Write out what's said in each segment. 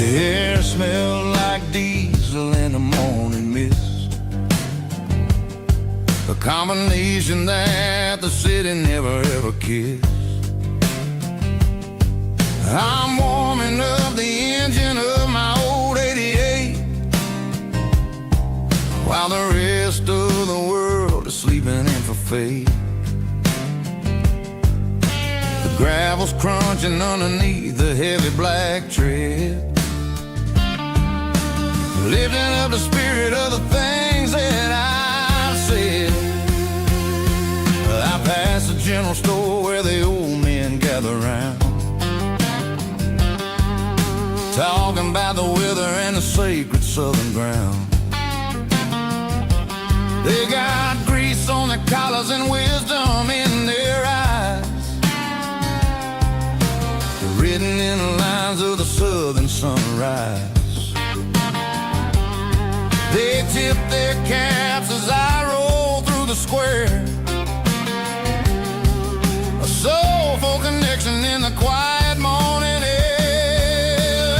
The air smelled like diesel in the morning mist, a combination that the city never ever kissed. I'm warming up the engine of my old 88, while the rest of the world is sleeping in for fate. The gravel's crunching underneath the heavy black tread, lifting up the spirit of the things that I've said. I passed the general store where the old men gather round, talking about the weather and the sacred southern ground. They got grease on their collars and wisdom in their eyes, written in the lines of the southern sunrise. They tip their caps as I roll through the square, a soulful connection in the quiet morning air.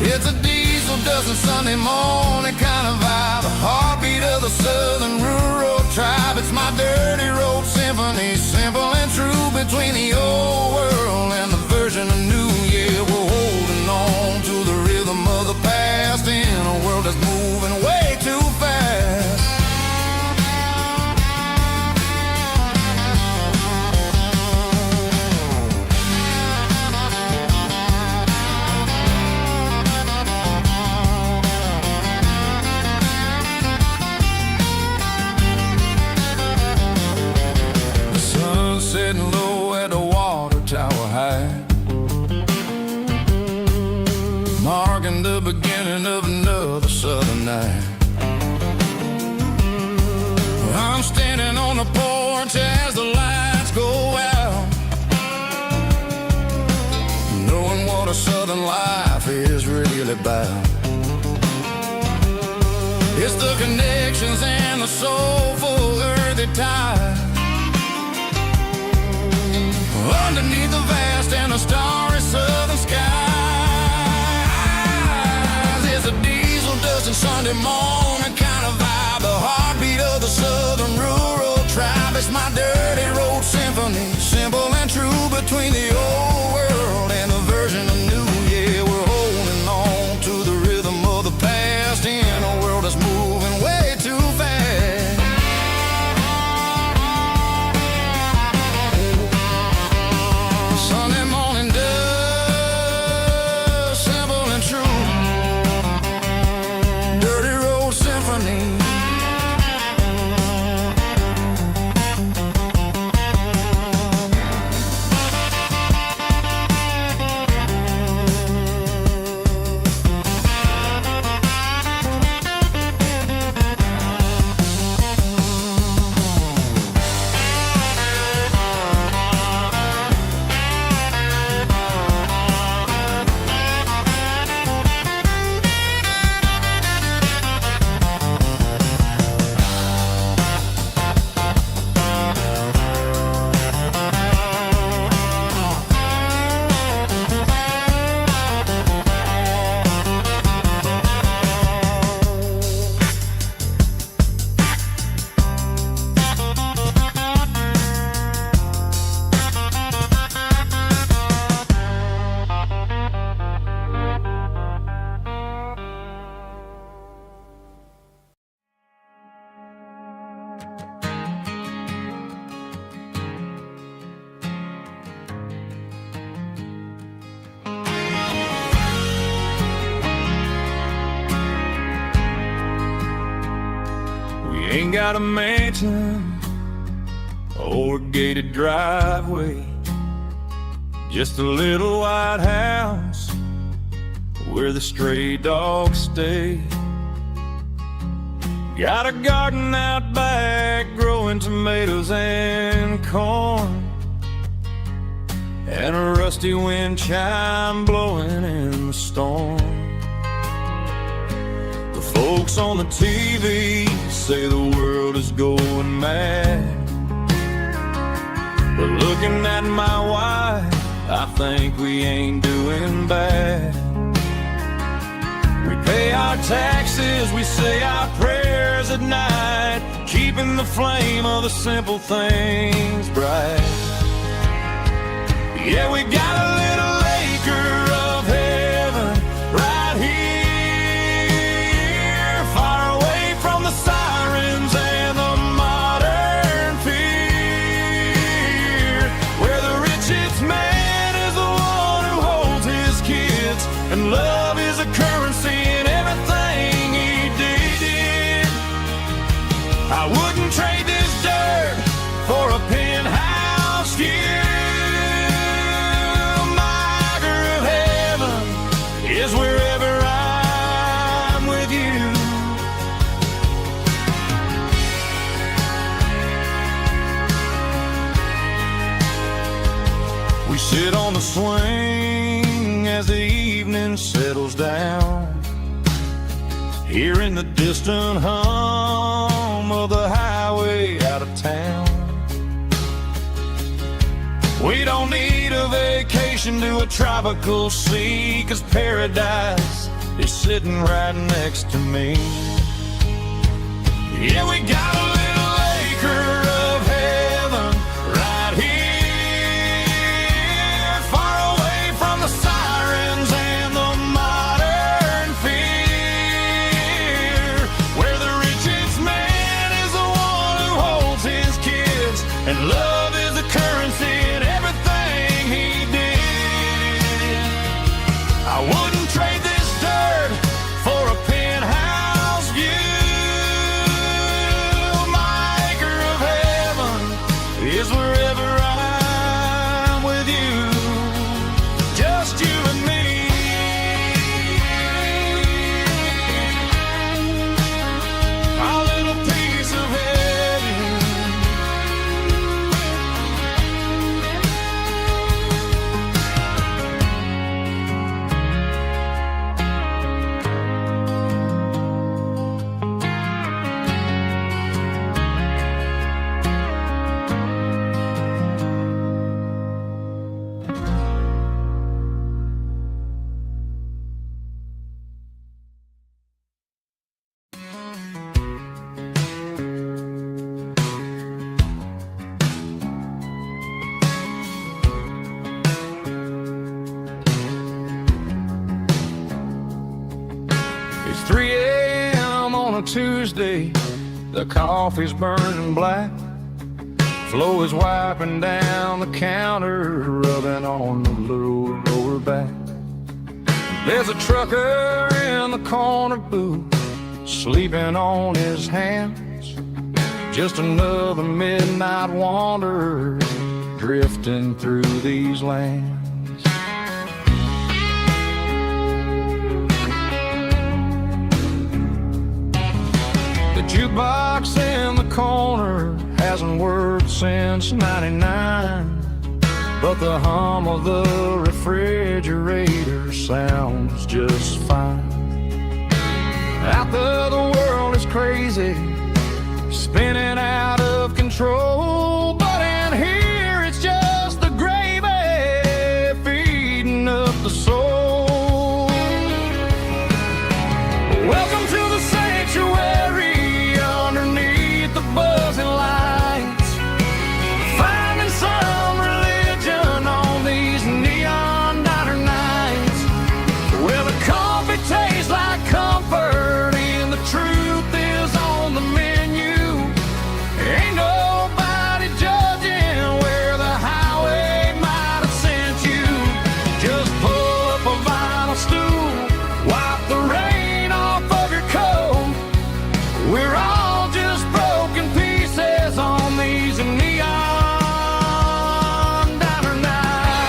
It's a diesel dusting Sunday morning kind of vibe, the heartbeat of the southern rural tribe. It's my dirty road symphony, simple and true, between the old world and the version of new. Yeah, we're holding on to the rhythm of the past in a world that's moving way too fast. The sun's setting low at the water tower high, marking the beginning of another southern night. I'm standing on the porch as the lights go out, knowing what a southern life is really about. It's the connections and the soulful earthy tide, underneath the vast and the starry southern skies. It's a diesel dusting Sunday morning kind of vibe, the heartbeat of the southern rural tribe. It's my dirty road symphony, simple and true, between the old world and the version of new. Yeah, we're holding on to the rhythm of the past in a world that's moving way too fast. Sunday morning dust, simple and true, dirty road symphony. Ain't got a mansion or a gated driveway, just a little white house where the stray dogs stay. Got a garden out back growing tomatoes and corn, and a rusty wind chime blowing in the storm. The folks on the TV say the world is going mad, but looking at my wife, I think we ain't doing bad. pay our taxes, we say our prayers at night, keeping the flame of the simple things bright. Yeah, we got a little acre of heaven right here, far away from the sirens and the modern fear, where the richest man is the one who holds his kids, and love is a currency in everything he did. I wouldn't trade this dirt for a penthouse view. Is wherever I'm with you. We sit on the swing as the evening settles down, hearing the distant hum of the highway out of town. We don't need a vacation to a tropical sea, 'cause paradise is sitting right next to me. Yeah, we got a little acre of heaven right here, far away from the sirens and the modern fear, where the richest man is the one who holds his kids, and love is the currency in everything he did. I wouldn't trade this dirt for a penthouse view. My acre of heaven is wherever I'm with you, just you and me. Our little piece of heaven. It's 3 a.m. on a Tuesday, the coffee's burning black, Flo is wiping down the counter, rubbing on the little lower back. There's a trucker in the corner booth, sleeping on his hands, just another midnight wanderer drifting through these lands. The jukebox in the corner hasn't worked since '99, but the hum of the refrigerator sounds just fine. Out there the world is crazy, spinning out of control, but in here it's just the gravy feeding up the soul. Welcome to the sanctuary underneath the buzzing lights, finding some religion on these neon diner nights. Well, the coffee tastes like comfort and the truth is on the menu. Ain't nobody judging where the highway might have sent you. Just pull up a vinyl stool, wipe the rain off of your coat. We're all just broken pieces on these neon diner nights.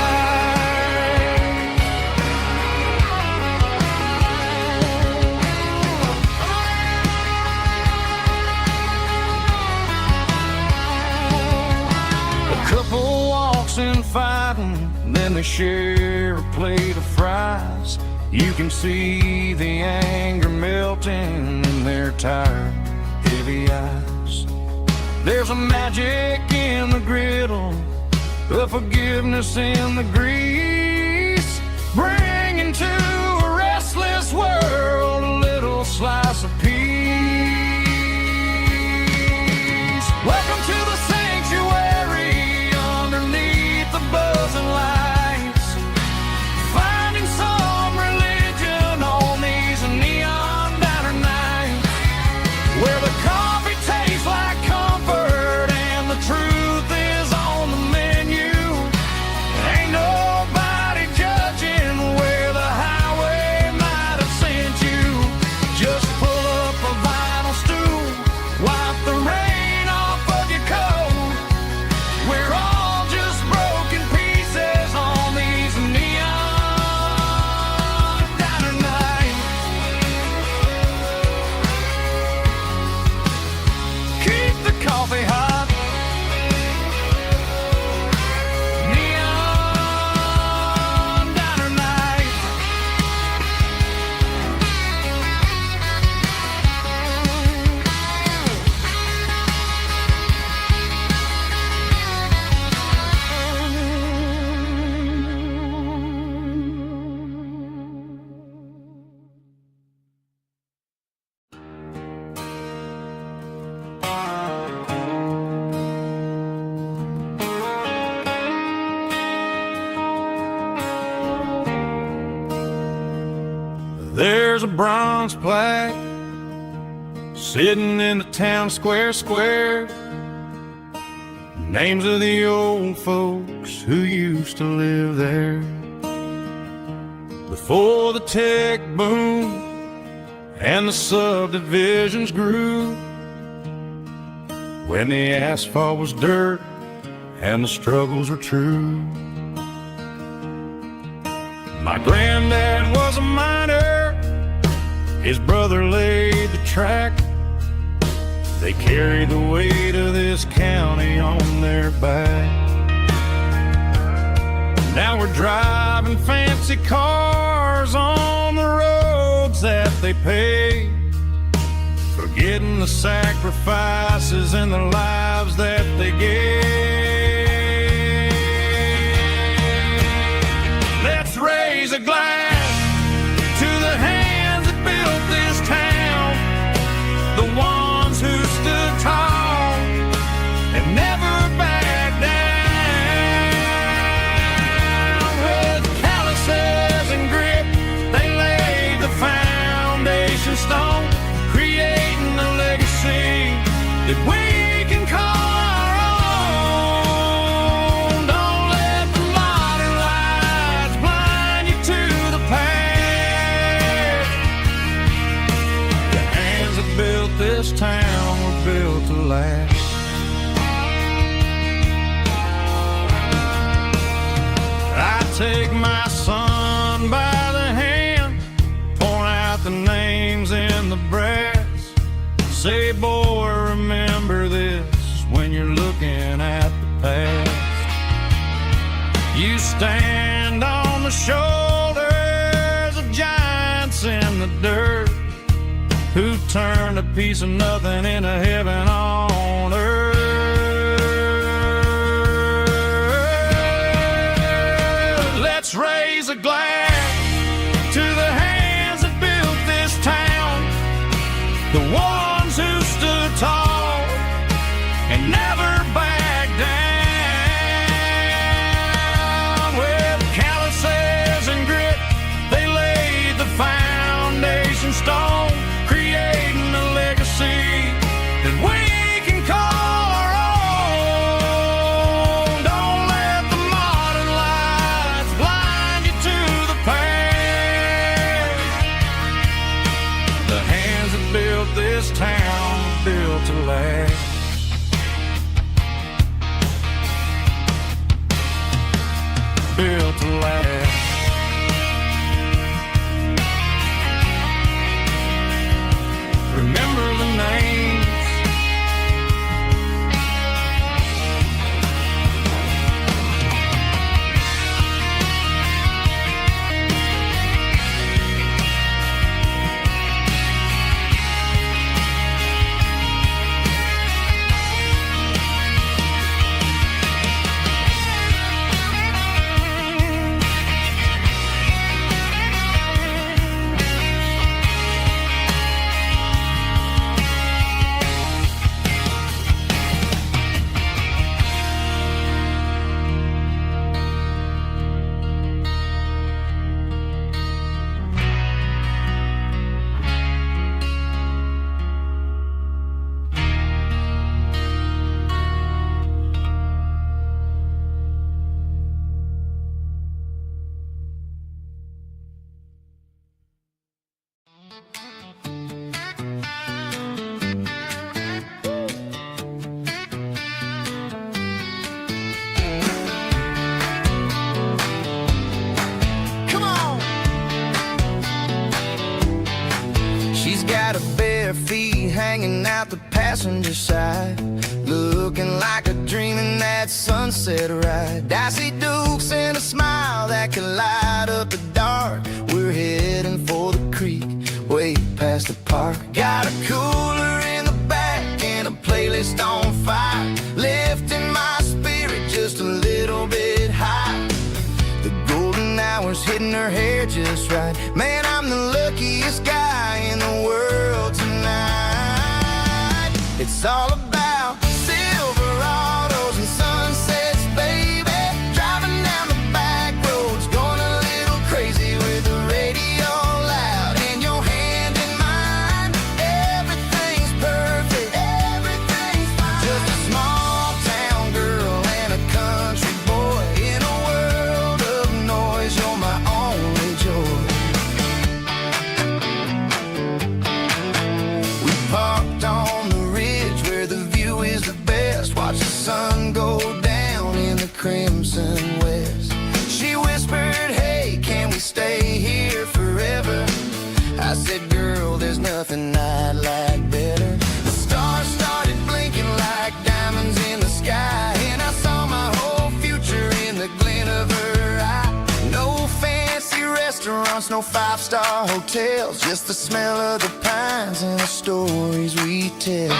A couple walks in fighting, then they share a plate of fries. You can see the anger melting in their tired, heavy eyes. There's a magic in the griddle, a forgiveness in the grease, bringing to a restless world There's a bronze plaque sitting in the town square. Names of the old folks who used to live there. Before the tech boom and the subdivisions grew, when the asphalt was dirt and the struggles were true. My granddad was a miner, his brother laid the track. They carried the weight of this county on their back. Now we're driving fancy cars on the roads that they paved, forgetting the sacrifices and the lives that they gave. Let's raise a glass to the hands that built this town, the ones who stood tall and never backed down. With calluses and grit, they laid the foundation stone, creating a legacy that we can call our own. Don't let the modern lights blind you to the past. The hands that built this town were built to last. I take my son by the hand, point out the names in the brass. Say, boy, remember this when you're looking at the past. You stand on the shoulders of giants in the dirt, who turned a piece of nothing into heaven on earth. Let's raise a glass to the hands that built this town, the ones who stood tall and never backed down. With calluses and grit, they laid the foundation stone, creating a legacy that we can call our own. Don't let the modern lights blind you to the past. The hands that built this town built to last. Built to last. Remember the names. Come on. She's got her bare feet hanging out the passenger side, looking like a dream in that sunset ride. Dicey dukes and a smile that can light up the dark. We're heading for the creek, way past the park. Got a cooler in the back and a playlist on fire, lifting my spirit just a little bit high. The golden hours hitting her hair just right. Man, I'm the luckiest guy in the world tonight. It's all about Silverados and sunsets, baby. Driving down the back roads, going a little crazy with the radio loud. I said, girl, there's nothing I'd like better. The stars started blinking like diamonds in the sky, and I saw my whole future in the glint of her eye. No fancy restaurants, no five-star hotels, just the smell of the pines and the stories we tell.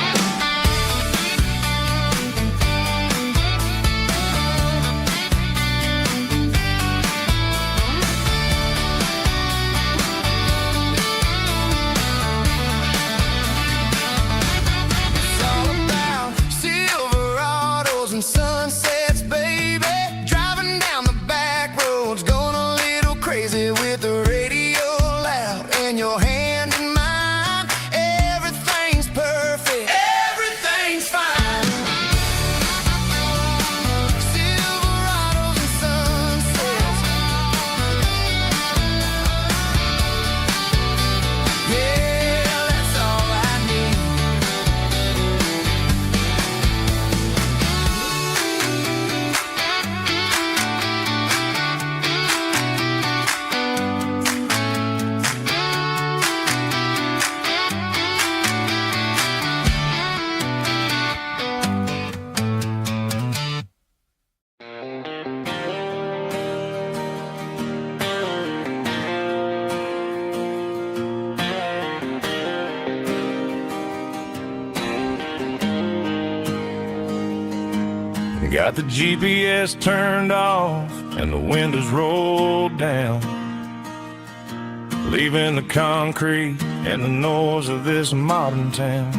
Sunsets, baby, driving down the back roads, going a little crazy with the radio loud, and your hand in mine. Everything's perfect, everything's fine. Silverados and sunsets, yeah, that's all I need. Got the GPS turned off and the windows rolled down, leaving the concrete and the noise of this modern town.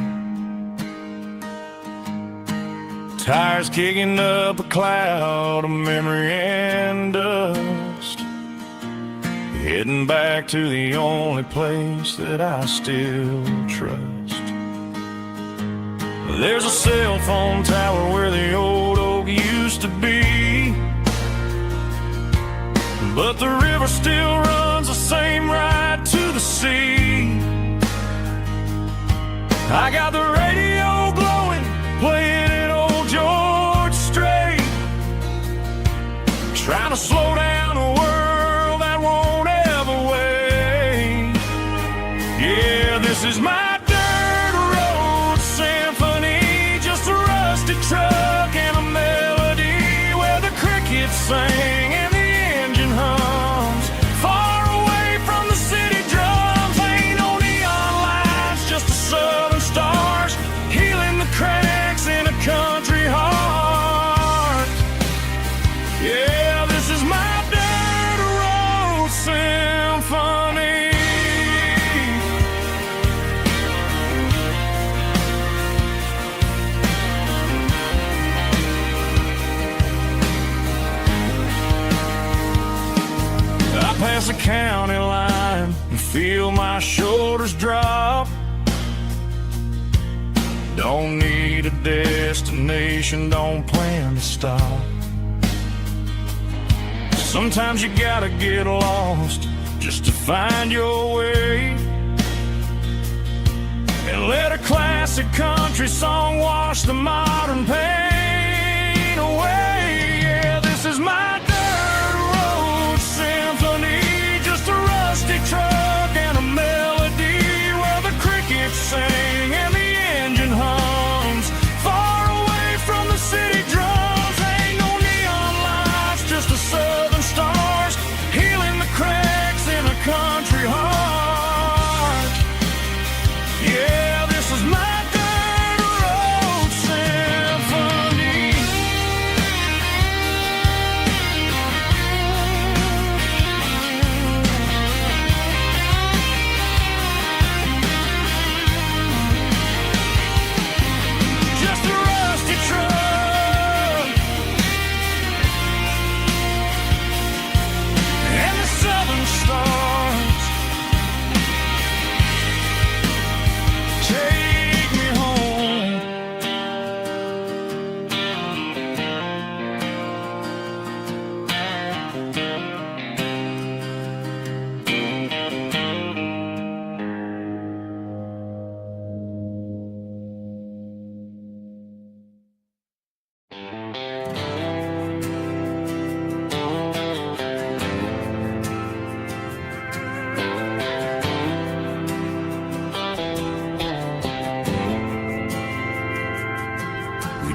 Tires kicking up a cloud of memory and dust, heading back to the only place that I still trust. There's a cell phone tower where the old oak used to be, but the river still runs the same right to the sea. I got the radio glowing, playing it old George Strait, trying to slow down a world that won't ever wait. Yeah, this is my truck and a melody where the crickets sing and the engine hums, far away from the city drums. Ain't no neon lights, just the southern stars healing the cracks in a country heart. Yeah, this is my dirt road symphony. Past the county line and feel my shoulders drop. Don't need a destination, don't plan to stop. Sometimes you gotta get lost just to find your way, and let a classic country song wash the modern pain away. Yeah, this is my truck and a melody where the crickets sing and the engine hums, far away from the city drums. Ain't no neon lights, just the southern stars healing the cracks in a country heart. Yeah, this is my dirt road symphony.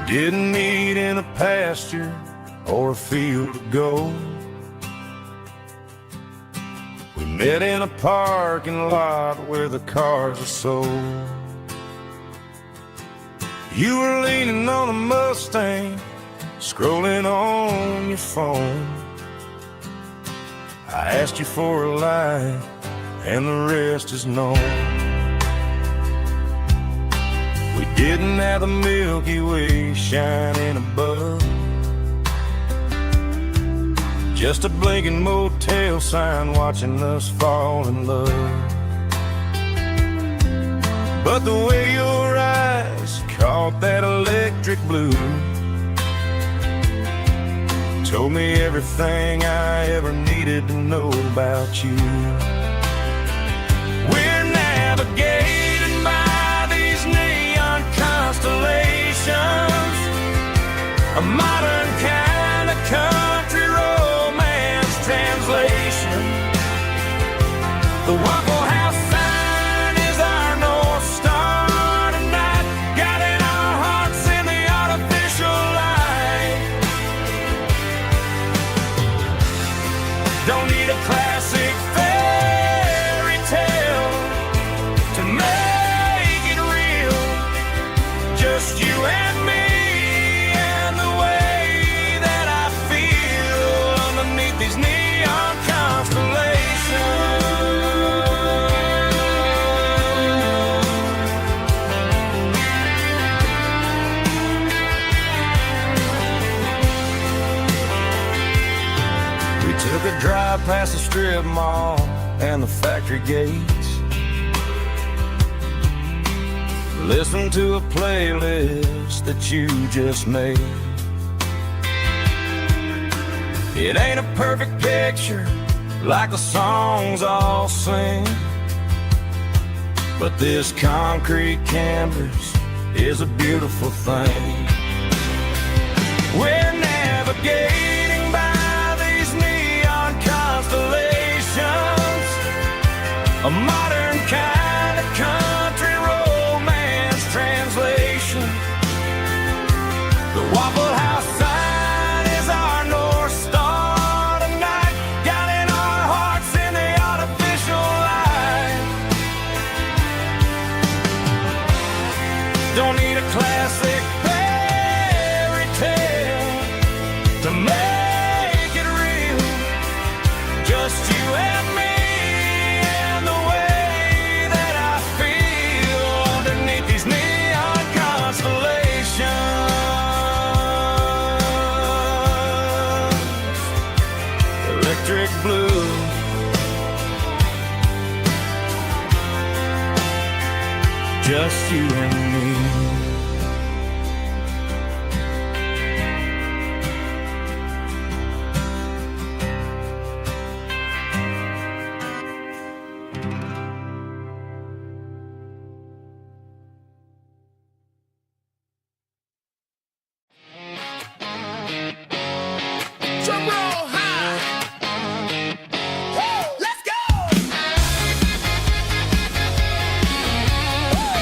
didn't meet in a pasture or a field of gold. We met in a parking lot where the cars are sold. You were leaning on a Mustang, scrolling on your phone. I asked you for a light, and the rest is known. We didn't have the Milky Way shining above, just a blinking motel sign watching us fall in love. But the way your eyes caught that electric blue told me everything I ever needed to know about you. We're navigating by these neon constellations, a modern kind of country romance translation. The Waffle House sign is our North Star tonight, guiding our hearts in the artificial light. Don't need a classic fairy tale to make it real, just you and me and the way that I feel underneath these neon constellations. We took a drive past the strip mall and the factory gates, listened to a playlist that you just made. It ain't a perfect picture like the songs all sing, but this concrete canvas is a beautiful thing. We're navigating by these neon constellations, a modern kind of country romance translation. The Waffle House sign is our North Star tonight, guiding our hearts in the artificial light. Don't need a classic fairy tale to make it real, just you and me and the way that I feel underneath these neon constellations. Electric blue, just you and me. Drum roll high. Woo, let's go. Woo.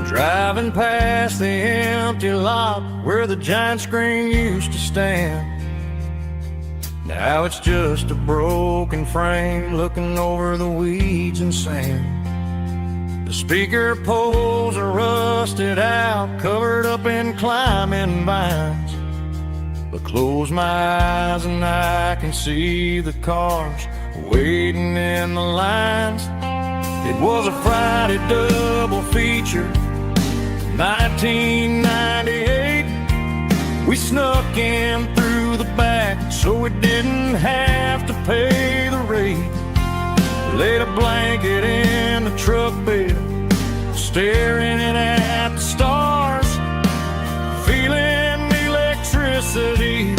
Driving past the empty lot where the giant screen used to stand. Now it's just a broken frame looking over the weeds and sand. The speaker poles are rusted out, covered up in climbing vines. But close my eyes and I can see the cars waiting in the lines. It was a Friday double feature, 1998. We snuck in through the back so we didn't have to pay the rate. Laid a blanket in the truck bed, staring at the stars, feeling electricity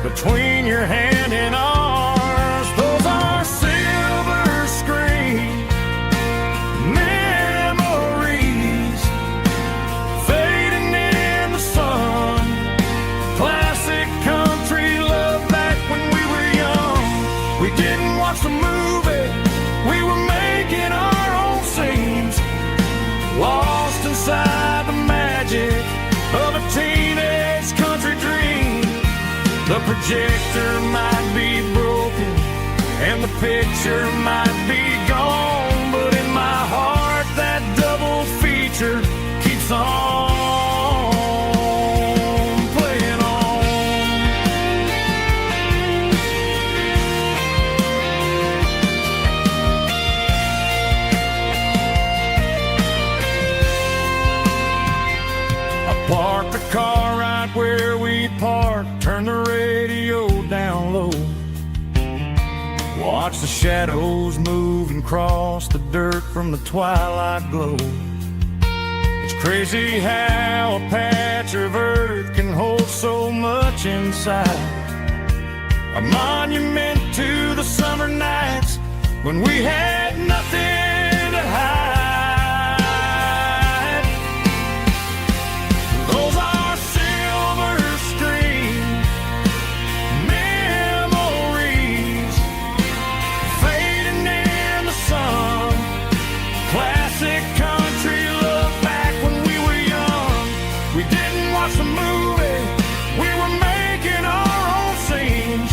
between your hand and ours. Those are silver screen memories fading in the sun. Classic country love back when we were young. We didn't watch the movie, we were making our own scenes, lost inside the magic of a teenage country dream. The projector might be broken and the picture might be gone, but in my heart that double feature keeps on playing on. I parked the car right where we parked, turned the radio down low, watch the shadows move and cross the dirt from the twilight glow. It's crazy how a patch of earth can hold so much inside. A monument to the summer nights when we had nothing to hide. Those are silver screen memories fading in the sun. Classic country love back when we were young. We didn't watch the movie, we were making our own scenes,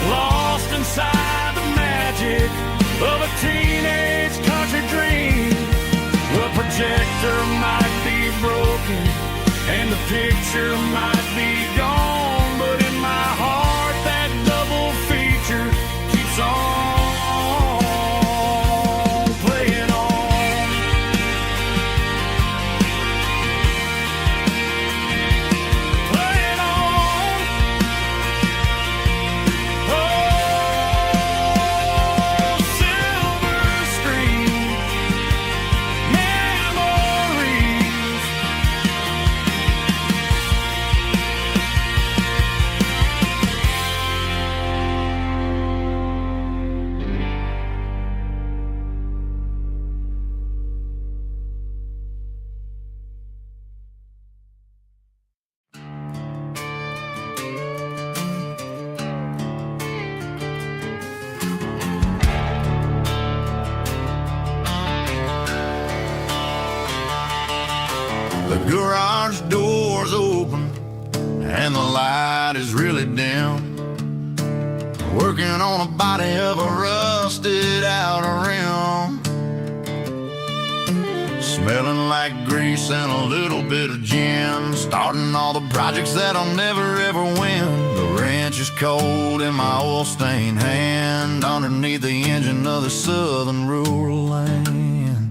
lost inside the magic of a teenage country dream. The projector might be broken and the picture might be gone, but in my heart that double feature keeps on playing on. Playing on. Oh, silver screen memories. The garage door's open and the light is really dim. Working on a body of a rusted out rim. Smelling like grease and a little bit of gin. Starting all the projects that I'll never ever win. The wrench is cold in my oil-stained hand underneath the engine of the southern rural land.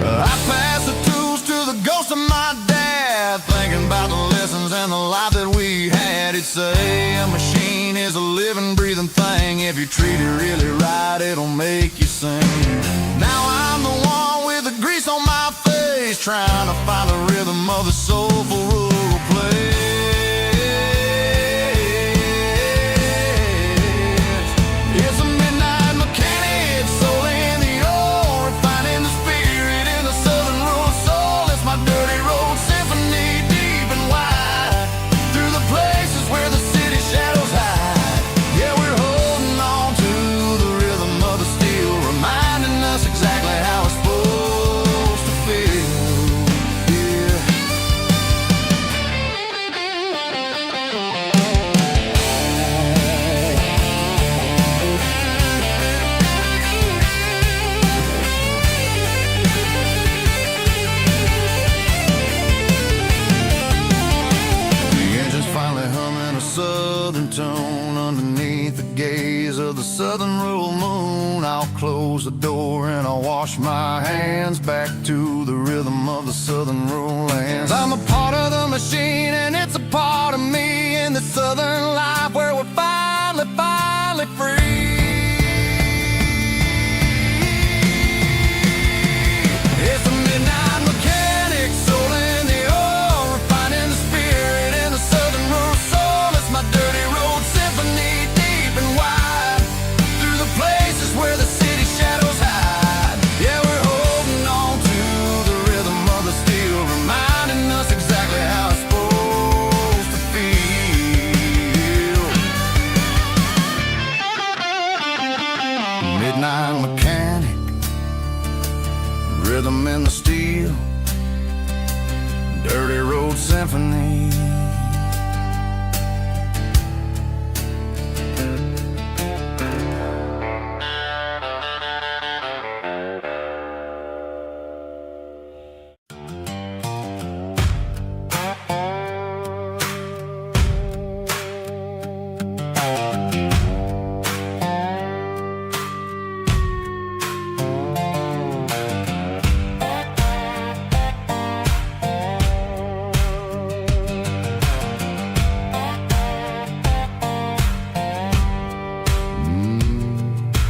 I pass the tools to the ghost of my dad, thinking about the lessons and the life that we had. He'd say a machine is a living, breathing thing. If you treat it really right, it'll make you sing. Now I'm the one with the grease on my face, trying to find the rhythm of the soulful rural place. It's a midnight mechanic, soul in the ore, refining the spirit in the southern rural soul. It's my dirty road symphony, deep and wide, through the places where the city shadows hide. Yeah, we're holding on to the rhythm of the steel, reminding us exactly how it's supposed the door and I wash my hands back to the rhythm of the southern rural lands. I'm a part of the machine and it's a part of me in the southern life where we're finally free. It's a midnight mechanic, soul in the oil, refining the spirit in the southern rural soul. It's my dirty road symphony, deep and wide, through the places where the city shadows hide. Yeah, we're holding on to the rhythm of the steel, reminding us exactly how it's supposed to feel. Midnight mechanic, rhythm in the steel, dirty road symphony.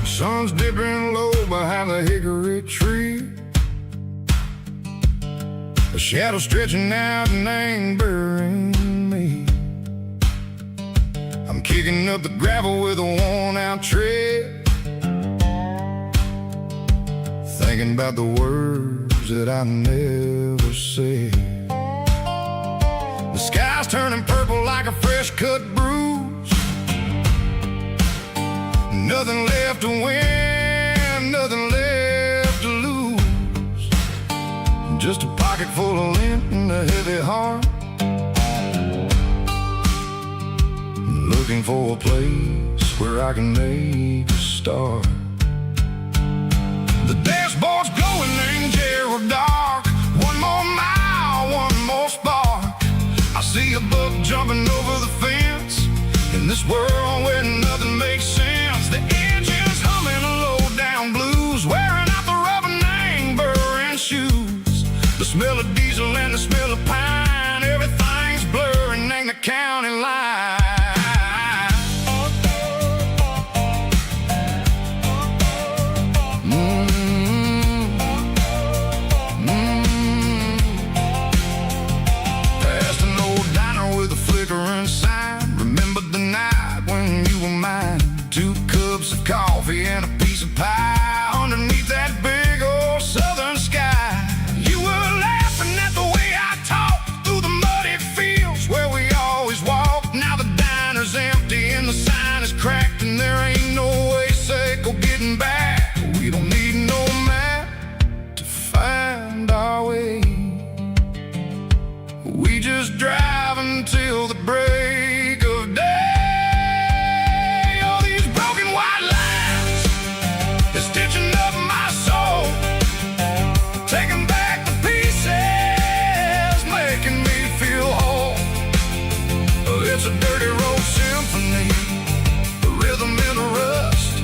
Sun's dipping low behind the hickory tree, a shadow stretching out and angering me. I'm kicking up the gravel with a worn-out tread, thinking about the words that I never said. The sky's turning purple like a fresh-cut bruise. Nothing left to win, nothing left to lose. Just a pocket full of lint and a heavy heart, looking for a place where I can make a start. The dashboard's glowing in Gerald dark. One more mile, one more spark. I see a buck jumping over the fence in this world where nothing makes sense. The engine's humming a low-down blues, wearing out the rubber name burring shoes. The smell of diesel and the smell of pine, everything's blurring, ain't the county line. Past an old diner with a flickering sign. Remember the night when you were mine? 2 cups of coffee and a piece of pie underneath that big old southern sky. You were laughing at the way I talked through the muddy fields where we always walked. Now the diner's empty and the sign is cracked, and there ain't no way safe of getting back. We don't need no map to find our way. We just drive until the break of day. Stitching up my soul, taking back the pieces, making me feel whole. It's a dirty road symphony, a rhythm in the rust,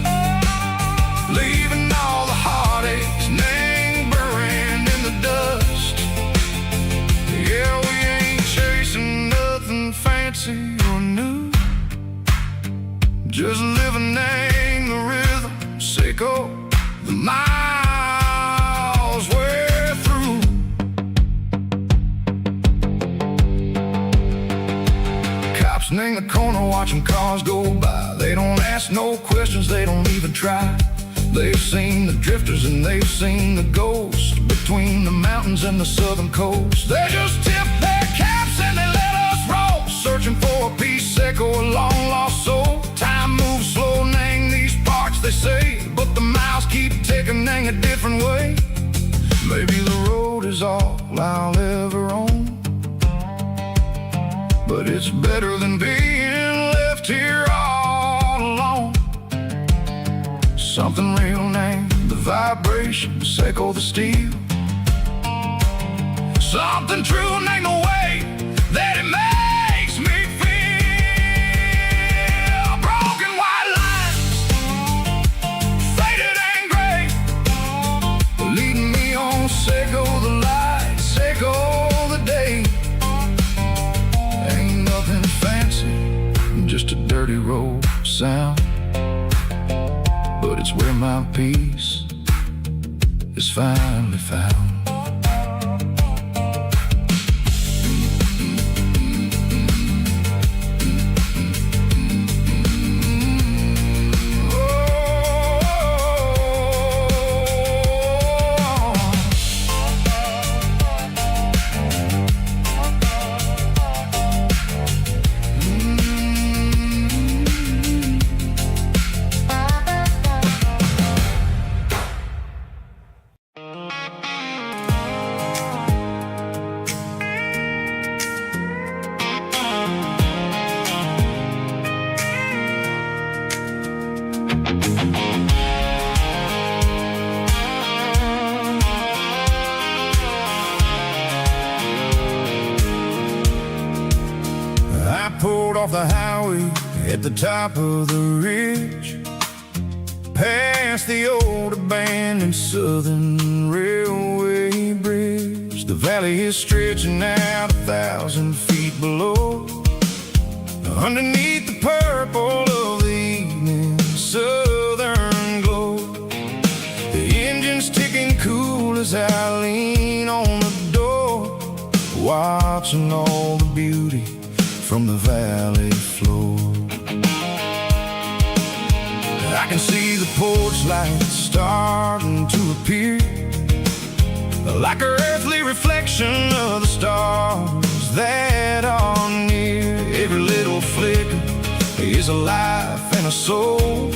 leaving all the heartaches lingering in the dust. Yeah, we ain't chasing nothing fancy or new, just living in the rhythm, sicko. The miles we're through. Cops in the corner watching cars go by. They don't ask no questions, they don't even try. They've seen the drifters and they've seen the ghosts between the mountains and the southern coast. They just tip their caps and they let us roll, searching for a piece seco, a long lost soul. Time moves slow, nang these parts they say, but the miles keep ticking a different way. Maybe the road is all I'll ever own, but it's better than being left here all alone. Something real named the vibrations echo the steel. Something true named the way that it makes me feel. Broken white lines, faded and gray, dirty road sound, but it's where my peace is finally found. I pulled off the highway at the top of the ridge, past the old abandoned Southern Railway bridge. The valley is stretching out 1,000 feet below, underneath the purple of the evening southern glow. The engine's ticking cool as I lean on the door, watching all the beauty from the valley floor. I can see the porch lights starting to appear, like an earthly reflection of the stars that are near. Every little flicker is a life and a soul,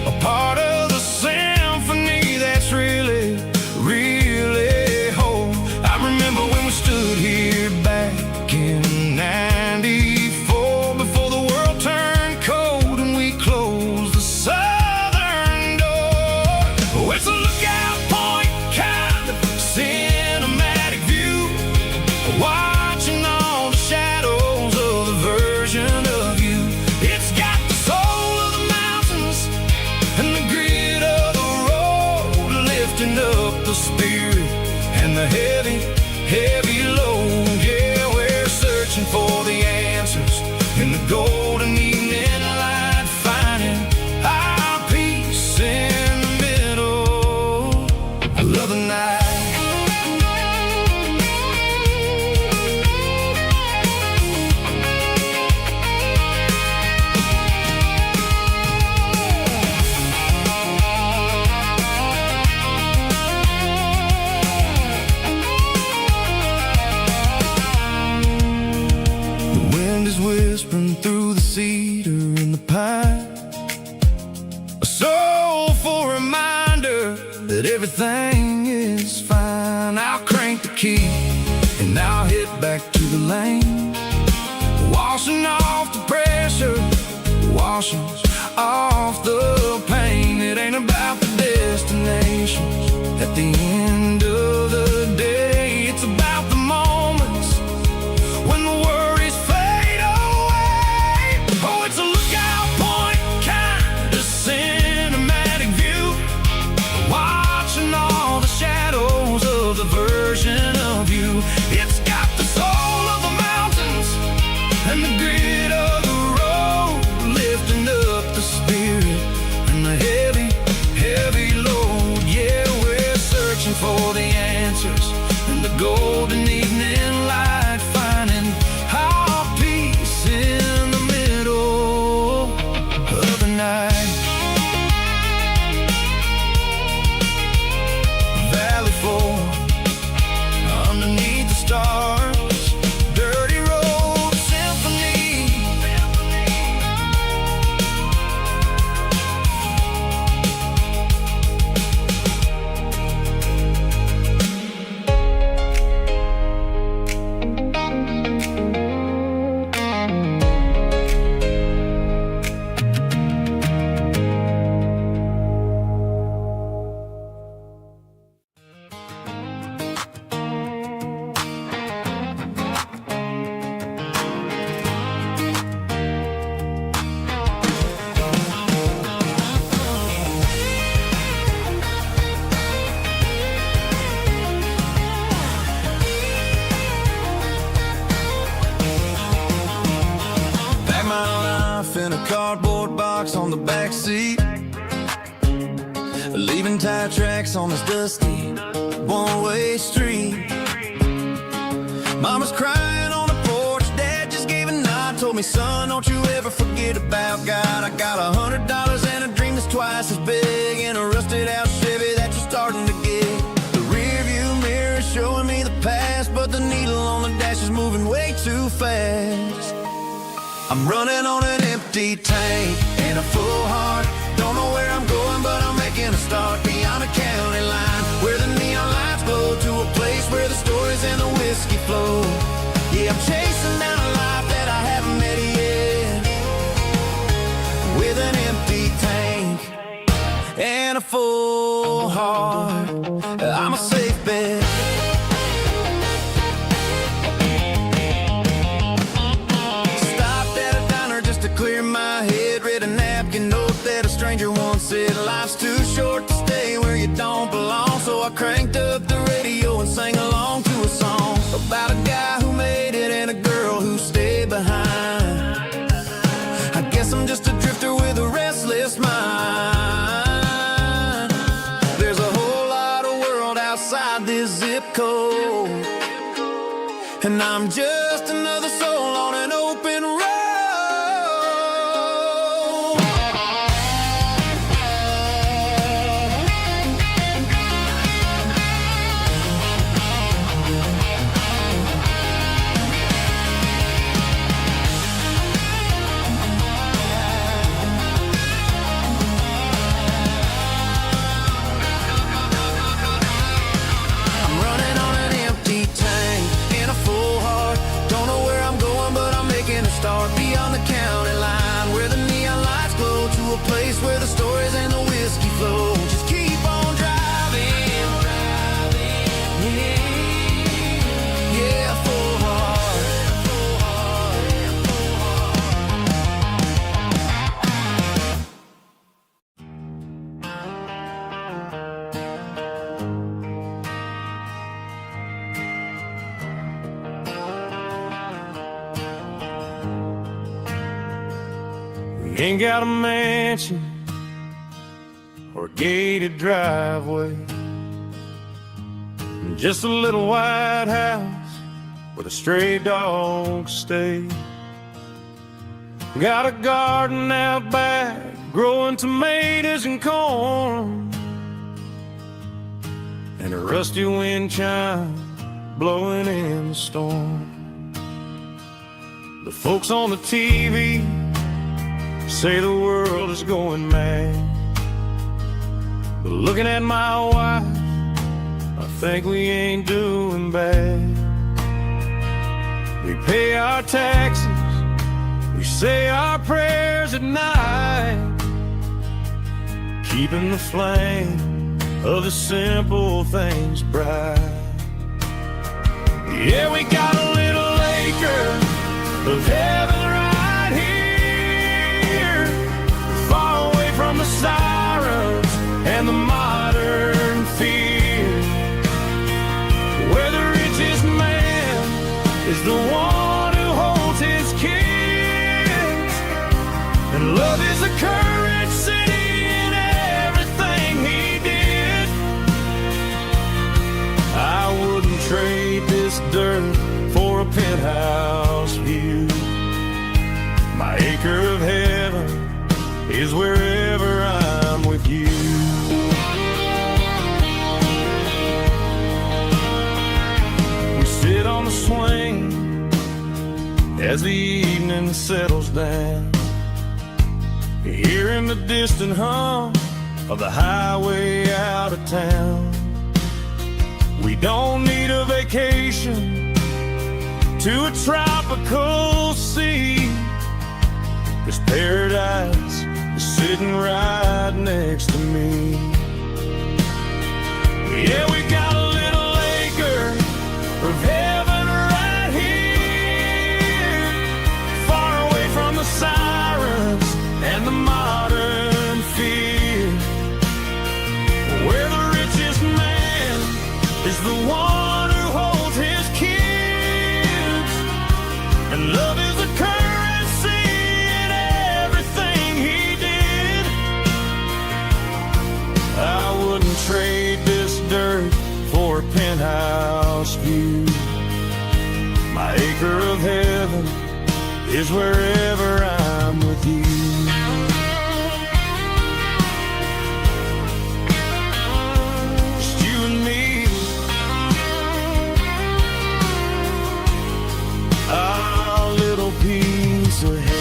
a part of the symphony that's really, really whole. I remember when we stood here back in '94, before the world turned cold and we closed the southern door. Oh, it's a lookout point, kind of cinematic view, watching all the shadows of the version of you. It's got the soul of the mountains and the grit of the road, lifting up the spirit and the heavy, heavy load. Yeah, we're searching for the answers in the golden evening light, finding our peace in the middle of the night. The wind is whispering through the cedar and the pine, a soulful reminder that everything is fine. I'll crank the key and I'll hit back to the lane, washing off the pressure, washing off the pain. It ain't about the destinations at the end of the day, it's about the moments when the worries fade away. Oh, it's a lookout point, kind of cinematic view, watching all the shadows of the version of you. It's got the soul of the mountains and the grit of the road, lifting up the spirit and the heavy, heavy load. Yeah, we're searching for the answers in the golden evening light, finding our peace in the middle of the night. Valley floor, underneath the stars, dirty road symphony. on the back seat, leaving tire tracks on this dusty one-way street. Mama's crying on the porch, Dad just gave a nod, told me, son, don't you ever forget about God. I got $100 and a dream that's twice as big, and a rusted out Chevy that you're starting to get. The rear view mirror is showing me the past, but the needle on the dash is moving way too fast. I'm running on an empty tank and a full heart. Don't know where I'm going, but I'm making a start beyond a county line, where the neon lights glow, to a place where the stories and the whiskey flow. Yeah, I'm chasing down a life that I haven't met yet, with an empty tank and a full heart. I'm a safe bet. Stopped at a diner just to clear my head, read a napkin note that a stranger once said, life's too short to stay where you don't belong. So I cranked up the radio and sang along to a song about a guy who made it and a girl who stayed behind. I guess I'm just a drifter with a restless mind. There's a whole lot of world outside this zip code, and I'm just another soul on an open road. Start beyond the county line, where the neon lights glow, to a place where the stories and the whiskey flow. Just keep on driving, yeah, full heart. Ain't got a mansion or a gated driveway, just a little white house where the stray dogs stay. Got a garden out back, growing tomatoes and corn, and a rusty wind chime blowing in the storm. The folks on the TV say the world is going mad, but looking at my wife, I think we ain't doing bad. We pay our taxes, we say our prayers at night, keeping the flame of the simple things bright. Yeah, we got a little acre of heaven right here, far away from the sirens and the modern fear, where the richest man is the one who holds his kids, and love is a currency in everything he did. I wouldn't trade this dirt for a penthouse view. My acre of heaven is wherever I'm with you. We sit on the swing as the evening settles down, hearing the distant hum of the highway out of town. We don't need a vacation to a tropical sea, 'cause paradise is sitting right next to me. Yeah, we got a little acre of heaven right here, far away from the sirens and the modern fear, where the richest man is the one who holds his kids, and love is a currency in everything he did. My acre of heaven is wherever I'm with you. Just you and me, our little piece of heaven.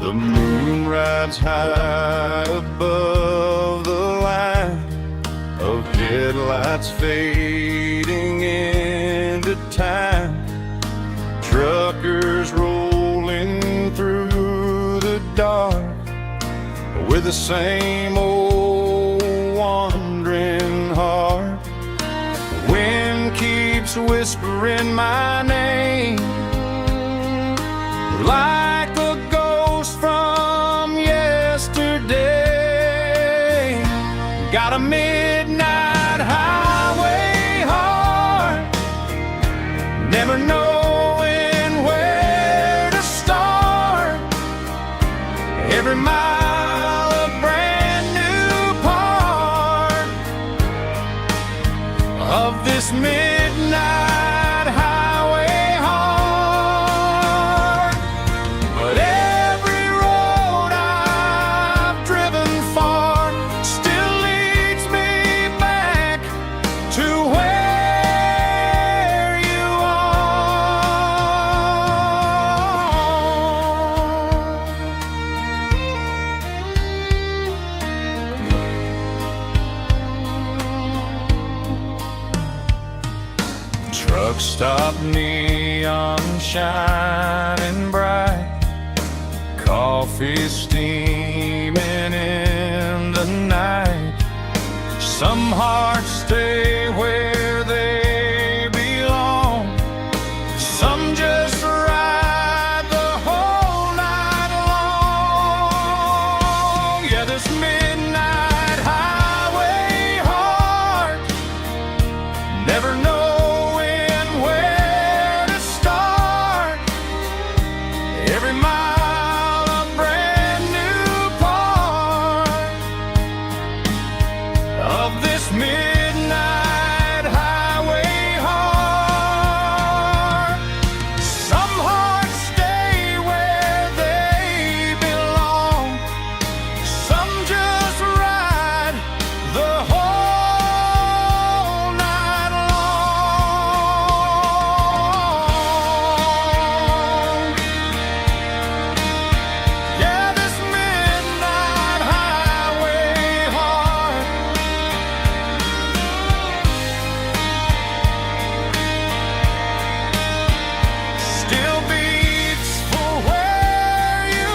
The moon rides high above the line of headlights fading into time. Truckers rolling through the dark with the same old wandering heart. The wind keeps whispering my name like a ghost from yesterday. Got a midnight highway heart, never knowing where to start. Every mile a brand new part of this midnight highway heart. But every road I've driven far still leads me back to where you are. Truck stop, neon shining bright, coffee steaming in the night. Some hearts stay where they belong, some just ride the whole night long. Yeah, this midnight highway heart, never knowing where to start. Every mile a brand new part of this midnight highway heart. Some hearts stay where they belong, some just ride the whole night long. Yeah, this midnight highway heart still beats for where you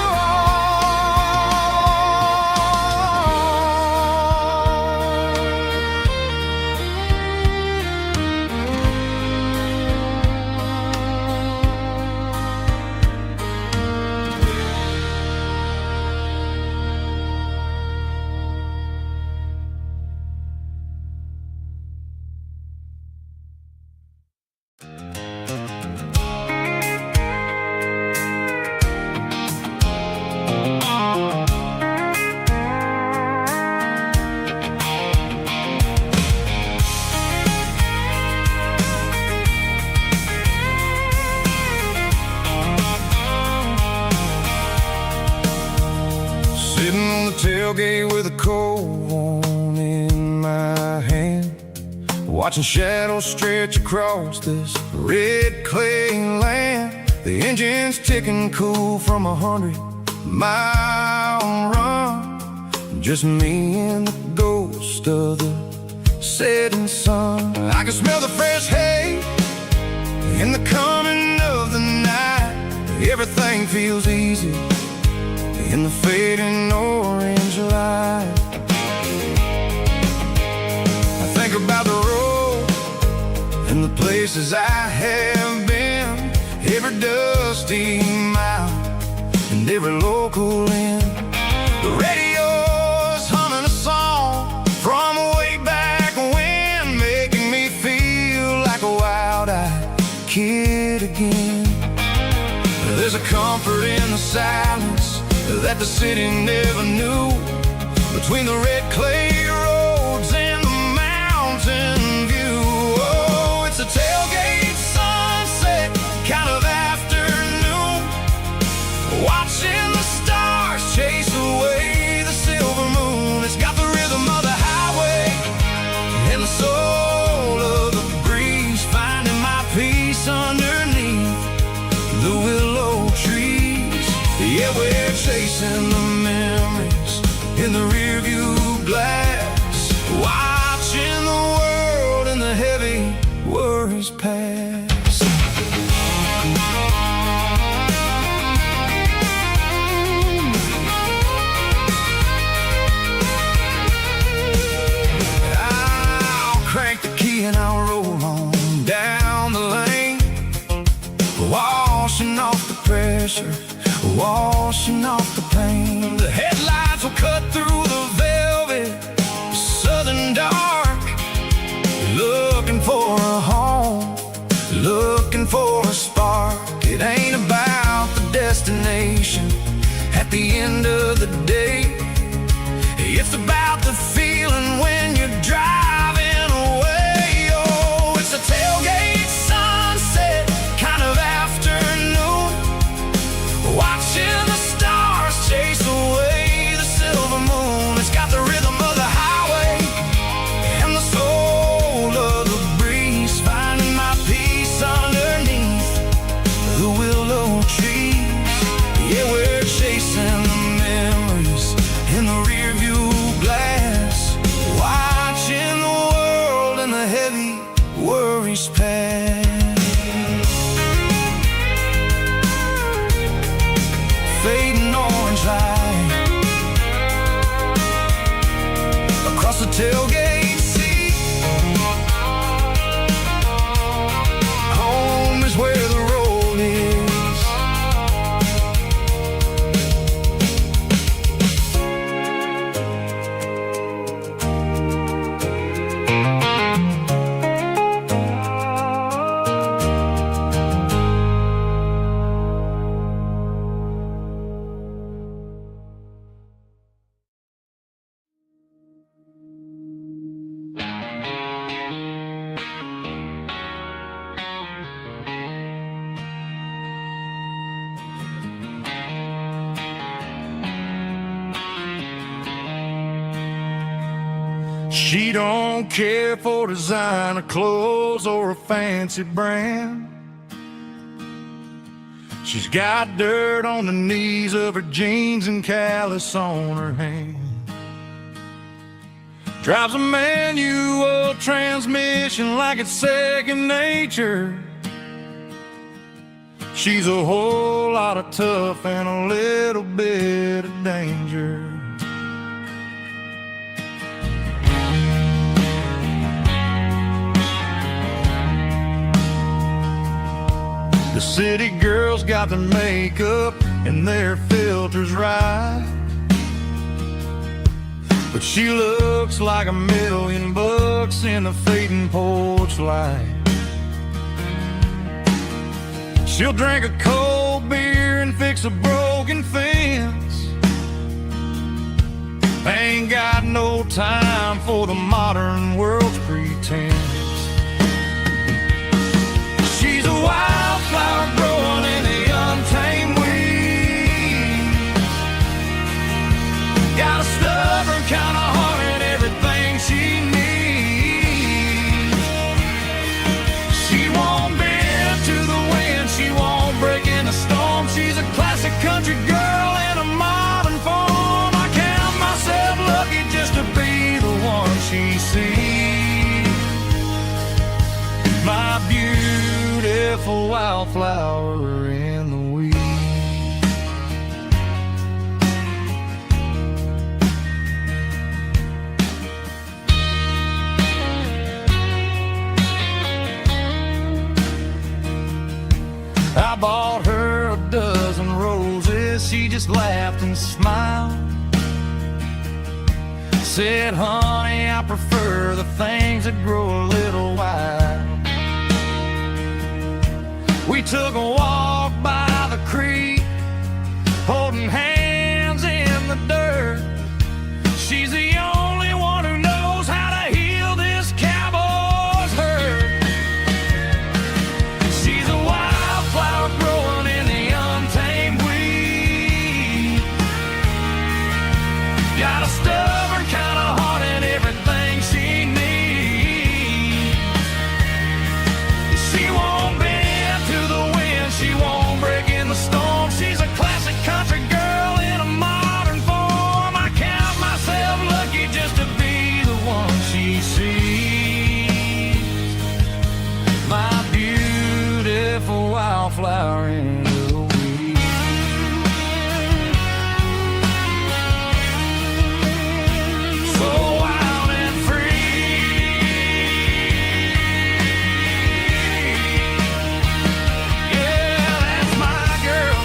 sitting on the tailgate with a cold one in my hand, watching shadows stretch across this red clay land. The engine's ticking cool from 100-mile run. Just me and the ghost of the setting sun. I can smell the fresh hay in the coming of the night. Everything feels easy in the fading orange light. places I have been, every dusty mile and every local inn. The radio's humming a song from way back when, making me feel like a wild-eyed kid again. There's a comfort in the silence that the city never knew, between the red clay roads and the mountain view. Oh, it's a tailgate sunset kind of afternoon, watching the stars chase away the silver moon. It's got the rhythm of the highway and the soul of the breeze, finding my peace underneath the willow trees. Yeah, we're chasing the memories in the rearview glass, watching the world and the heavy worries pass. I'll crank the key and I'll roll on down the lane, washing off the pressure, washing off the pain. The headlights will cut through the velvet southern dark, looking for a home, looking for a spark. It ain't about the destination at the end of the day, it's about the feeling when you're driving away. Oh, it's a tailgate sunset kind of afternoon, watching the stars chase away the silver moon. It's got the rhythm of the highway and the soul of the breeze, finding my peace underneath the willow trees. Yeah, we're chasing the memories in the rearview glass, watching the world and the heavy worries pass. Fading orange light across the tailgate seat. Home is where the road is. She don't care for designer clothes or a fancy brand. She's got dirt on the knees of her jeans and callus on her hand. Drives a manual transmission like it's second nature. She's a whole lot of tough and a little bit of danger. The city girls got their makeup and their filters right, but she looks like $1,000,000 in a fading porch light. She'll drink a cold beer and fix a broken fence. Ain't got no time for the modern world's pretense. She's a wildflower growing in the untamed weeds. Got a stubborn kind of heart and everything she needs. She won't bend to the wind, she won't break in a storm. She's a classic country girl in a modern form. I count myself lucky just to be the one she sees. My beautiful wildflower in the weeds. just laughed and smiled. Said, honey, I prefer the things that grow a little wild. We took a walk by the creek, holding hands in the dirt. She's the only one who knows how to heal this cowboy's hurt. She's a wildflower growing in the untamed weed. Got a stubborn kind of heart and everything she needs. She won't bend to the wind, she won't break in the storm. She's a classic country girl in a modern form. I count myself lucky just to be the one she sees. My beautiful wildflower in the weed. So wild and free. Yeah, that's my girl.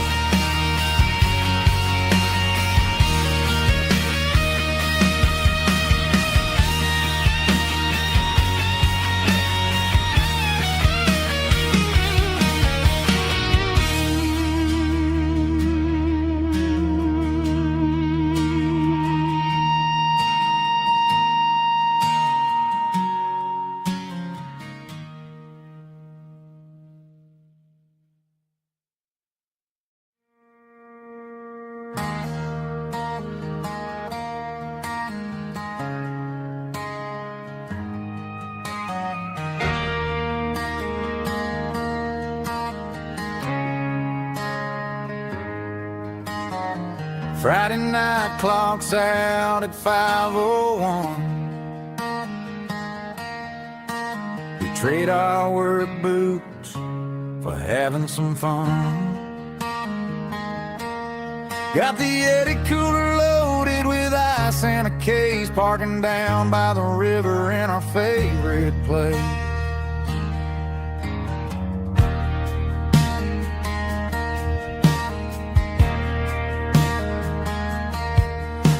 Friday night clock's out at 5:01. We trade our work boots for having some fun. Got the Eddie cooler loaded with ice and a case, parking down by the river in our favorite place.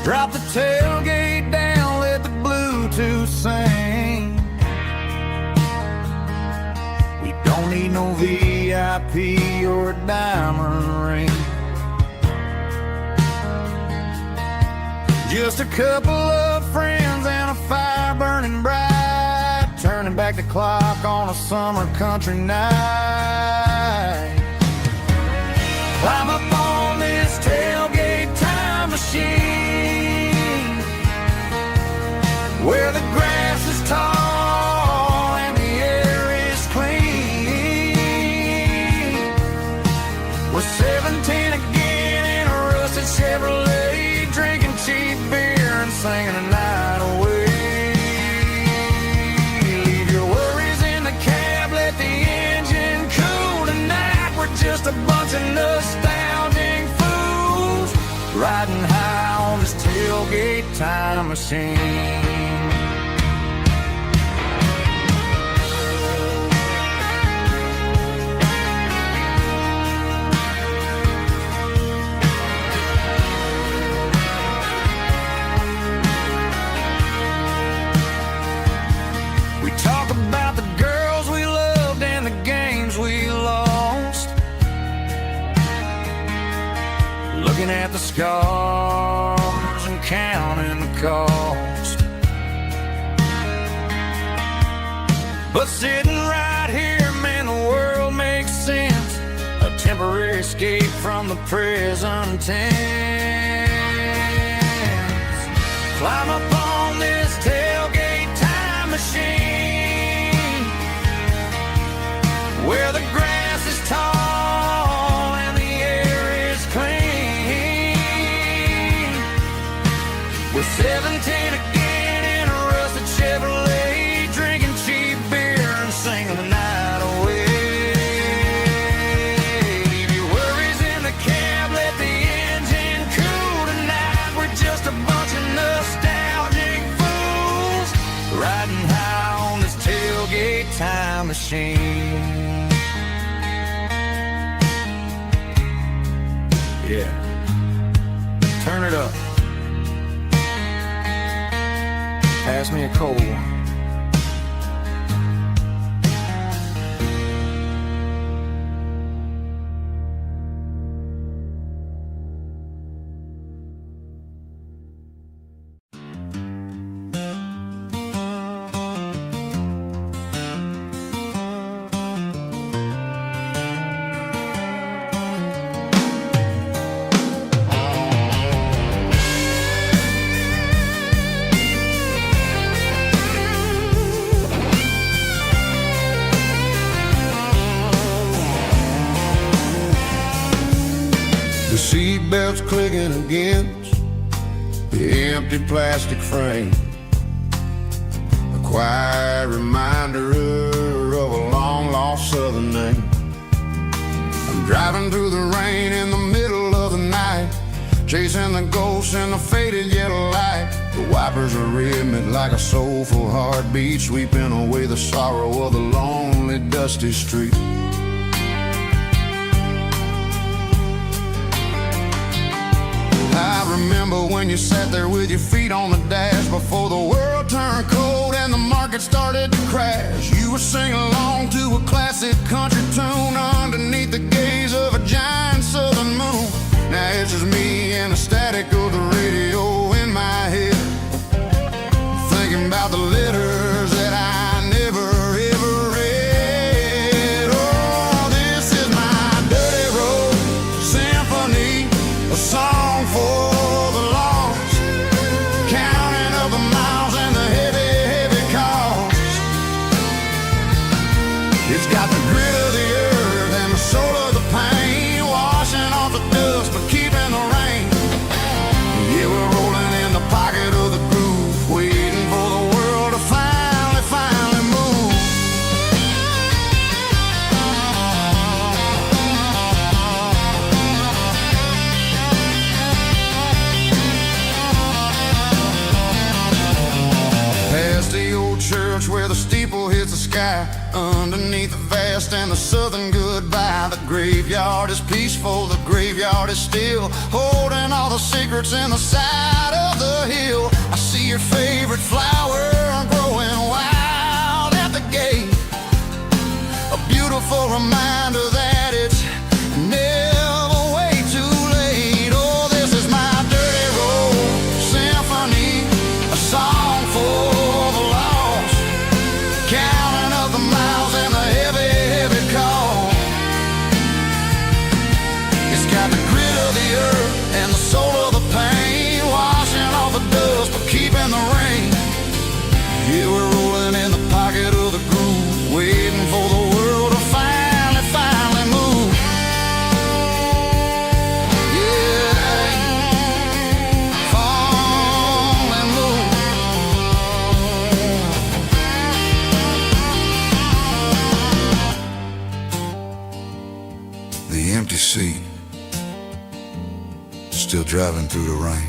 Drop the tailgate down, let the Bluetooth sing. We don't need no VIP or a diamond ring. Just a couple of friends and a fire burning bright, turning back the clock on a summer country night. Climb up on this tailgate time machine, where the grass is tall and the air is clean. We're 17 again in a rusted Chevrolet, drinking cheap beer and singing the night away. Leave your worries in the cab, let the engine cool tonight. We're just a bunch of nostalgic fools, riding high on this tailgate time machine. We talk about the girls we loved and the games we lost, looking at the scars and counting the cost. But sitting right here, man, the world makes sense. A temporary escape from the present tense. Climb up on this tailgate time machine, where the grass is tall and the air is clean. We're 17 again in a rusted Chevrolet, drinking cheap beer and singing the night away. Leave your worries in the cab, let the engine cool tonight. We're just a bunch of nostalgic fools, riding high on this tailgate time machine. Yeah. pass me a cold one. The seatbelt's clicking against the empty plastic frame, a quiet reminder of a long-lost southern name. I'm driving through the rain in the middle of the night, chasing the ghosts in the faded yellow light. The wipers are rhythmic like a soulful heartbeat, sweeping away the sorrow of the lonely, dusty street. I remember when you sat there with your feet on the dash, before the world turned cold and the market started to crash. You were singing along to a classic country tune underneath the gaze of a giant southern moon. Now it's just me and the static of the radio in my head, thinking about the letters that I never ever read. Oh, this is my dirty road symphony, a song for the lost, counting up the miles and the heavy, heavy cost. It's got the grit of the earth and the soul of the pain, washing off the dust but keeping the rain. Yeah, we're rolling in the pocket of the groove, waiting for the world to finally move. Past the old church where the steeple hits the sky, underneath the vast and the southern goodbye. The graveyard is peaceful, the graveyard is still, holding all the secrets in the side of the hill. I see your favorite flower growing wild at the gate, a beautiful reminder that it's never way too late. Oh, this is my dirty road symphony, a song for the lost, counting up the miles and the heavy, heavy call. It's got the grit of the earth and the soul of the pain, washing off the dust but keeping the rain. Yeah, we're rolling in the pocket of the groove, waiting for the world to finally move. Yeah, finally move. The empty seat, still driving through the rain.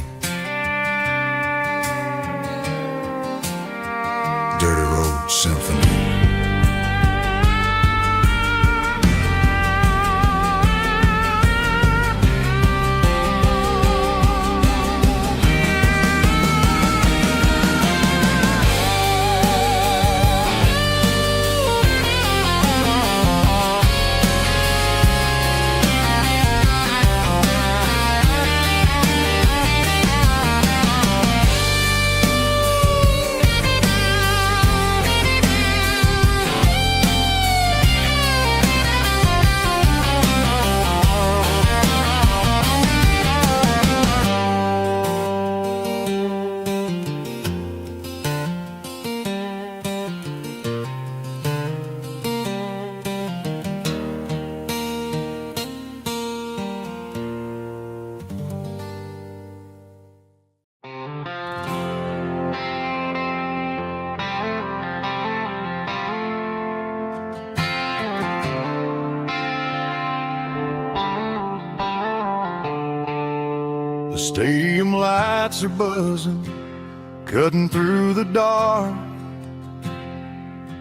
Dirty road symphony. The stadium lights are buzzing, cutting through the dark.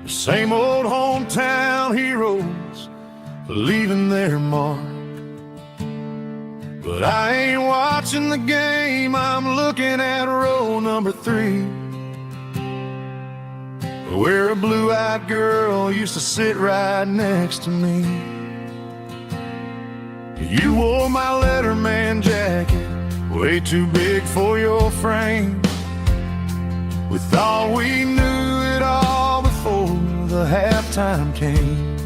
The same old hometown heroes leaving their mark. But I ain't watching the game, I'm looking at row number 3. blue-eyed girl used to sit right next to me. You wore my Letterman jacket, way too big for your frame. We thought we knew it all before the halftime came.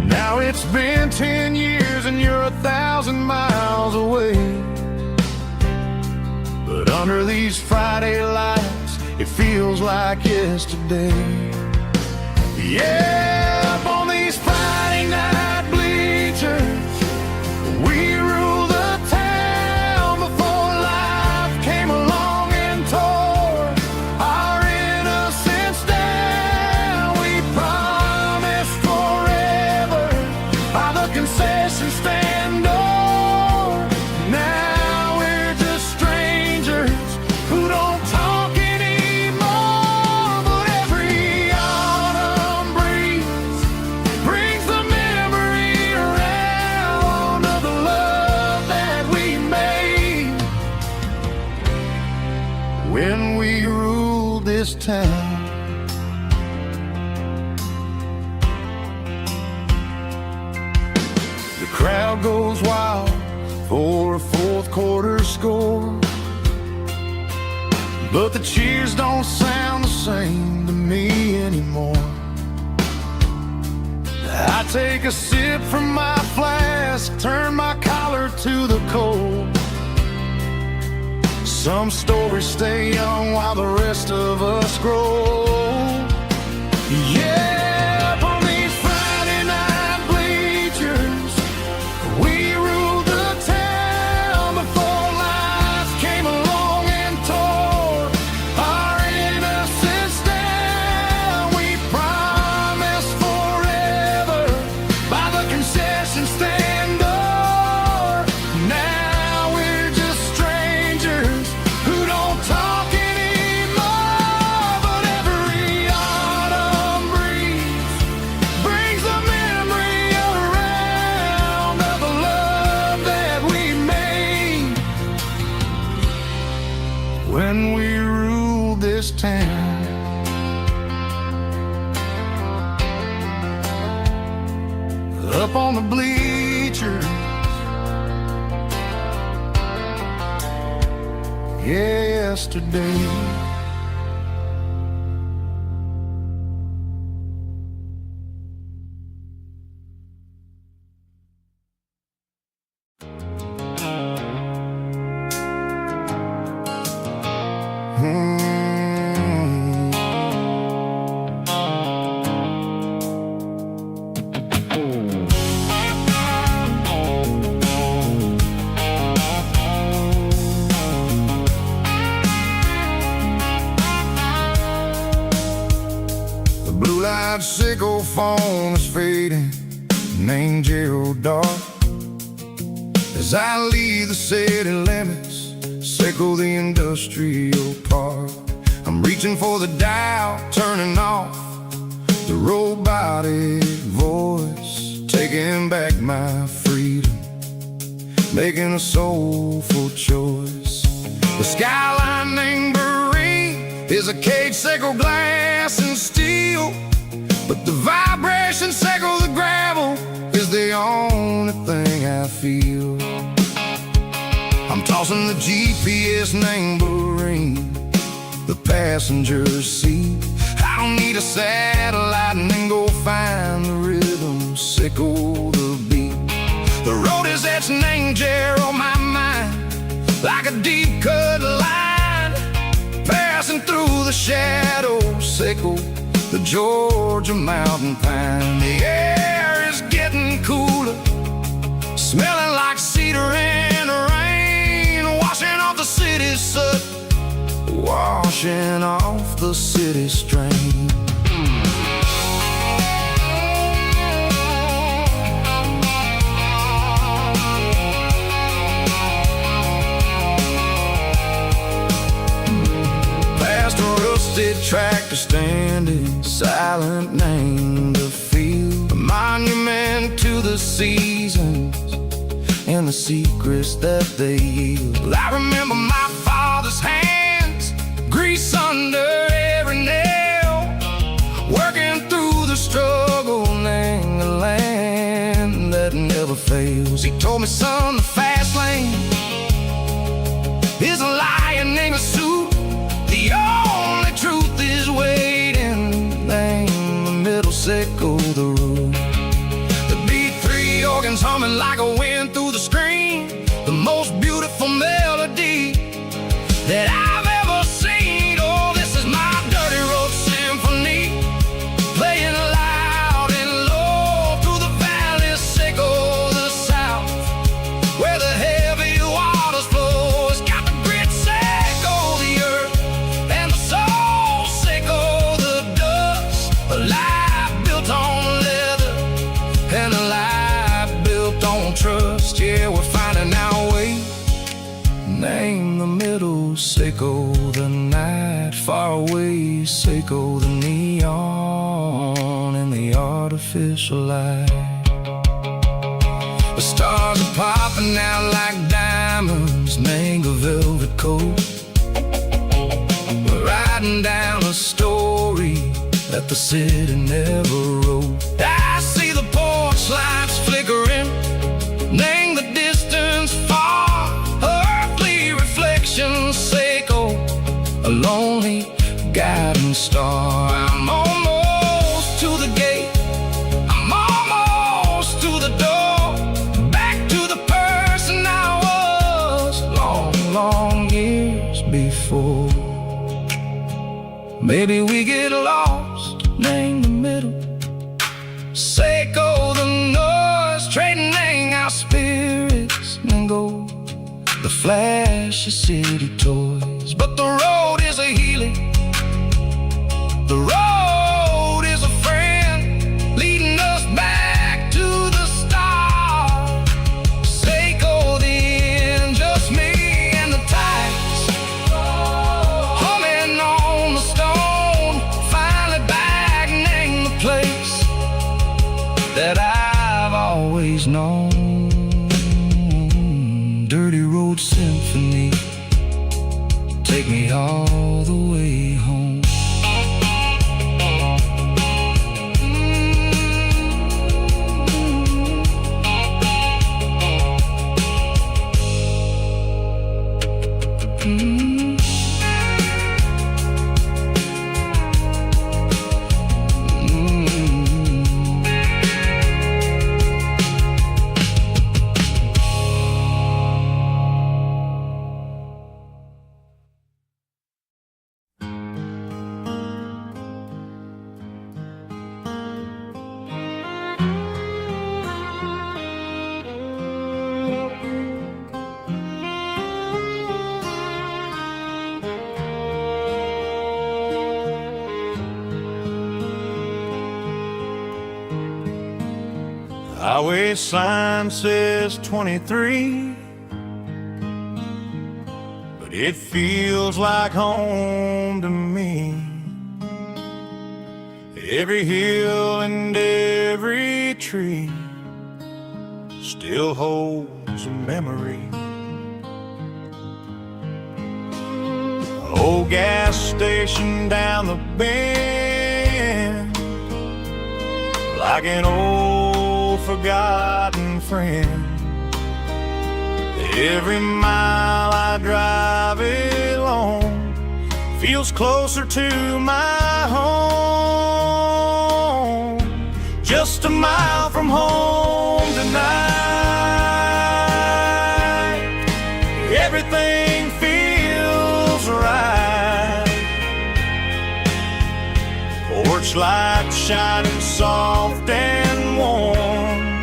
Now it's been 10 years and you're 1,000 miles away. But under these Friday lights, it feels like yesterday. Yeah, up on these Friday night bleachers, we rule the town before life came along and tore our innocence down. We promised forever by the concession stand door. Now we're just strangers who don't talk anymore. But every autumn breeze brings the memory around of the love that we made when we ruled this town. The crowd goes wild for a fourth quarter score, but the cheers don't sound the same to me anymore. I take a sip from my flask, turn my collar to the cold. Some stories stay young while the rest of us grow. Yeah, up on these Friday night bleachers, we ruled the town before life came along and tore our innocence down. We promised forever by the concession stand door. Now we're just strangers who don't talk anymore. But every autumn breeze brings the memory around of the love that we made when we ruled this town. Up on the bleachers, yesterday. Blue-light sickle phone is fading, named Gerald Dark. As I leave the city limits, sickle the industrial park. I'm reaching for the dial, turning off the robotic voice, taking back my freedom, making a soulful choice. The skyline named Marine is a cage, sickle glass and steel, but the vibration sickle the gravel is the only thing I feel. I'm tossing the GPS named Marine, the passenger seat. I don't need a satellite and then go find the rhythm, sickle the beat. The road is etched named Gerald, my mind, like a deep cut line, passing through the shadows, sickle the Georgia mountain pine. The air is getting cooler, smelling like cedar in the rain, washing off the city's soot, washing off the city strain. Past a rusted tractor standing silent, named the field, a monument to the seasons and the secrets that they yield. I remember my father's hands, grease under every nail, He told me, son, the fast lane is a lion in a suit. The only truth is waiting. Name the middle, sickle the root. The B3 organs humming like a wind through the screen. The most beautiful melody that I've ever seen. Oh, this is my dirty road symphony, playing loud and low through the valleys, sickle the south, where the heavy waters flow. It's got the grit, sickle the earth, and the soul, sickle the dust. A life built on leather, and a life built on trust. Yeah, we're finding our way. Name the middle, sickle the night, far away, sickle the neon in the artificial light. The stars are popping out like diamonds, mango velvet coat. We're riding down a story that the city never wrote. I see the porch lights flickering, name the distance far. Seiko, a lonely guiding star. I'm almost to the gate, I'm almost to the door, back to the person I was long, long years before. Maybe we get lost, name the middle, Seiko the noise, trading our spirits and gold. The flash of city toys, but the road is a healing. The road is a friend, leading us back to the start. Seiko the end, just me and the tides, humming on the stone. Finally back, name the place that I've always known. Dirty road symphony, take me all the way home. Highway sign says 23, but it feels like home to me. Every hill and every tree still holds a memory. Old gas station down the bend, like an old forgotten friend. Every mile I drive it along feels closer to my home. Just a mile from home tonight, everything feels right. Porch light shining soft and warm,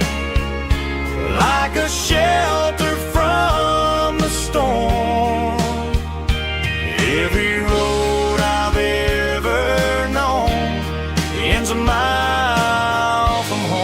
like a shelter from the storm. Every road I've ever known ends a mile from home.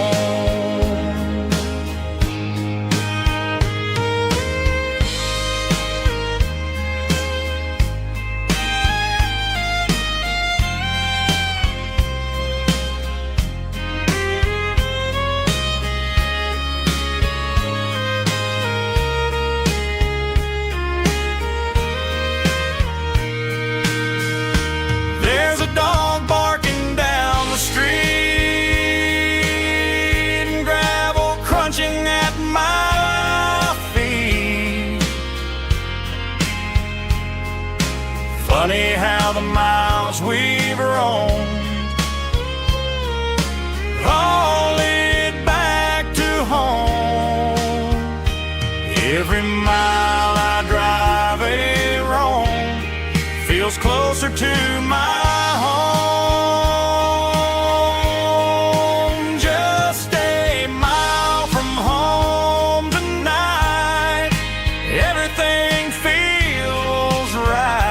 Funny how the miles we've roamed all lead back to home. Every mile I drive a roam feels closer to my home. Just a mile from home tonight, everything feels right.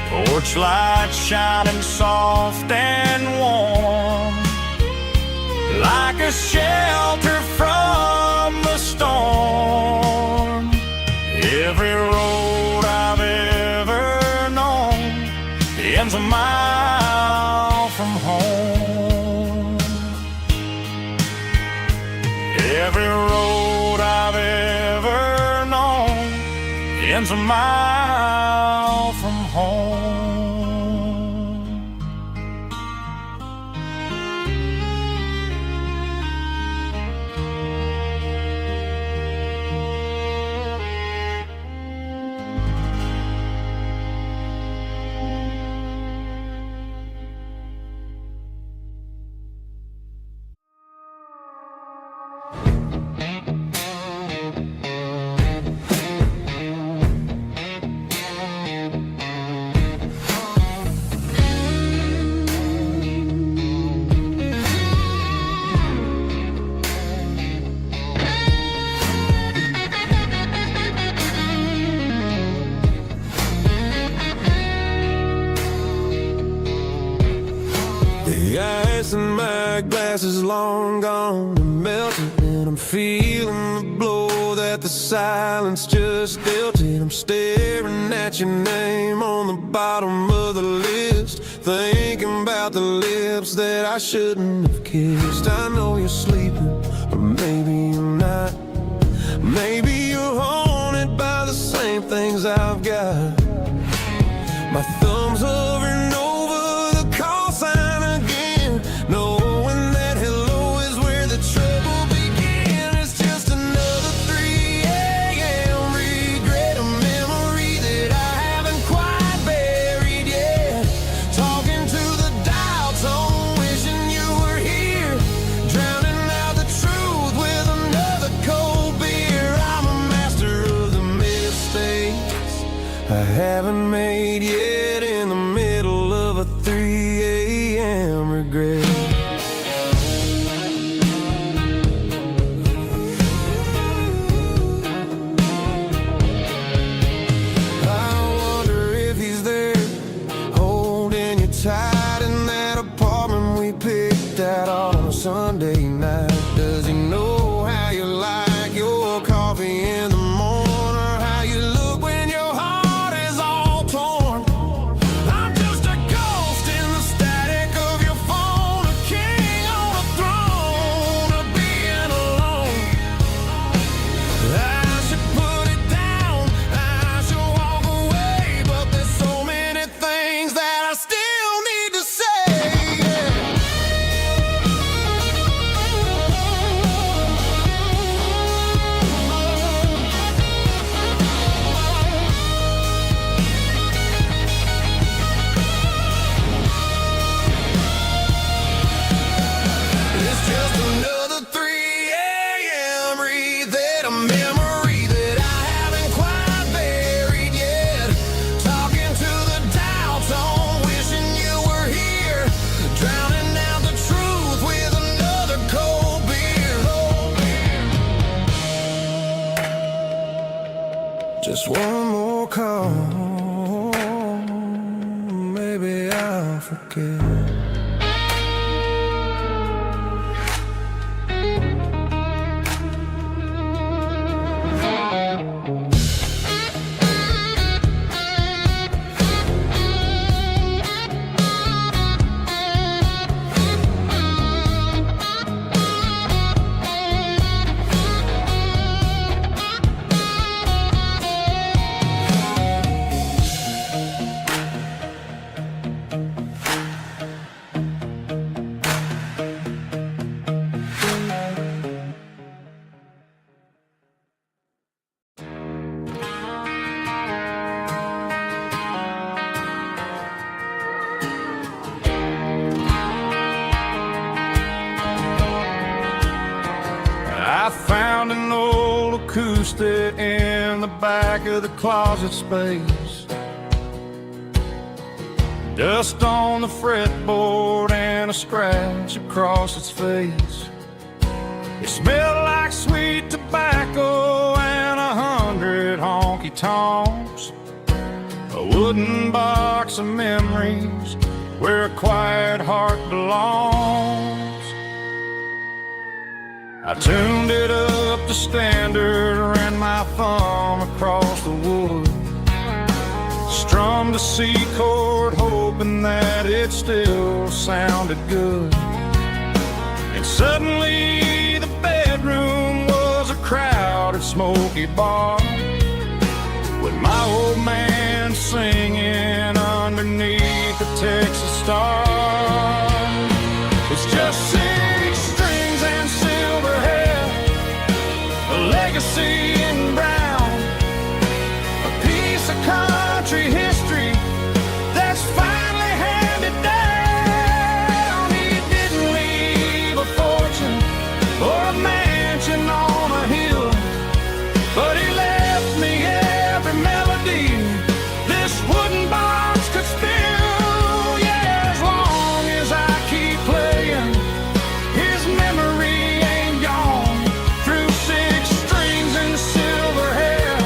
Porch lights shining soft and warm, like a shelter from the storm. Every road I've ever known ends a mile from home. Every road I've ever known ends a mile from home. The ice in my glass is long gone and melted, and I'm feeling the blow that the silence just dealt it. I'm staring at your name on the bottom of the list, thinking about the lips that I shouldn't have kissed. I know you're sleeping, or maybe you're not. Maybe you're haunted by the same things I've got. My thumb's hovering over the call sign again, knowing that hello is where the trouble began. It's just another 3 a.m. regret, a memory that I haven't quite buried yet. Talking to the dial tone, wishing you were here, drowning out the truth with another cold beer. I'm a master of the mistakes I haven't made yet, in the middle of a 3 a.m. regret. I wonder if he's there, holding you tight in that apartment we picked out on a Sunday night. Does he know how you like your coffee in the morning, or how you look when your heart is all torn? I'm just a ghost in the static of your phone, a king on a throne of being alone. I should put it down, I should walk away, but there's so many things that I still need to say. It's just another 3 a.m. read, a memory that I haven't quite buried yet. Talking to the dial tone, wishing you were here, drowning out the truth with another cold beer. Just one more call, maybe I'll forget. lost it in the back of the closet space. Dust on the fretboard and a scratch across its face. It smelled like sweet tobacco and 100 honky-tonks. A wooden box of memories where a quiet heart belongs. I tuned it up to standard, ran my thumb across the wood, strummed a C chord hoping that it still sounded good. And suddenly the bedroom was a crowded smoky bar, with my old man singing underneath the Texas star. It's just 6 strings and silver hair, a legacy in brown, a piece of country history that's finally handed down. He didn't leave a fortune or a mansion on a hill, but he left me every melody this wooden box could spill. Yeah, as long as I keep playing, his memory ain't gone. Through 6 strings and silver hair,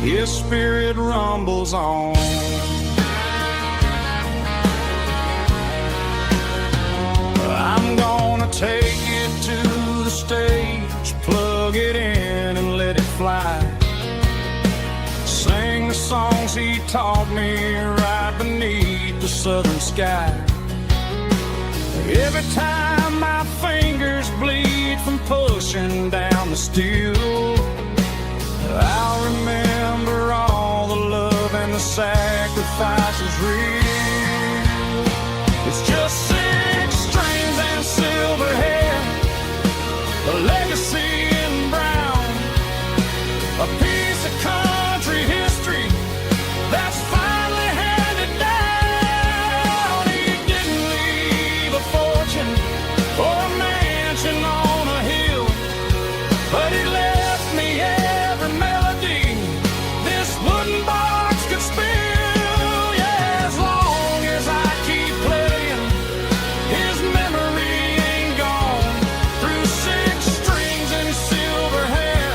his spirit rumbles on. I'm gonna take it to the stage, plug it in and let it fly. Sing the songs he taught me right beneath the southern sky. Every time my fingers bleed from pushing down the steel, I'll remember all the love and the sacrifices real. It's just 6 strings and silver hair, a legacy in brown, a piece of country history that's finally handed down. He didn't leave a fortune or a mansion on a hill, but he left me every melody this wooden box could spill. Yeah, as long as I keep playing, his memory ain't gone. Through 6 strings and silver hair,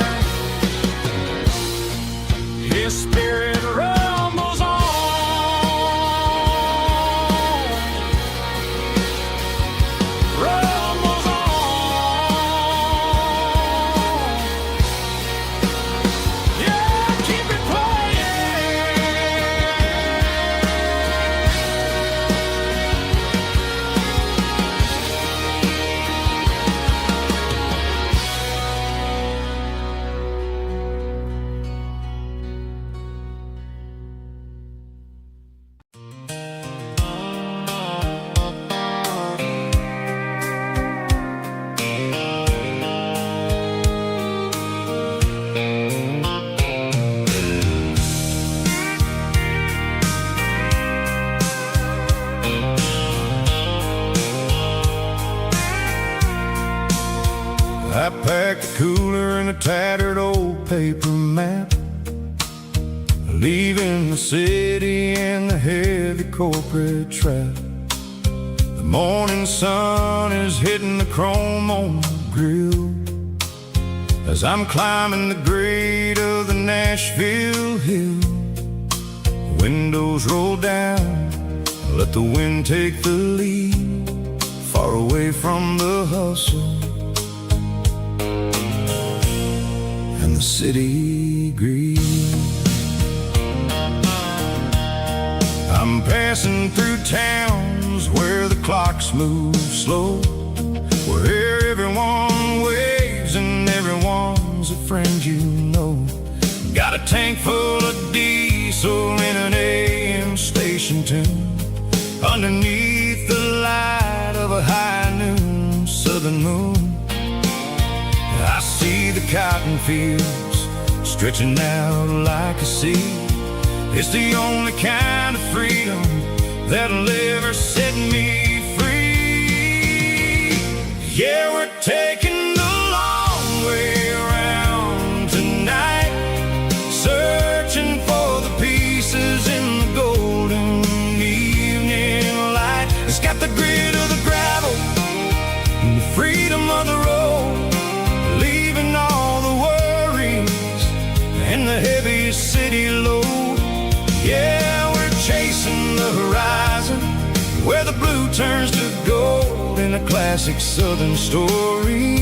his spirit rumbles on. Rumbles on. Yeah, keep it playing. I packed a cooler and a tattered old paper map, leaving the city and the heavy corporate trap. The morning sun is hitting the chrome on the grill as I'm climbing the grade of the Nashville hill. The windows roll down, let the wind take the lead, far away from the hustle and the city greed. I'm passing through towns where the clocks move slow, where everyone waves and everyone's a friend you know. Got a tank full of diesel in an AM station tune, underneath the light of a high noon southern moon. I see the cotton fields stretching out like a sea. It's the only kind of freedom that'll ever set me free. Yeah, we're taking the long way city load. Yeah, we're chasing the horizon, where the blue turns to gold, in a classic southern story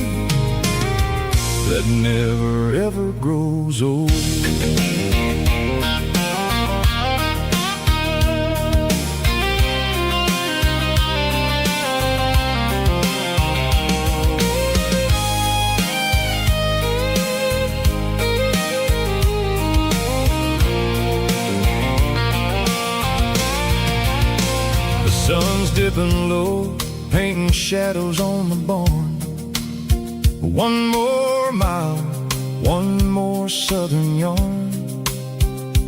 that never ever grows old. Sun's dipping low, painting shadows on the barn. One more mile, one more southern yarn.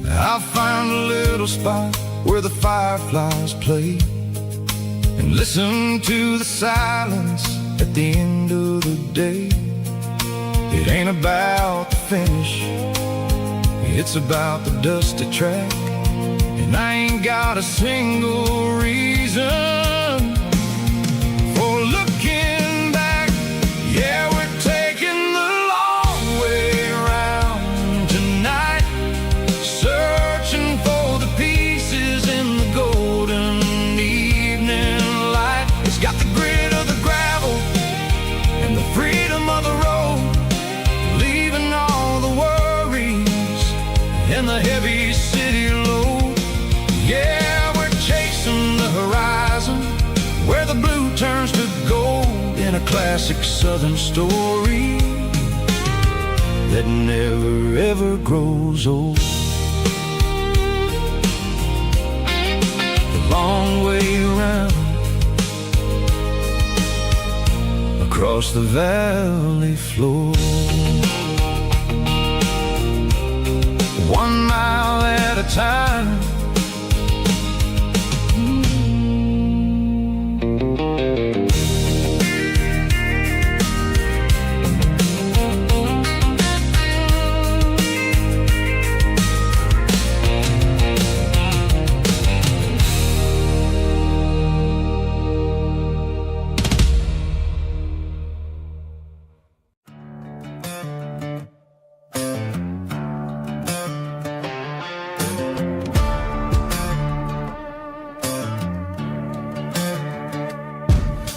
I'll find a little spot where the fireflies play, and listen to the silence at the end of the day. It ain't about the finish, it's about the dusty track. And I ain't got a single reason for looking back. Yeah, we're taking the long way around tonight, searching for the pieces in the golden evening light. It's got the grit of the gravel and the freedom of the road, leaving all the worries and the heavy city load. Yeah, we're chasing the horizon, where the blue turns to gold, in a classic southern story that never ever grows old. The long way around, across the valley floor, 1 mile at a time.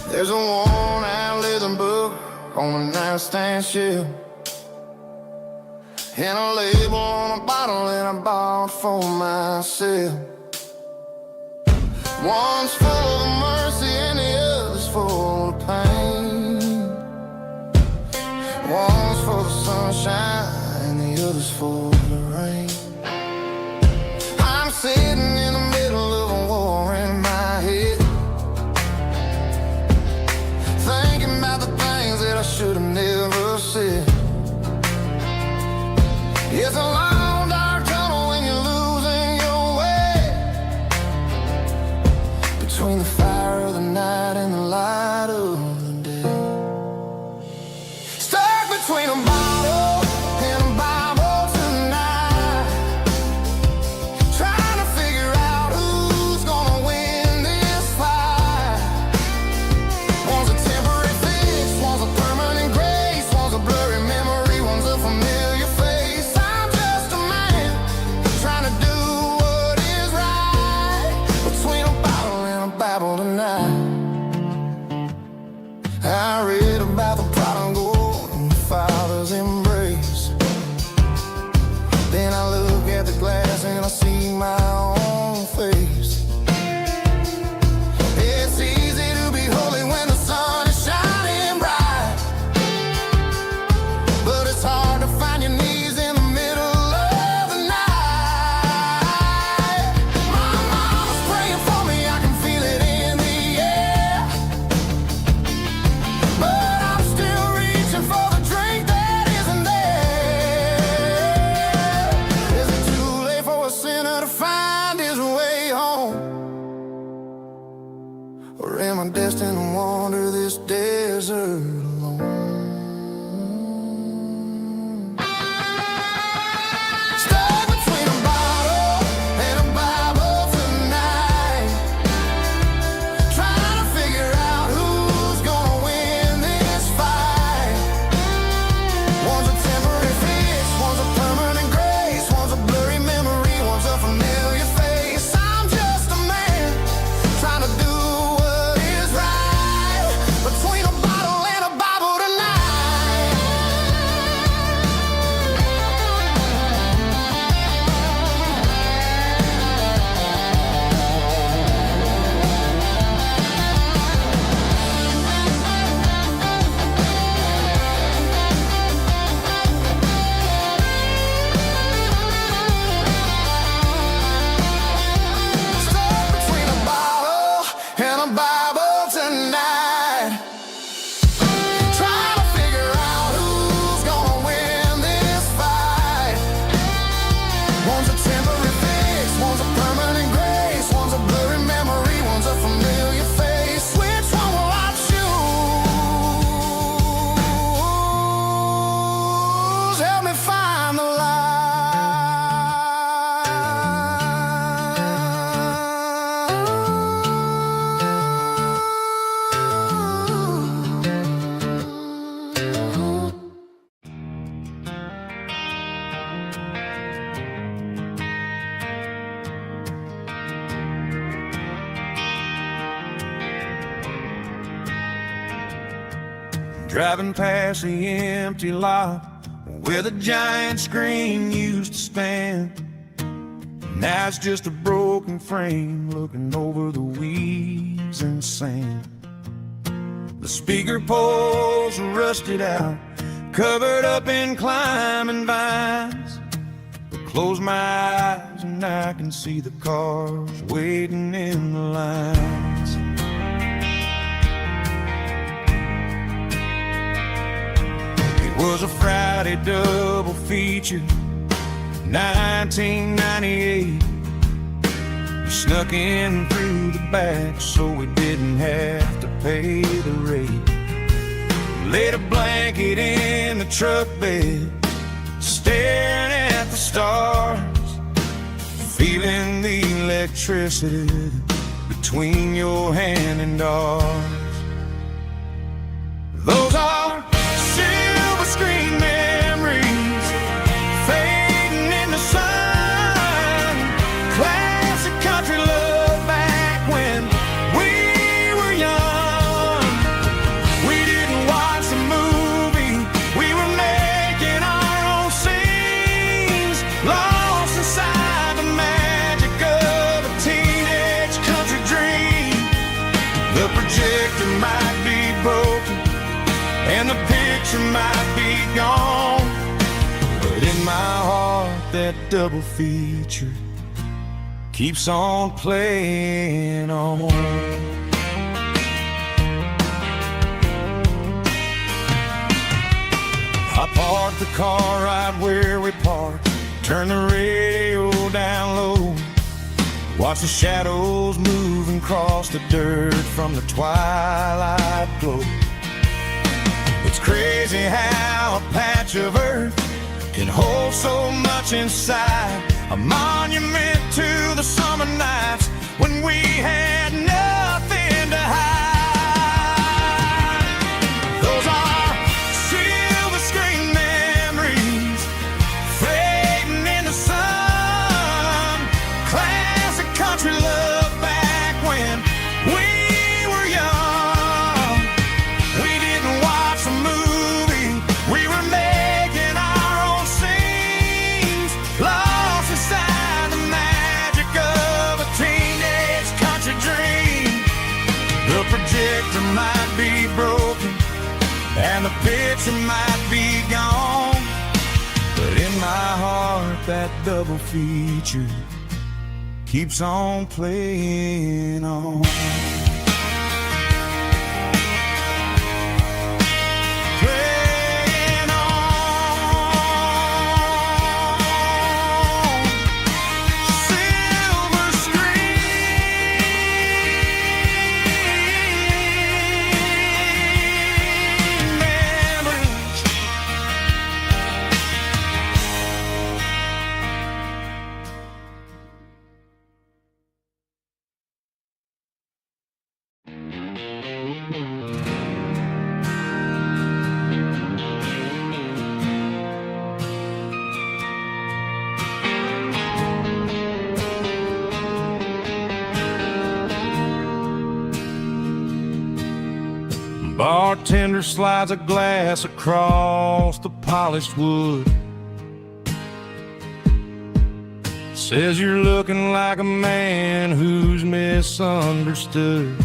There's a worn-out leather book on a nightstand shelf, and a label on a bottle that I bought for myself. One's full of mercy and the other's full of pain. One's for the sunshine and the other's for the rain. I'm sitting in the middle of a war in my head, thinking about the things that I should have never said. It's a long dark tunnel when you're losing your way, between the fire of the night and the light of the day. Stuck between a bottle and a Bible tonight, trying to figure driving past the empty lot where the giant screen used to stand. Now it's just a broken frame looking over the weeds and sand. The speaker poles are rusted out, covered up in climbing vines. But close my eyes and I can see the cars waiting in the lines. It was a Friday double feature, 1998. We snuck in through the back so we didn't have to pay the rate. Laid a blanket in the truck bed, staring at the stars, feeling the electricity between your hand and ours. Those are silver screen memories fading in the sun. Classic country love back when we were young. We didn't watch the movie, we were making our own scenes, lost inside the magic of a teenage country dream. The projector might be broken and the picture might be gone, but in my heart that double feature keeps on playing on. I parked the car right where we parked, turned the radio down low, watched the shadows move and cross the dirt from the twilight glow. It's crazy how a patch of earth can hold so much inside, a monument to the summer nights when we had nothing to hide. Those are silver screen memories fading in the sun. Classic country love back when we were young. We didn't watch a movie, we were making our own scenes, lost inside the magic of a teenage country dream. The projector might be broken and the picture might be gone, but in my heart that double feature keeps on playing on. Playing on. Silver screen memories. Bartender slides a glass across the polished wood, says you're looking like a man who's misunderstood.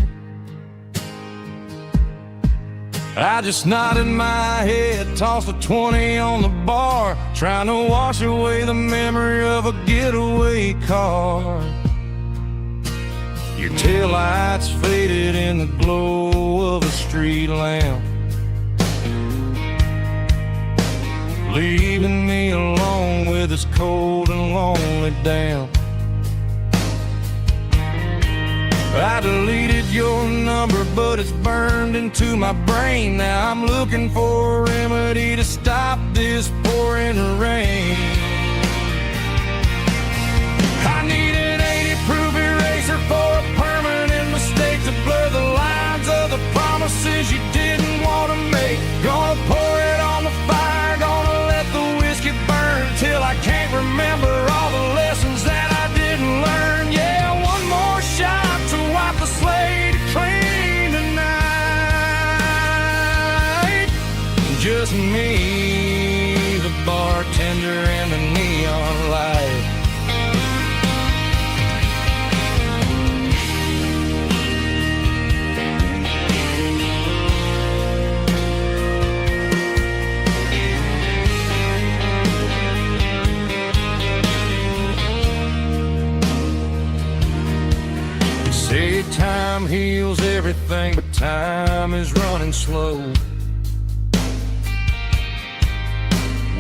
I just nodded my head, tossed a 20 on the bar, trying to wash away the memory of a getaway car. Your taillights faded in the glow of a street lamp, leaving me alone with this cold and lonely damp. I deleted your number, but it's burned into my brain. Now I'm looking for a remedy to stop this pouring rain. I need an 80-proof eraser for a permanent mistake to blur the lines of the promises you didn't want to make. Gonna pour it on the fire, gonna let the whiskey burn till I can't remember all the lessons that I didn't learn. Yeah, one more shot to wipe the slate clean tonight. Time heals everything, but time is running slow.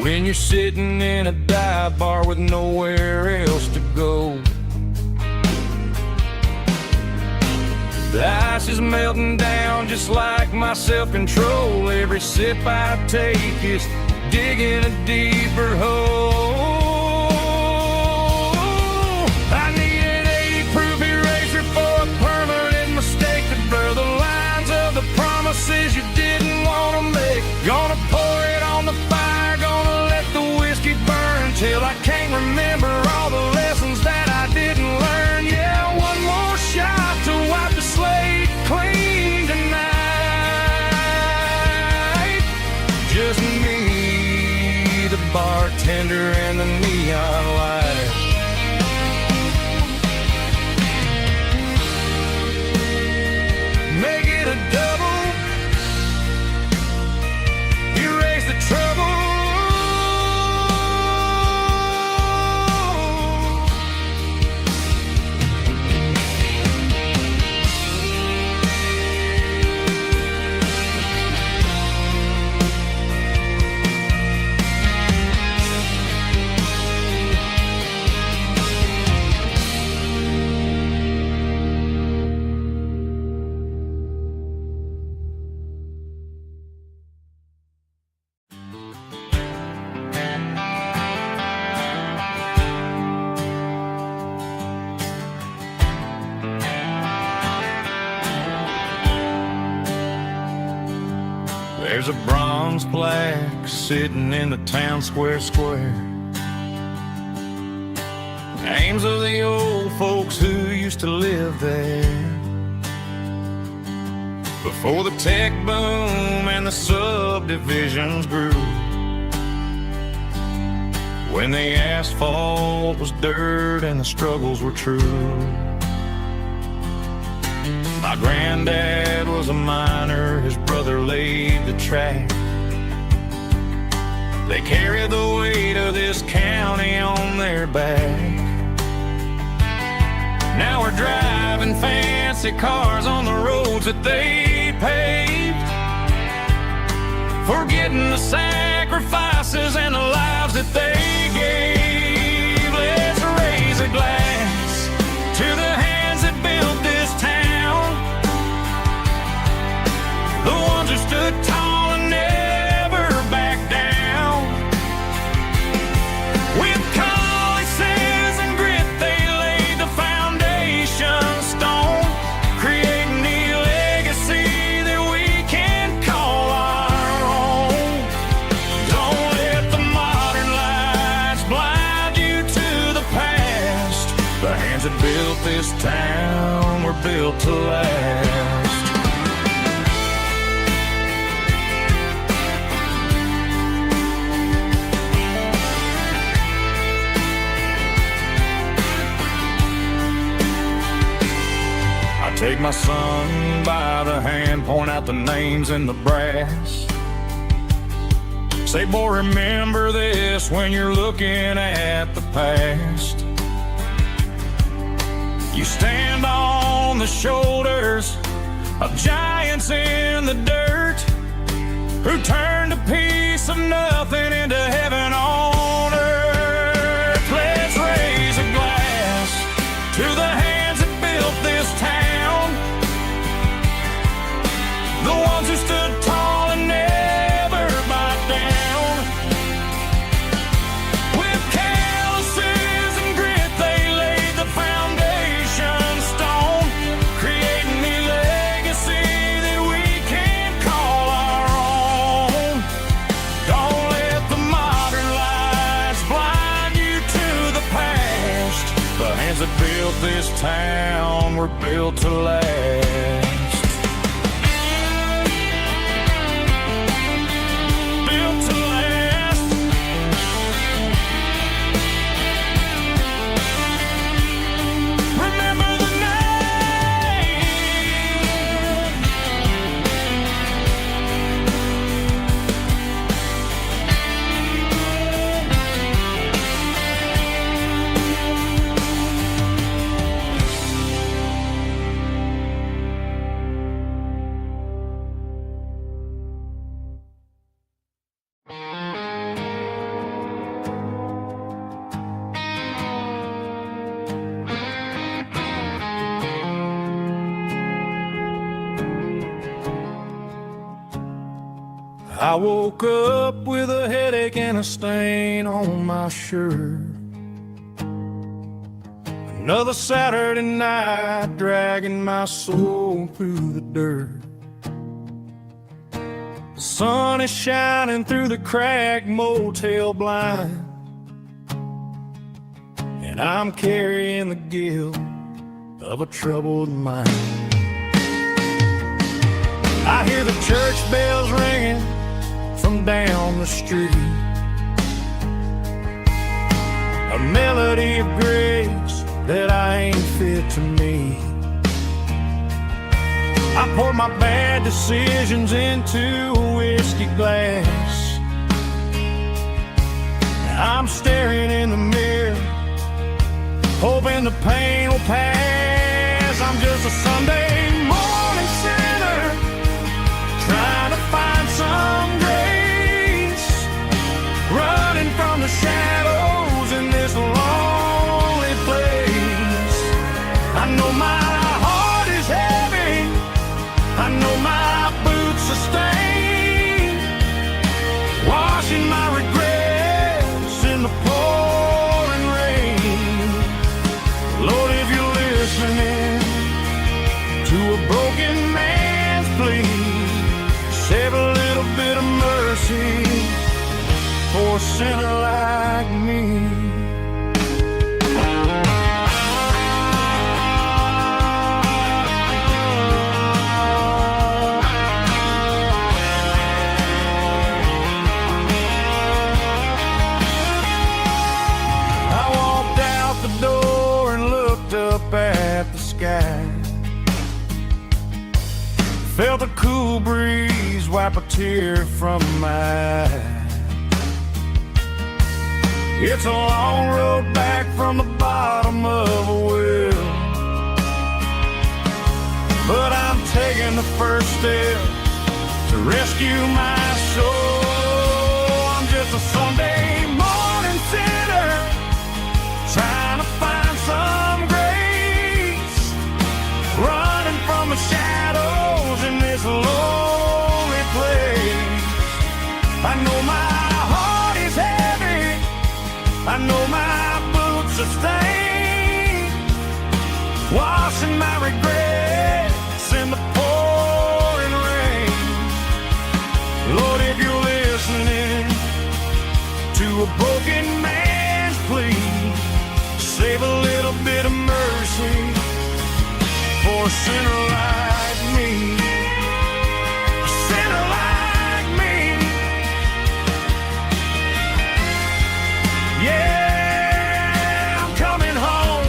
When you're sitting in a dive bar with nowhere else to go, the ice is melting down just like my self-control. Every sip I take is digging a deeper hole. I need an 80-proof eraser for a permanent mistake to blur the lines of the promises you didn't want to make. Gonna pour it on the fire, gonna let the whiskey burn till I can't remember all the lessons that I didn't learn. Yeah, one more shot to wipe the slate clean tonight. Just me, the bartender, and the neon light. Make it a double, erase the trouble. There's a bronze plaque sitting in the town square. Names of the old folks who used to live there before the tech boom and the subdivisions grew, when the asphalt was dirt and the struggles were true. My granddad was a miner, his brother laid the track. They carried the weight of this county on their back. Now we're driving fancy cars on the roads that they paved, forgetting the sacrifices and the lives that they gave. Let's raise a glass to the hands that built this town, the ones who stood tall and never backed down. With calluses and grit, they laid the foundation stone, creating the legacy that we can call our own. Don't let the modern lights blind you to the past. The hands that built this town were built to last. Take my son by the hand, point out the names in the brass. Say, boy, remember this when you're looking at the past. You stand on the shoulders of giants in the dirt, who turned a piece of nothing into heaven on earth. Let's raise a glass to the hands that built this town, the ones who stood tall and never backed down. With calluses and grit, they laid the foundation stone, creating the legacy that we can call our own. Don't let the modern lights blind you to the past. The hands that built this town were built to last. I woke up with a headache and a stain on my shirt. Another Saturday night dragging my soul through the dirt. The sun is shining through the cracked motel blind, and I'm carrying the guilt of a troubled mind. I hear the church bells ringing from down the street, a melody of grace that I ain't fit to meet. I poured my bad decisions into a whiskey glass. I'm staring in the mirror, hoping the pain will pass. I'm just a Sunday morning sinner, trying to find some grace, running from the shadows in this lonely place. I know my heart is heavy, I know my boots are stained, washing my regrets in the pouring rain. Lord, if you're listening to a broken man's plea, save a little bit of mercy for a sinner like me. I walked out the door and looked up at the sky, felt a cool breeze wipe a tear from my eye. It's a long road back from the bottom of a well, but I'm taking the first step to rescue my soul. I'm just a Sunday morning sinner, trying to find some grace, running from the shadows in this lonely place. I know my heart is heavy, I know my boots are stained, washing my regrets in the pouring rain. Lord, if you're listening to a broken man's plea, save a little bit of mercy for a sinner like me. A sinner like me. Yeah, I'm coming home.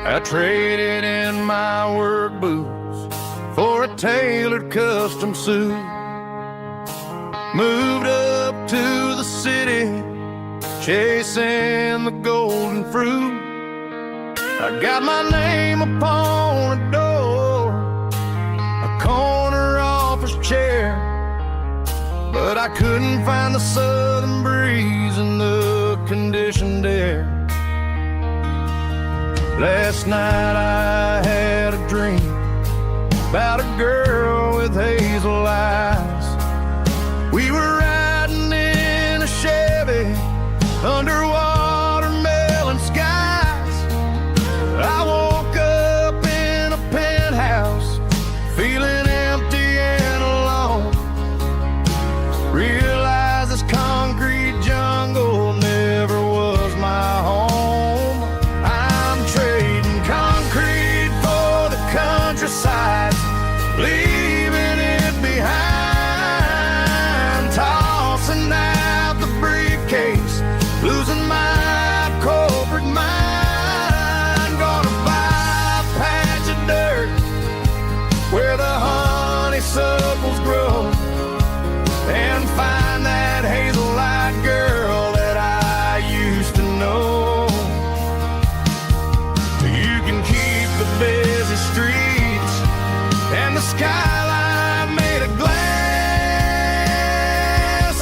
I traded in my work boots for a tailored custom suit, moved up to the city, chasing the golden fruit. I got my name upon a door, a corner office chair, but I couldn't find the southern breeze in the conditioned air. Last night I had a dream about a girl with hazel eyes. We were riding in a Chevy under watermelon skies. I woke up in a penthouse feeling empty and alone. Realized this concrete jungle never was my where the honeysuckles grow, and find that hazel-eyed girl that I used to know. You can keep the busy streets and the skyline made of glass.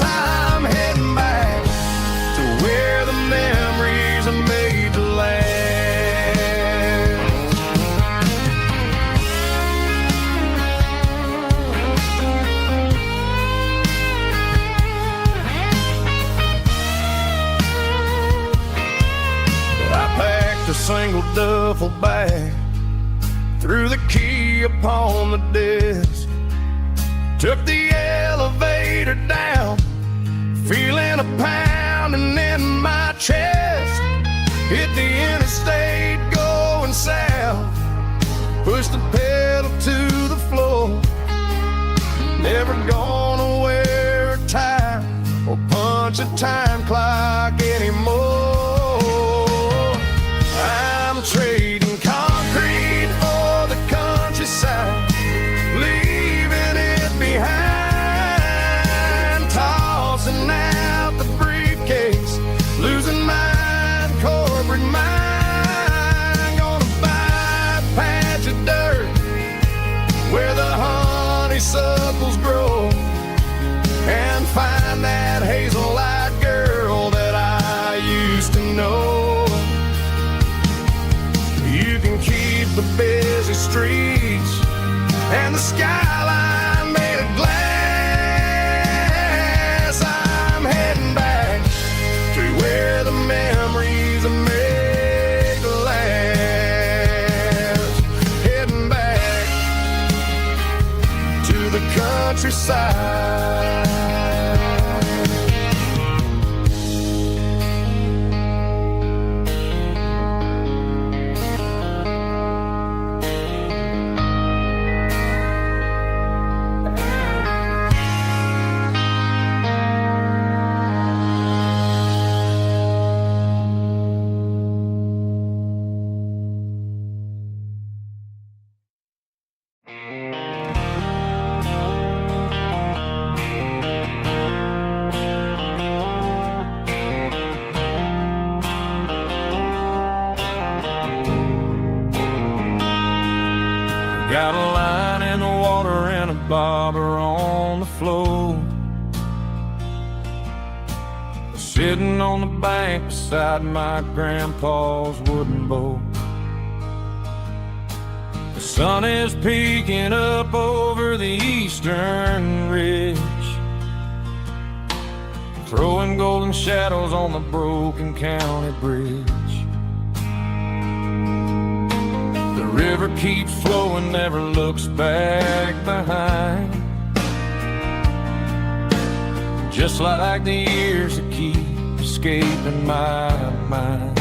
I'm heading back to where the memories are made to last. A single duffel bag, threw the key upon the desk, took the elevator down, feeling a pounding in my chest. Hit the interstate going south, pushed the pedal to the floor. Never gonna wear a tie or punch a time clock anymore. I'm trading concrete for the countryside, leaving it behind, tossing out the briefcase, losing my corporate mind. Gonna buy a patch of dirt where the honeysuckles grow, and find that hazel-eyed girl that I used to know. The busy streets and the skyline made of glass. I'm heading back to where the memories are made to last. Heading back to the countryside. Got a line in the water and a bobber on the floor, sitting on the bank beside my grandpa's wooden boat. The sun is peeking up over the eastern ridge, throwing golden shadows on the broken county bridge. The river keeps flowing, never looks back behind, just like the years that keep escaping my mind.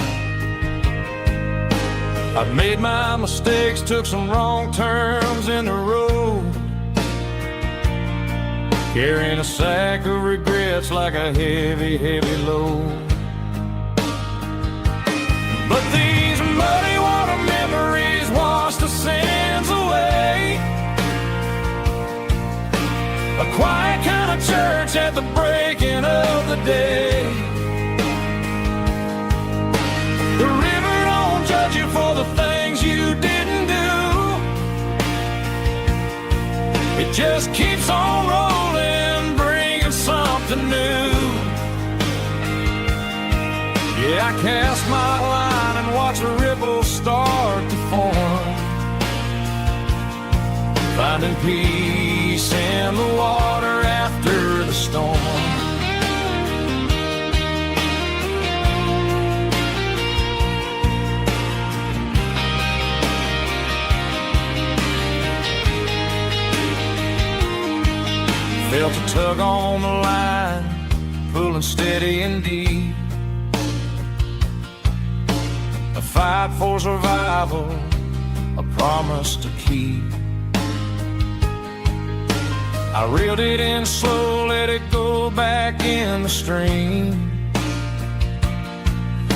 I've made my mistakes, took some wrong turns in the road, carrying a sack of regrets like a heavy, heavy load. But these muddy water memories wash the sins away. A quiet kind of church at the breaking of the day. The river don't judge you for the things you didn't do. It just keeps on rolling, bringing something new. Yeah, I cast my line and watch the ripples start to form, finding peace in the water after the storm. Felt a tug on the line, pulling steady and deep. A fight for survival, a promise to keep. I reeled it in slow, let it go back in the stream.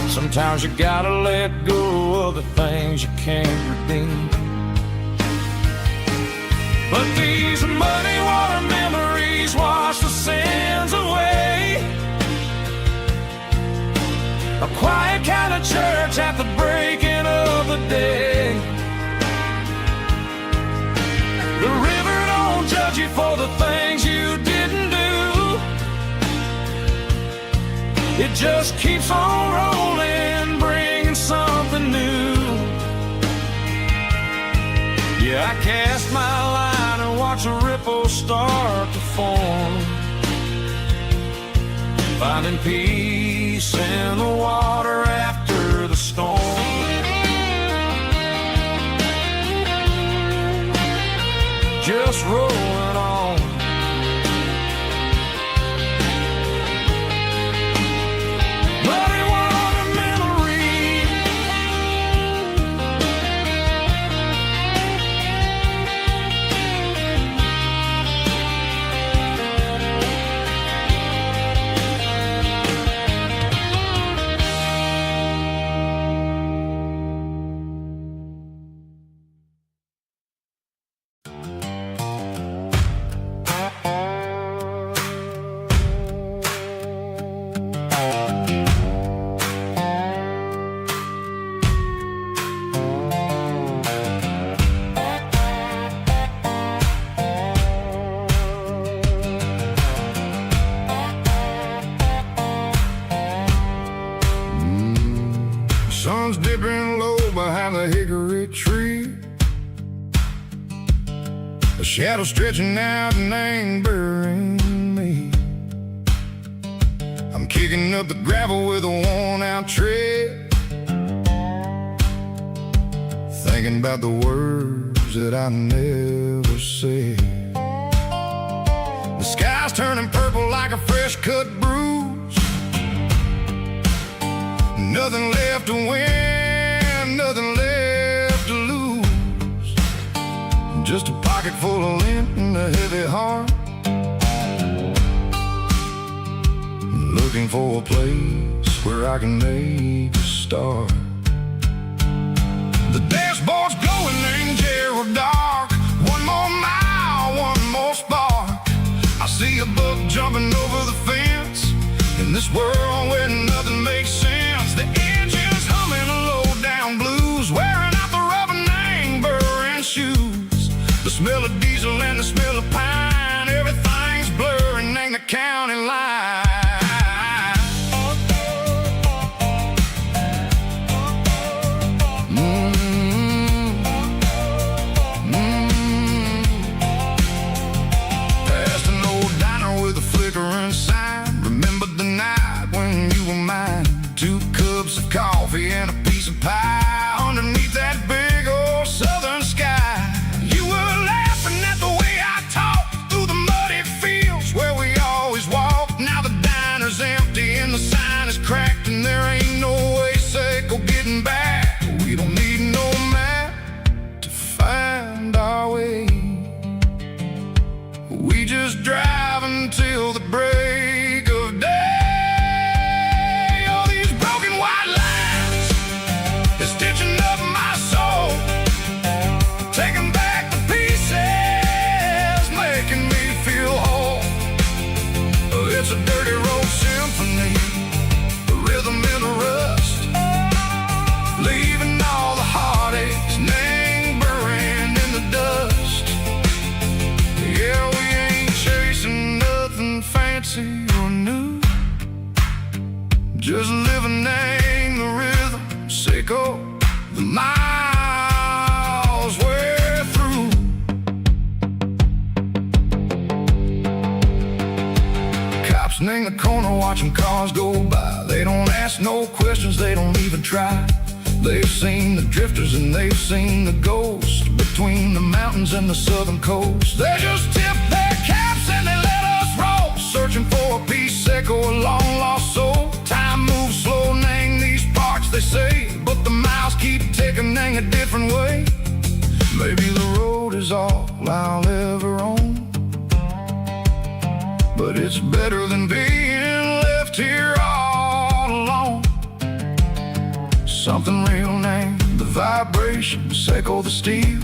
Sometimes you gotta let go of the things you can't redeem. But these muddy water memories wash the sins away. A quiet kind of church at the breaking of the day. The river don't judge you for the things you didn't do. It just keeps on rolling, bringing something new. Yeah, I cast my line and watch a ripple start to form, finding peace in the water after the storm. Just rolling on. Muddy water memory. Sun's dipping low behind the hickory tree. A shadow stretching out and angering me. I'm kicking up the gravel with a worn-out tread, thinking about the words that I never said. The sky's turning purple like a fresh-cut bruise. Nothing left to win, nothing left to lose. Just a pocket full of lint and a heavy heart, looking for a place where I can make a start. The dashboard's glowing, angel dark. One more mile, one more spark. I see a buck jumping over the fence in this world where nothing makes sense. The engine's humming a low-down blues, wearing out the rubber-nang burring shoes. The smell of diesel and the smell of pine, everything's blurring, ain't the county line. Past an old diner with a flickering sign. Remember the night when you were mine. 2 cups of coffee and a piece of pie underneath that big old southern sky. You were laughing at the way I talked through the muddy fields where we always walked. Now the diner's empty and the sign is cracked, and there ain't no way safe or getting back. We don't need no map to find our way. We just drive until the break of day. Stitching up my soul, taking back the pieces, making me feel whole. It's a dirty road symphony, a rhythm in the rust, leaving all the heartaches lingering in the dust. Yeah, we ain't chasing nothing fancy or new, just living in the rhythm. Sicko, the miles we're through. Cops in the corner watching cars go by. They don't ask no questions, they don't even try. They've seen the drifters and they've seen the ghosts between the mountains and the southern coast. They just tip their caps and they let us roll, searching for a piece, Sicko, a long lost soul. Time moves slow, nang these parts, they say, but the miles keep ticking, nang a different way. Maybe the road is all I'll ever own, but it's better than being left here all alone. Something real named the vibration, Sicko the steel,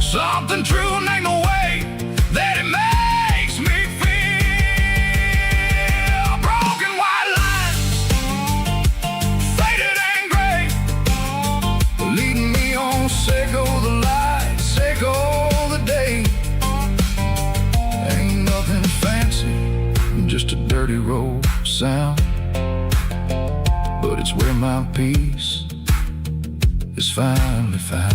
Something true and ain't no way that it makes me feel. Broken white lines, faded and gray, leading me on. Say go the light, say go the day. Ain't nothing fancy, just a dirty road sound, but it's where my peace is finally found.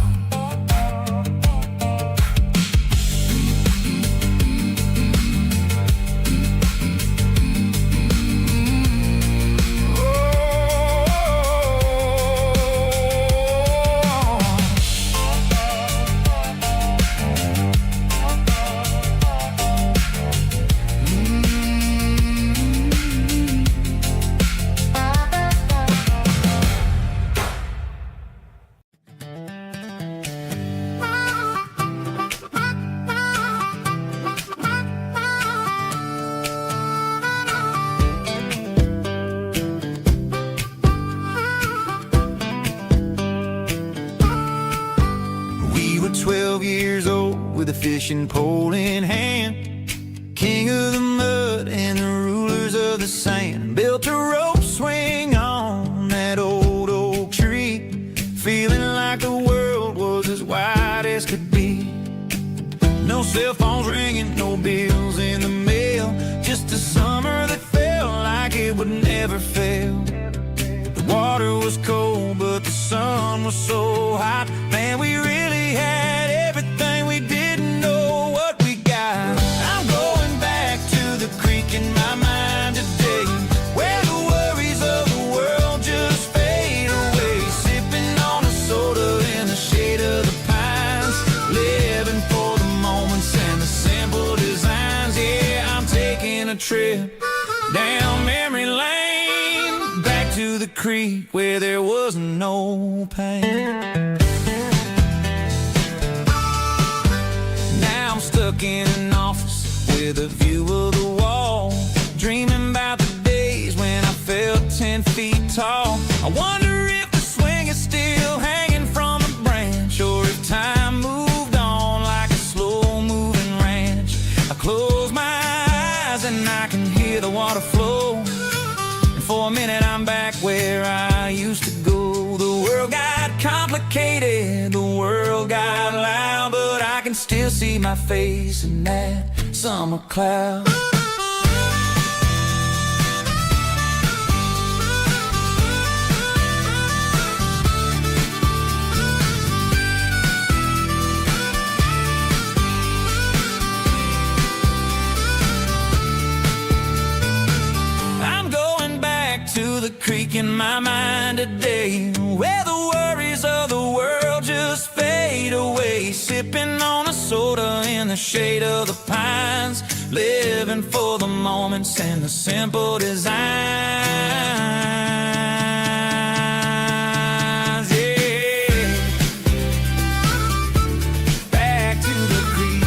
We were 12 years old with a fishing pole in hand, king of the mud and the rulers of the sand. Built a rope swing on that old oak tree, feeling like the world was as wide as could be. No cell phones ringing, no bills in the mail, just a summer that felt like it would never fail. The water was cold, but the sun was so hot. Man, we really had everything, we didn't know what we got. I'm going back to the creek in my mind today, where the worries of the world just fade away. Sipping on a soda in the shade of the pines, living for the moments and the simple designs. Yeah, I'm taking a trip down memory lane, back to the creek where there was no pain. Now I'm stuck in an office with a view of the wall, dreaming about the days when I felt 10 feet tall. I wonder if the swing is still hanging from the branch, or if time moved on like a slow-moving ranch. I close my eyes and I can hear the water flow, and for a minute I'm back where I used to go. The world got complicated, the world got loud, but I can still see my face in that summer cloud. I'm going back to the creek in my mind today, where the worries of the world just fade away. Sipping on a soda in the shade of the pines, living for the moments and the simple designs. Yeah, back to the creek.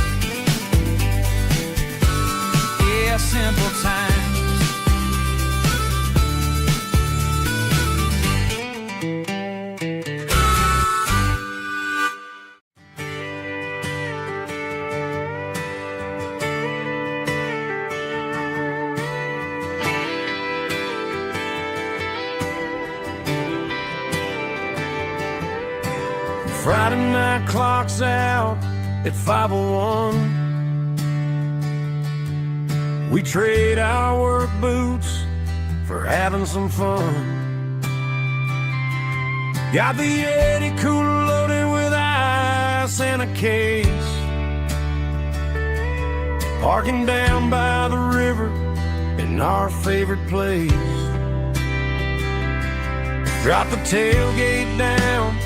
Yeah, simple times. Friday night clock's out at 5:01. We trade our work boots for having some fun. Got the Yeti cooler loaded with ice and a case, parking down by the river in our favorite place. Drop the tailgate down,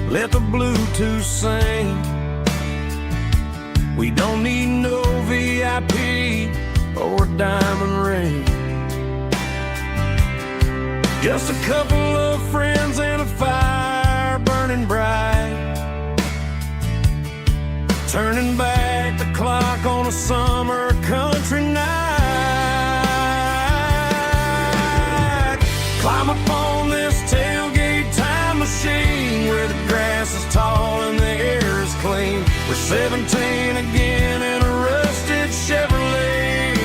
let the Bluetooth sing. We don't need no VIP or a diamond ring, just a couple of friends and a fire burning bright, turning back the clock on a summer country night. Climb up on this tailgate time machine, where the grass is tall and the air is clean. We're 17 again in a rusted Chevrolet,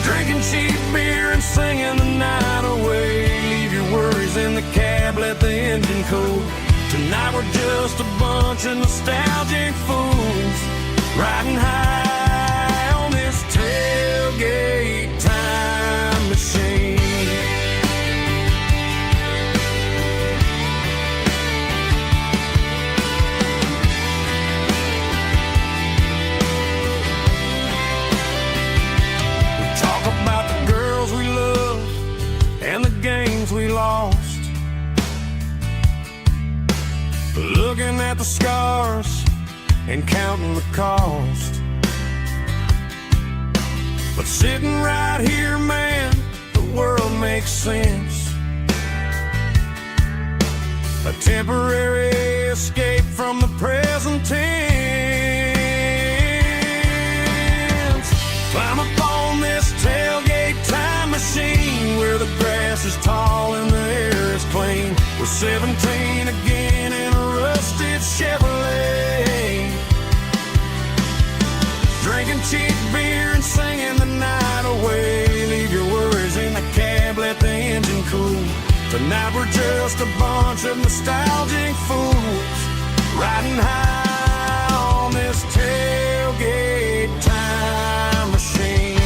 drinking cheap beer and singing the night away. Leave your worries in the cab, let the engine cool. Tonight we're just a bunch of nostalgic fools, riding high on this tailgate time machine. We talk about the girls we love and the games we lost, looking at the scars and counting the cost. But sitting right here, man, the world makes sense. A temporary escape from the present tense. Climb up on this tailgate time machine, where the grass is tall and the air is clean. We're 17 again in a rusted Chevrolet, drinking cheap beer and singing the night away. Leave your worries in the cab, let the engine cool. Tonight we're just a bunch of nostalgic fools, riding high on this tailgate time machine.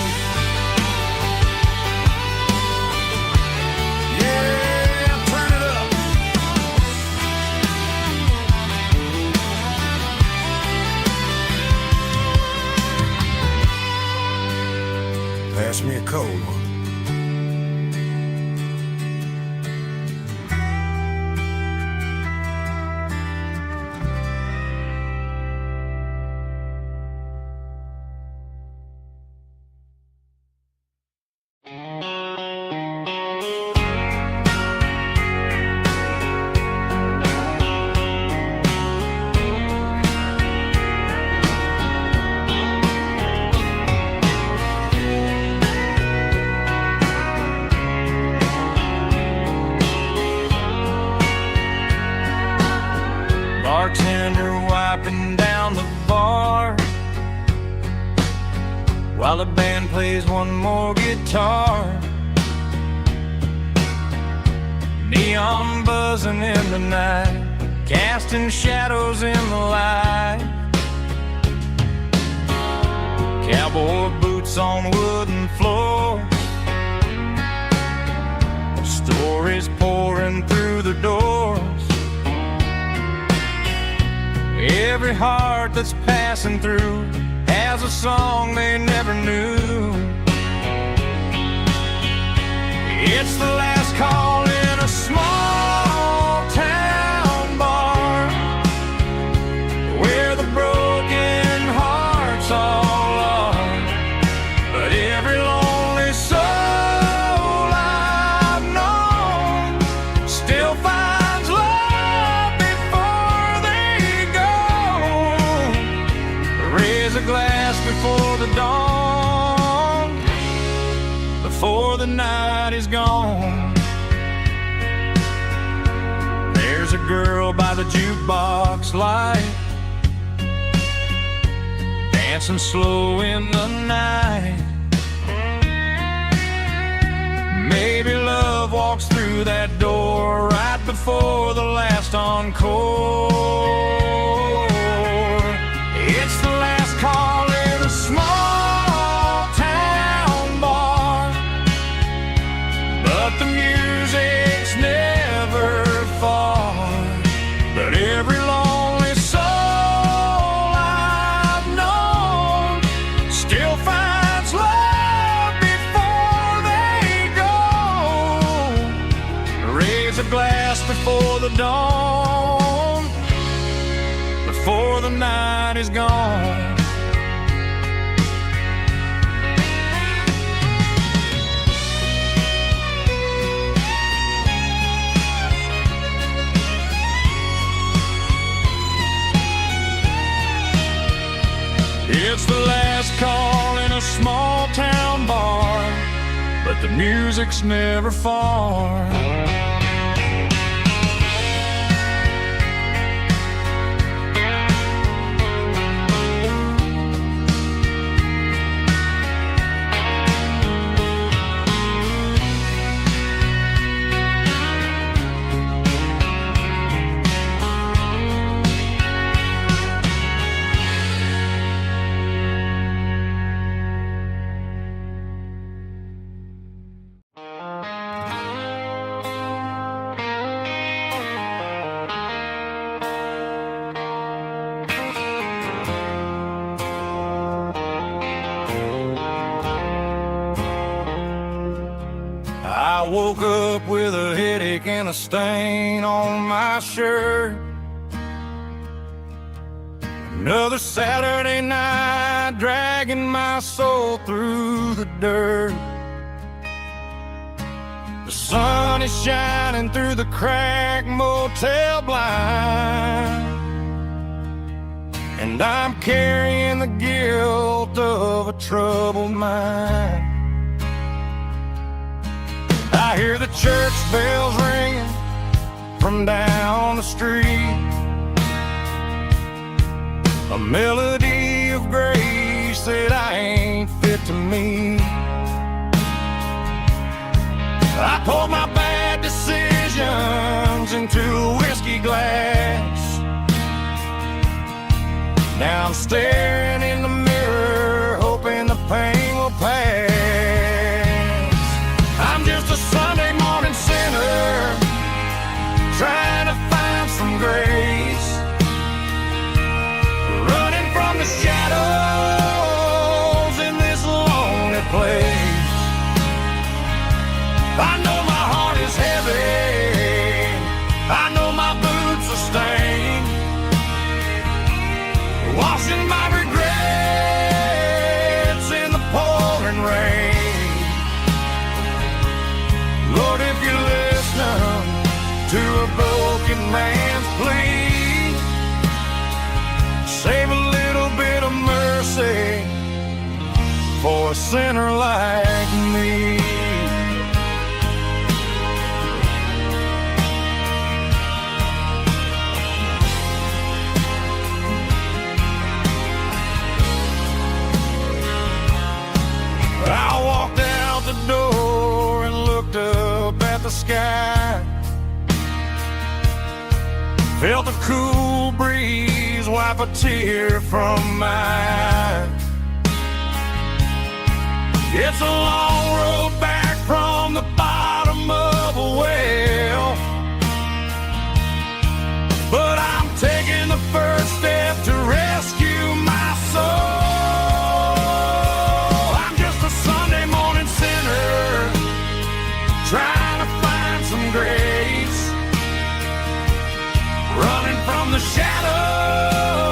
Yeah, turn it up. Pass me a cold one. Bartender wiping down the bar while the band plays one more guitar. Neon buzzing in the night, casting shadows in the light. Cowboy boots on wooden floors, stories pouring through the doors. Every heart that's passing through has a song they never knew. It's the last call in a small town bar, where the broken hearts all are. But every lonely soul I've known still finds love before they go. Raise a glass before the dawn, before the night is gone. There's a girl by the jukebox light, dancing slow in the night. Maybe love walks through that door right before the last encore. It's the last call in a small town bar, but the music's never far. But every lonely soul I've known still finds love before they go. Raise a glass before the dawn, before the night is gone. It's the last call in a small town bar, but the music's never far. woke up with a headache and a stain on my shirt. Another Saturday night, dragging my soul through the dirt. The sun is shining through the cracked motel blind, and I'm carrying the guilt of a troubled mind. I hear the church bells ringing from down the street, a melody of grace that I ain't fit to meet. I poured my bad decisions into a whiskey glass. Now I'm staring in the mirror, hoping the pain will pass. I'm just a Sunday morning sinner, trying to find some grace, running from the shadows in this lonely place. I know my heart is heavy, I know my boots are stained, washing my regrets in the pouring rain. Lord, if you're listening to a broken man's plea, save a little bit of mercy for a sinner like me. I walked out the door and looked up at the sky, felt a cool breeze wipe a tear from my eye. It's a long road back from the bottom of a well, but I'm taking the first step to rescue my soul. Trying to find some grace, running from the shadows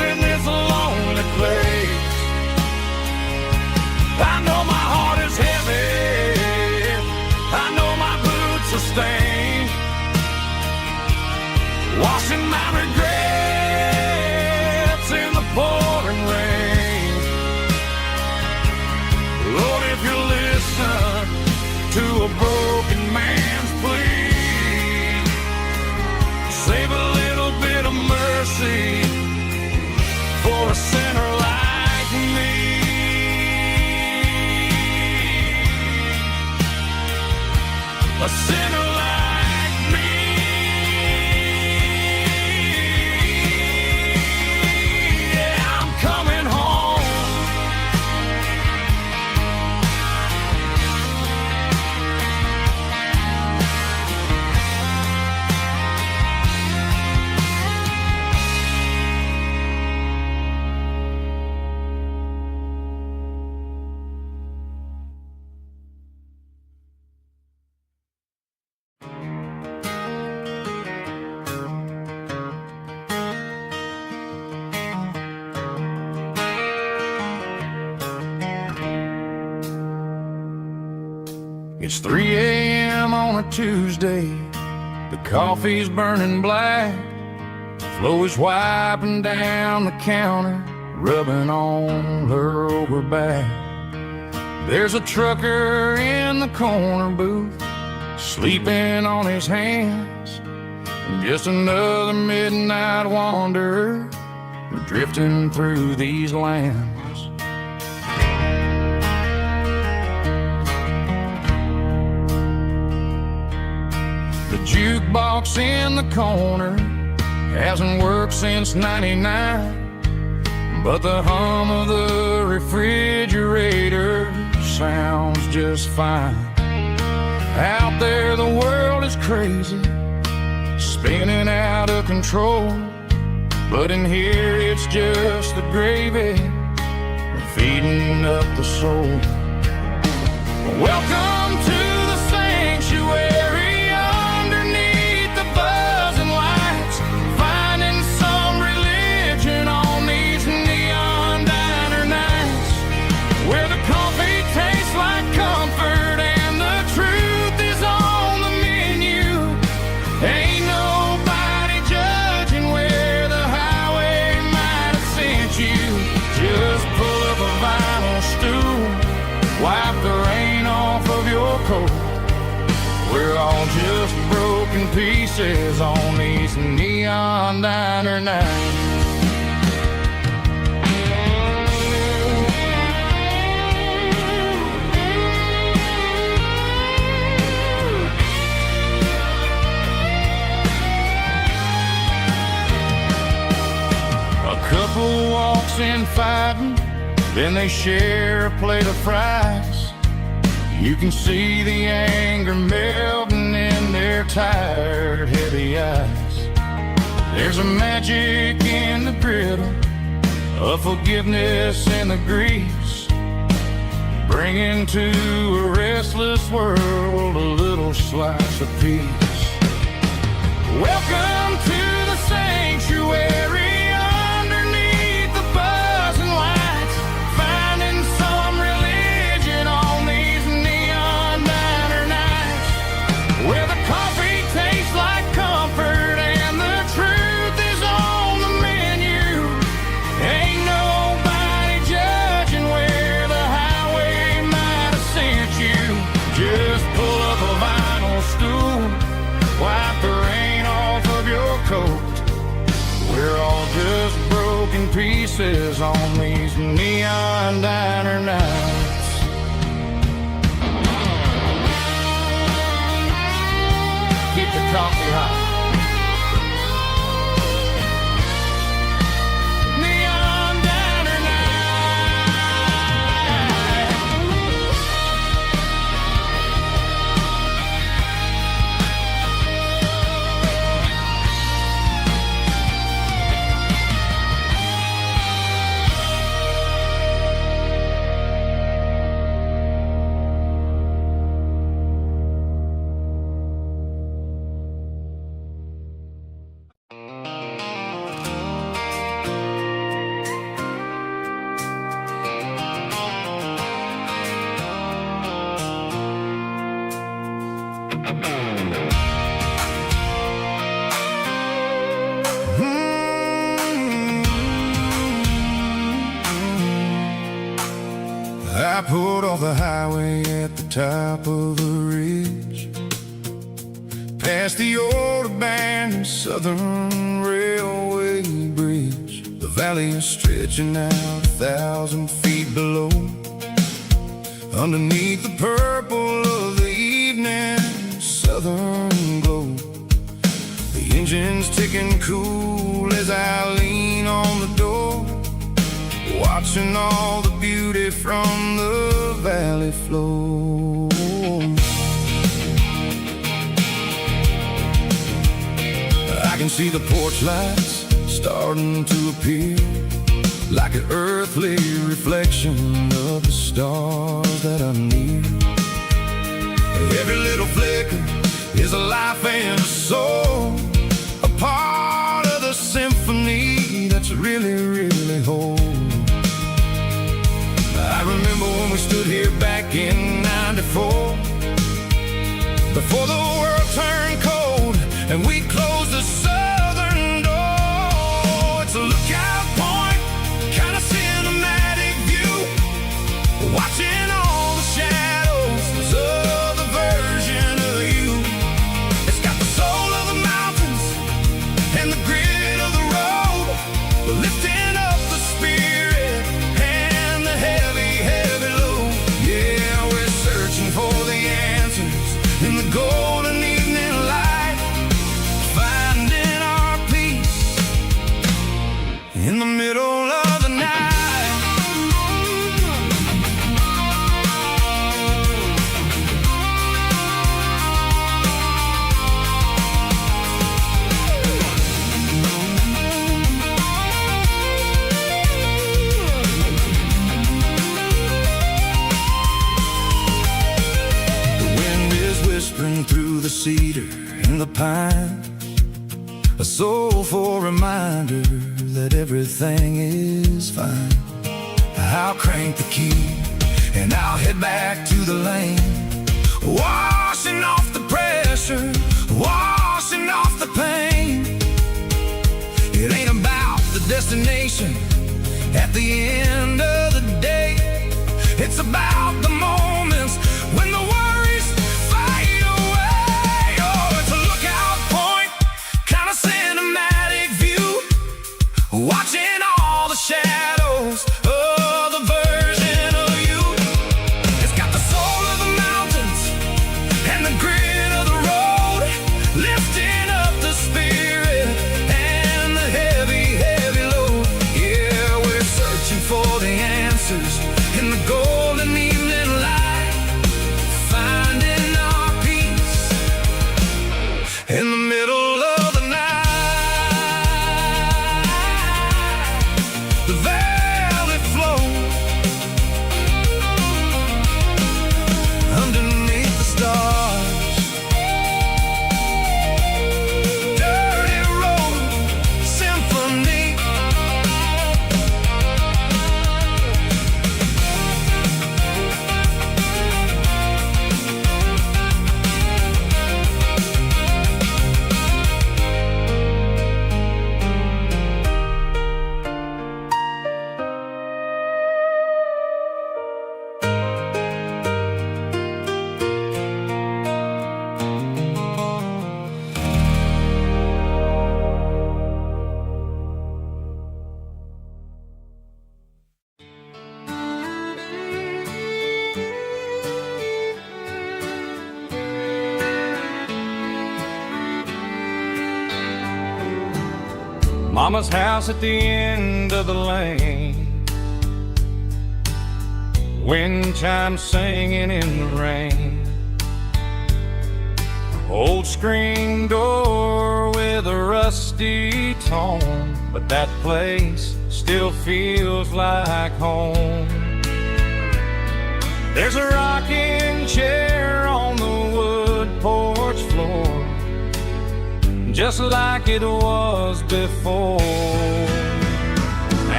in this lonely place. I know my heart is heavy, I know my boots are stained, washing my regrets in the pouring rain. Lord, if you listen to a broken man's plea, save a little bit of mercy for a sinner like me. A sinner like me. Yeah, I'm coming home. It's 3 a.m. on a Tuesday, the coffee's burning black, Flo is wiping down the counter, rubbing on her over back. There's a trucker in the corner booth, sleeping on his hands, and just another midnight wanderer drifting through these lands. The jukebox in the corner hasn't worked since '99, but the hum of the refrigerator sounds just fine. Out there the world is crazy, spinning out of control, but in here it's just the gravy feeding up the soul. Welcome to the San pieces on these neon diner nights. Couple walks in fighting, then they share a plate of fries. You can see the anger melting in their tired, heavy eyes. There's a magic in the griddle, a forgiveness in the grease, bringing to a restless world a little slice of peace. Welcome to the sanctuary. Pieces on these neon diner nights. Keep the coffee hot. Neon diner I pulled off the highway at the top of a ridge, past the old abandoned Southern Railway bridge. The valley is stretching out 1,000 feet below, underneath the purple of the evening southern glow. The engine's ticking cool as I lean on the door, watching all the beauty from the valley flow. I can see the porch lights starting to appear, like an earthly reflection of the stars that are near. Every little flicker is a life and a soul, a part of the symphony that's really, really whole. I remember when we stood here back in '94, before the world turned cold and we closed the southern door. It's a lookout point, kind of cinematic view, watching all the shadows of the version of you. It's got the soul of the mountains and the grit of the road, lifting up the spirit and the heavy, heavy load. Yeah, we're searching for the answers in the golden evening light, finding our peace in the middle of the night. Whispering through the cedar and the pine, a soulful reminder that everything is fine. I'll crank the key and I'll head back to the lane, washing off the pressure, washing off the pain. It ain't about the destination at the end of the day, it's about the moments when the worries fade away. Oh, it's a lookout point, watching all the shadows of the version of you. It's got the soul of the mountains and the grit of the road, lifting up the spirit and the heavy, heavy load. Yeah, we're searching for the answers in the golden evening light, finding our peace in the middle of the night. The velvet flow underneath the stars. Dirty road symphony. Mama's house at the end of the lane, wind chimes singing in the rain. Old screen door with a rusty tone, but that place still feels like home. There's a rocking chair on the wood porch floor, just like it was before.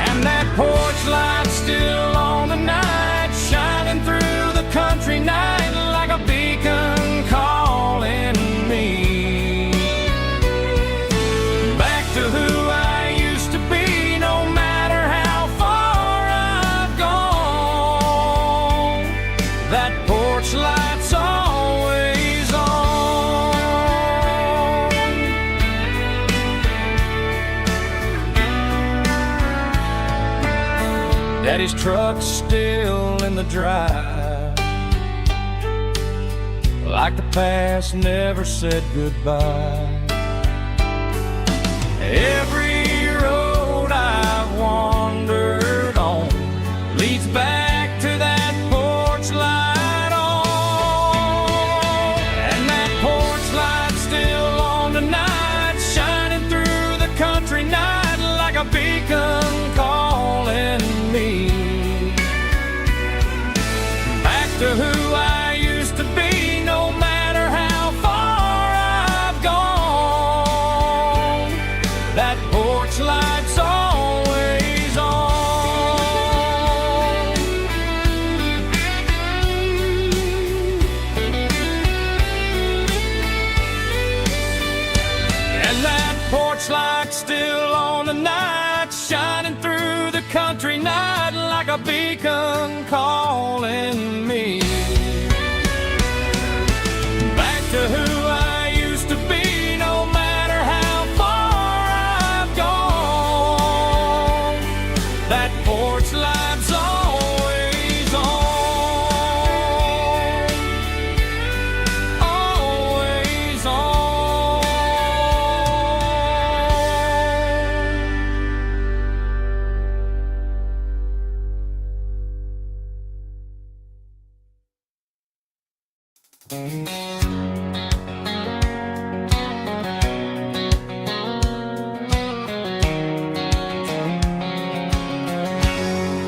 And that porch light still on the night, shining through the country night like a beacon calling me back to who I used to be. No matter how far I've gone, that porch light's always on. Daddy's truck's still in the drive, like the past never said goodbye. Every road I've wandered on leads back to that porch light on. And that porch light's still on tonight, shining through the country night like a beacon calling me back to who I used to be. No matter how far I've gone, that porch light's always on. And that porch light's still on tonight, shining through the country night like a beacon calling me back to who I used to be. No matter how far I've gone, that porch light's always on, always on.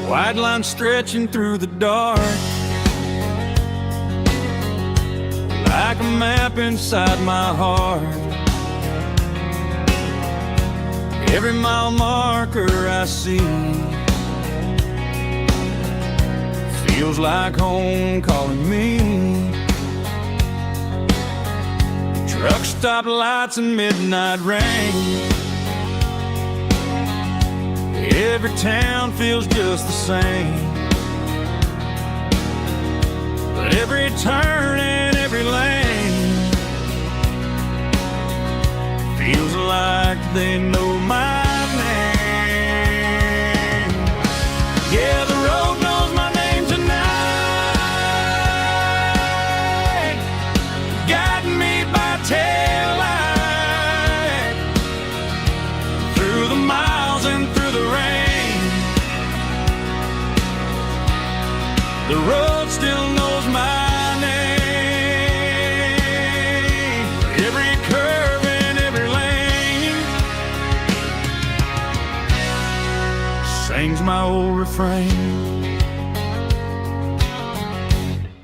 White line stretching through the dark, like a map inside my heart. Every mile marker I see feels like home calling me. Truck stop lights and midnight rain, every town feels just the same. But every turn and every lane feels like they know my name. The road still knows my name. Every curve and every lane sings my old refrain.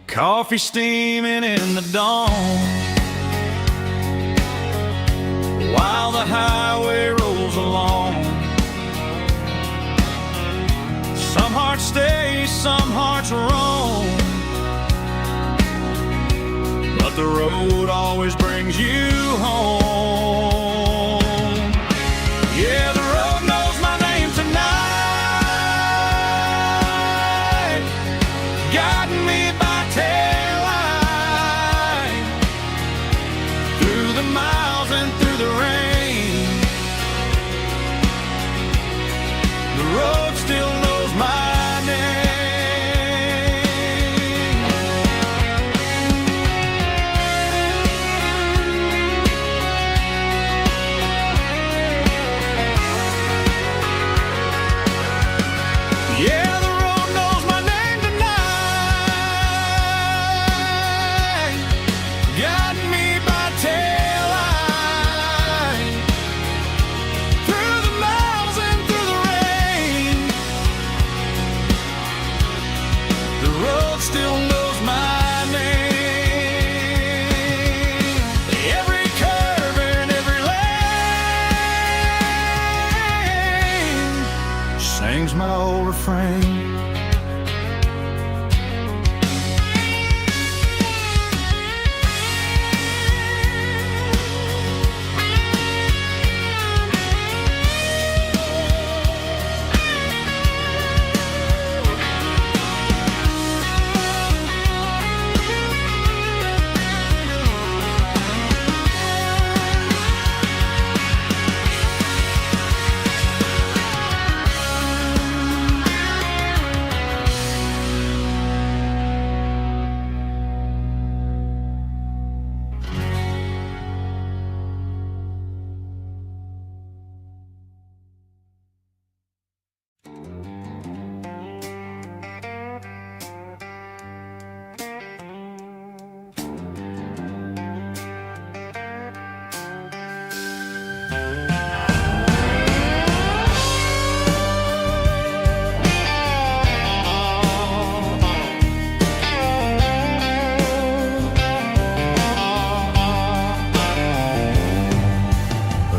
Coffee steaming in the dawn, while the highway rolls along. Some hearts stay, some hearts roam, but the road always brings you home. Yeah, the road knows my name tonight, guiding me by taillight, through the miles and through the rain. The road still knows my name. Yeah, the road knows my name tonight, guiding me by taillight, through the miles and through the rain. The road still knows my name. Every curve and every lane sings my old refrain.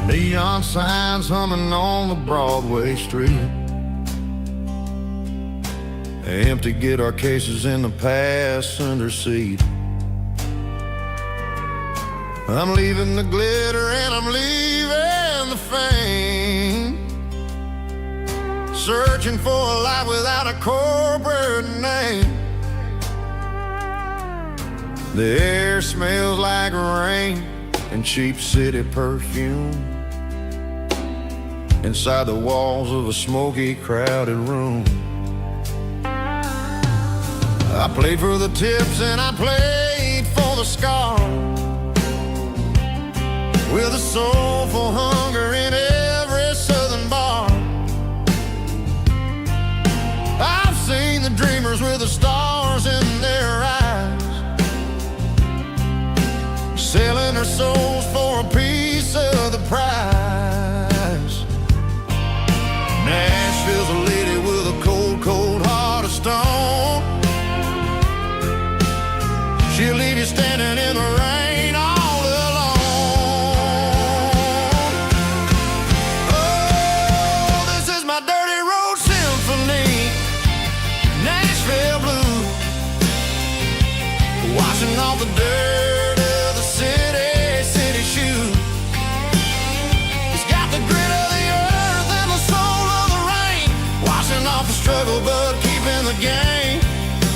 Neon signs humming on the Broadway street. Empty guitar cases in the passenger seat. I'm leaving the glitter and I'm leaving the fame, searching for a life without a corporate name. The air smells like rain and cheap city perfume inside the walls of a smoky, crowded room. I played for the tips and I played for the scars, with a soulful hunger in every southern bar. I've seen the dreamers with the stars in their eyes, selling their souls for a piece of the prize. Nashville's a lady with a cold, cold heart of stone. She'll leave you standing in the rain all alone. Oh, this is my dirty road symphony, Nashville blues, washing off the dirt of the city shoes. It's got the grit of the earth and the soul of the rain, washing off the struggle but keeping the game.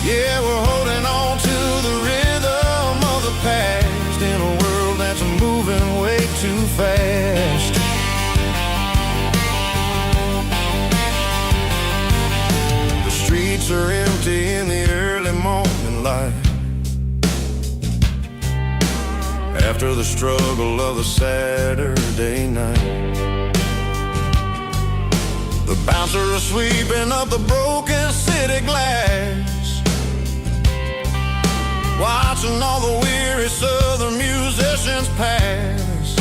Yeah, we're holding on to the rhythm of the past in a world that's moving way too fast. The streets are empty in the early morning light, after the struggle of the Saturday night. The bouncers are sweeping up the broken city glass, watching all the weary southern musicians pass.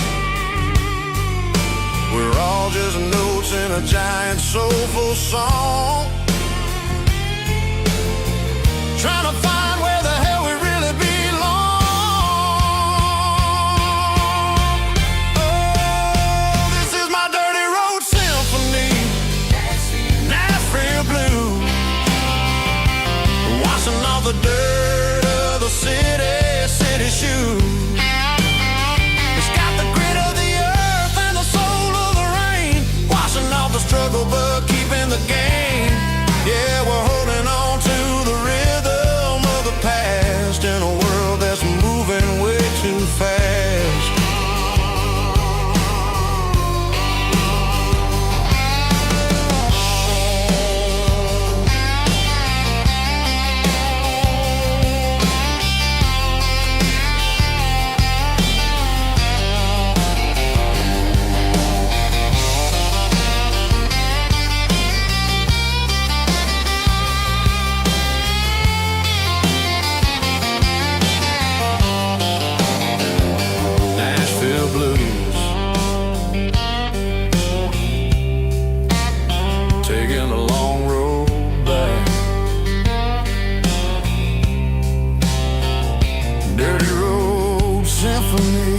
We're all just notes in a giant soulful song, trying to find where the hell we really belong. Oh, this is my dirty road symphony, Nashville blues, washing off the dirt of the city shoes. It's got the grit of the earth and the soul of the rain, washing off the struggle but keeping the game. Yeah, we're holding on to the rhythm of the past in a world that's moving way too fast. Nashville blues, taking a long road back. Dirty road symphony.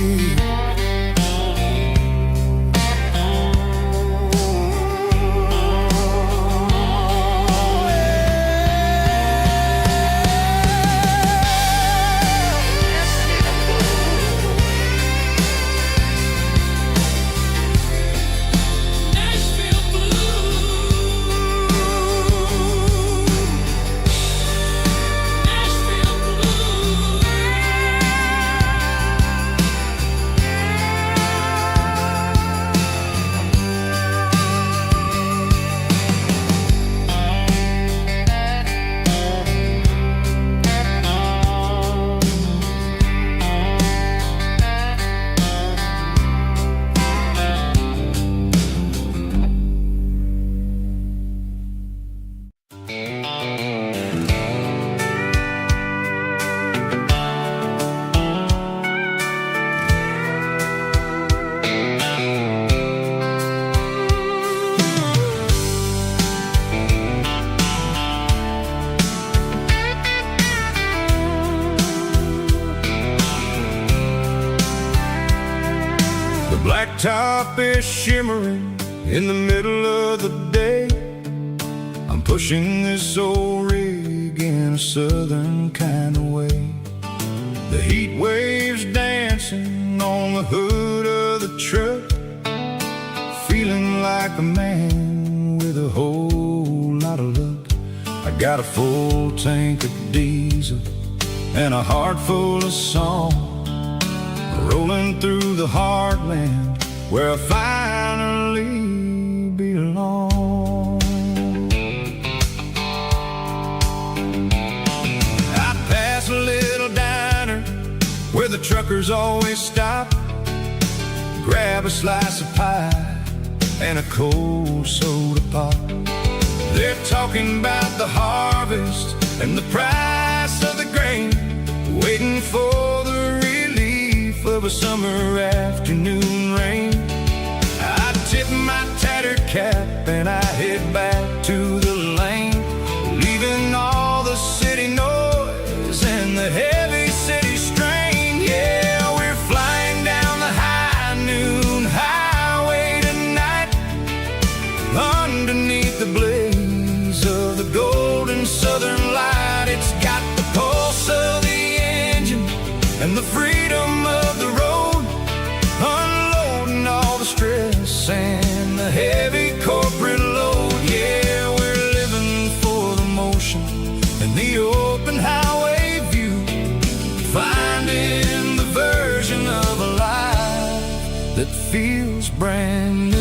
The blacktop is shimmering in the middle of the day. I'm pushing this old rig in a southern kind of way. The heat waves dancing on the hood of the truck, feeling like a man with a whole lot of luck. I got a full tank of diesel and a heart full of song, rolling through the heartland where I finally belong. I pass a little diner where the truckers always stop, grab a slice of pie and a cold soda pop. They're talking about the harvest and the price of the grain, waiting for the relief of a summer afternoon rain. I tip my tattered cap and I head back to the lane, leaving all the city noise and the heavy city strain. Yeah, we're flying down the high noon highway tonight, underneath the blaze of the golden southern light. It's got the pulse of the engine and the freedom of the road, unloading all the stress and the heavy corporate load. Yeah, we're living for the motion and the open highway view, finding the version of a life that feels brand new.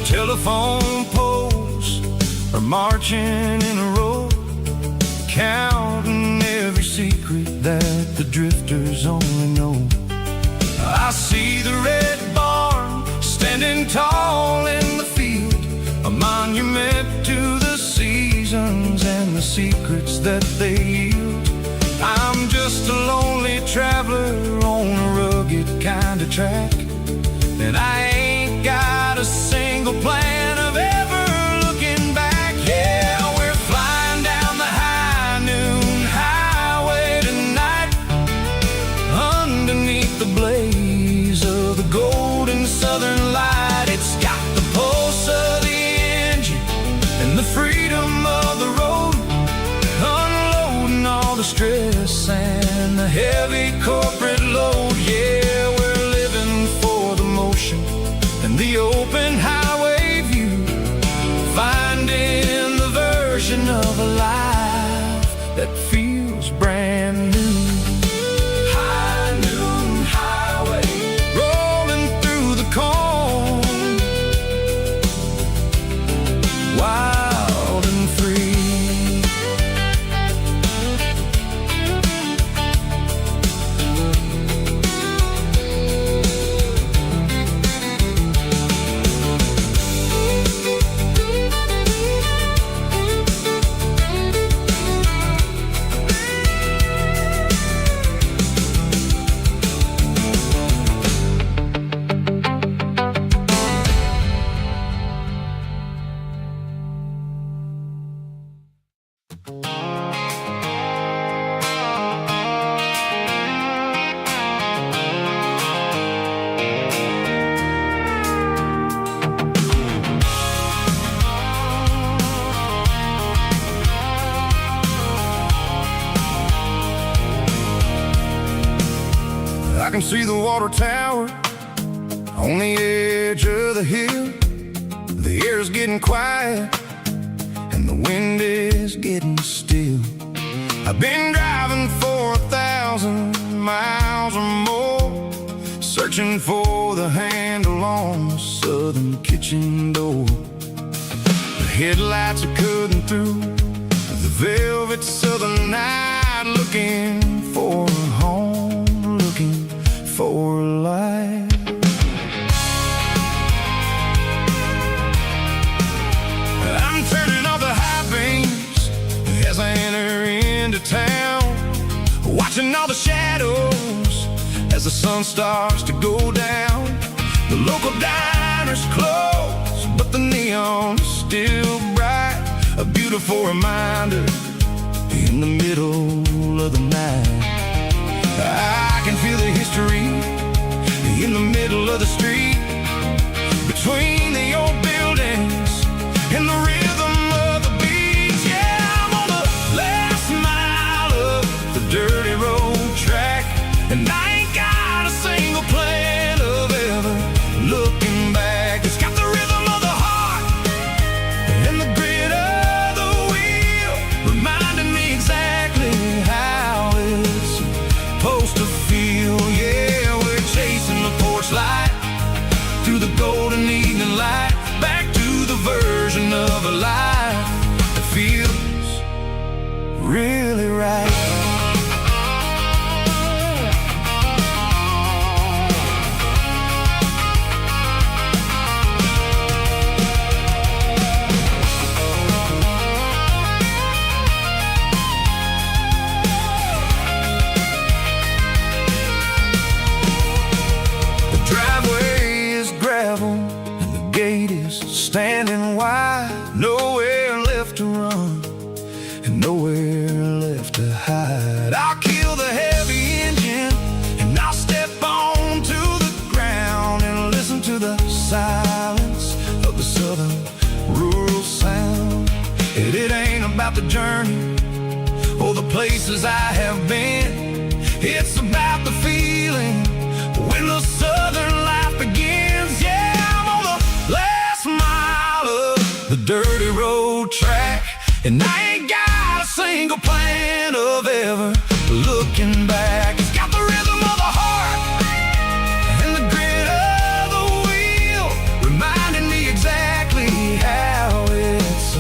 Telephone pole are marching in a row, counting every secret that the drifters only know. I see the red barn standing tall in the field, a monument to the seasons and the secrets that they yield. I'm just a lonely traveler on a rugged kind of track, and I ain't got a single plan of ever looking back. Yeah, we're flying down the high noon highway tonight, underneath the blaze of the golden southern light. It's got the pulse of the engine and the freedom of the road, unloading all the stress and the heavy corporate load. Yeah, we're living for the motion and the open highway view, finding the version of a life that feels brand new. High noon highway, rolling through the corn, wild and free. I can see the water tower on the edge of the hill. The air's getting quiet and the wind is getting still. I've been driving for 1,000 miles or more, searching for the handle on the southern kitchen door. The headlights are cutting through the velvet southern night, looking for a home, looking for life. I'm turning off the high beams as I enter into town, watching all the shadows as the sun starts to go down. The local diner's closed, but the neon is still bright, a beautiful reminder in the middle of the night. I can feel the history in the middle of the street, between the old buildings and the rhythm of the beats. Yeah, I'm on the last mile of the dirty road track, and I ain't got a single plan of ever looking back. It's got the rhythm of the heart and the grit of the wheel, reminding me exactly how it's supposed to feel. Yeah, we're chasing the porch light through the golden evening light, back to the version of a life that feels really right. Standing wide, nowhere left to run and nowhere left to hide. I'll kill the heavy engine and I'll step onto the ground and listen to the silence of the southern rural sound. It ain't about the journey or the places I have been, it's about the feeling when the southern life begins. Yeah, I'm on the last mile of the dirty road track, and I ain't got a single plan of ever looking back. It's got the rhythm of the heart and the grit of the wheel, reminding me exactly how it's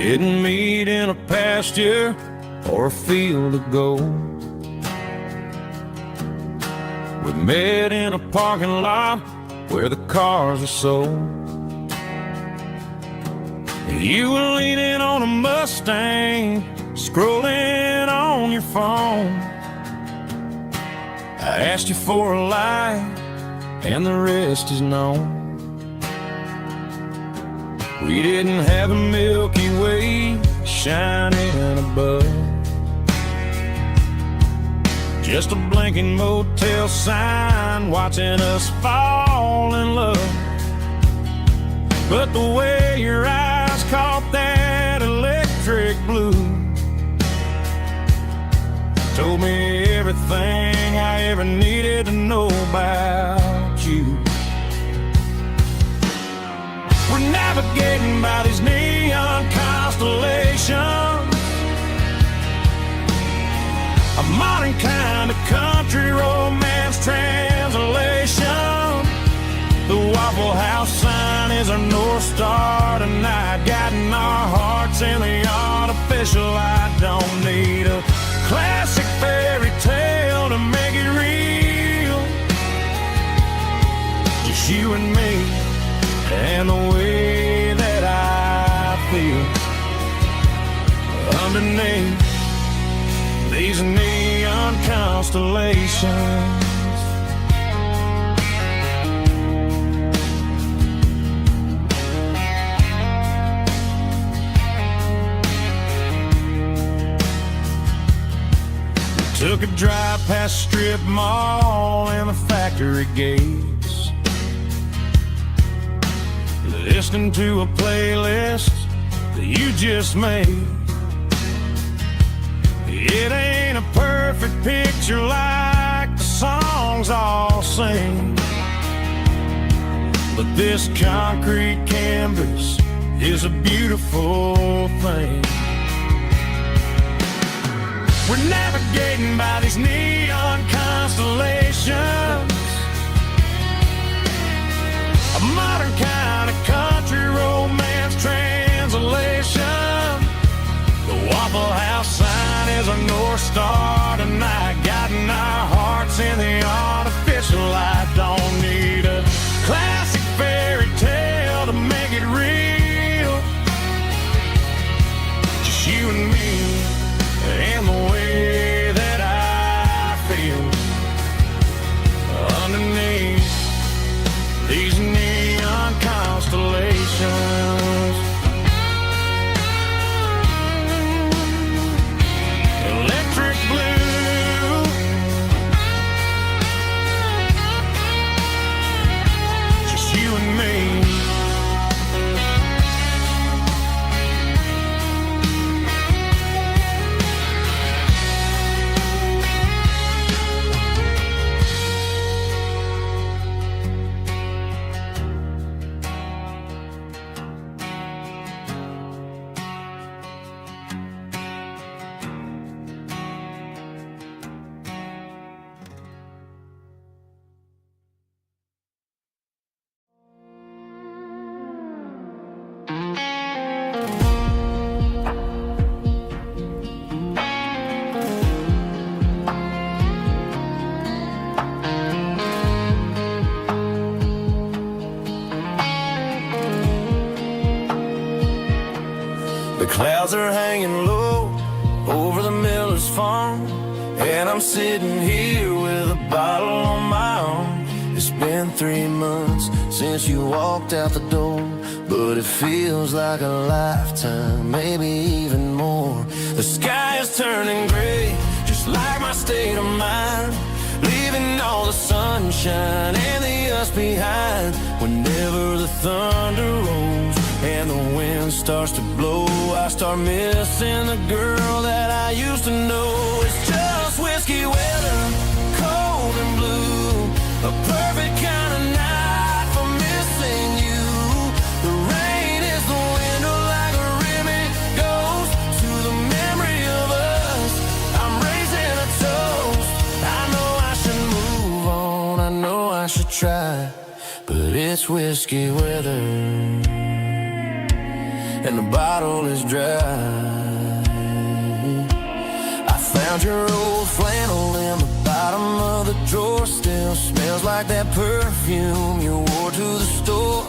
didn't meet in a pasture or a field of gold. We met in a parking lot where the cars are sold. You were leaning on a Mustang, scrolling on your phone. I asked you for a light, and the rest is known. We didn't have a Milky Way shining above, just a blinking motel sign watching us fall in love. But the way your eyes caught that electric blue told me everything I ever needed to know about you. We're navigating by these neon constellations, a modern kind of country romance translation. The Waffle House sign is our North Star tonight, guiding our hearts in the artificial light. Don't need a classic fairy tale to make it real, just you and me and the way that I feel underneath these neon constellations. Took a drive past strip mall and the factory gates, listening to a playlist that you just made. It ain't a perfect picture like the songs all sing, but this concrete canvas is a beautiful thing. We're navigating by these neon constellations, a modern kind of country romance translation. The Waffle House sign is our North Star tonight, guiding our hearts in the artificial light. Don't need a classic fairy tale to make it real, just you and me and the way that I feel underneath these neon constellations. Electric blue, just you and me. The clouds are hanging low over the miller's farm, and I'm sitting here with a bottle on my arm. It's been 3 months since you walked out the door, but it feels like a lifetime, maybe even more. The sky is turning gray, just like my state of mind, leaving all the sunshine and the us behind. Whenever the thunder rolls and the wind starts to blow, I start missing the girl that I used to know. It's just whiskey weather, cold and blue, a perfect kind of night for missing you. The rain is the window like a ribbon goes to the memory of us. I'm raising a toast. I know I should move on, I know I should try, but it's whiskey weather, and the bottle is dry. I found your old flannel in the bottom of the drawer. Still smells like that perfume you wore to the store.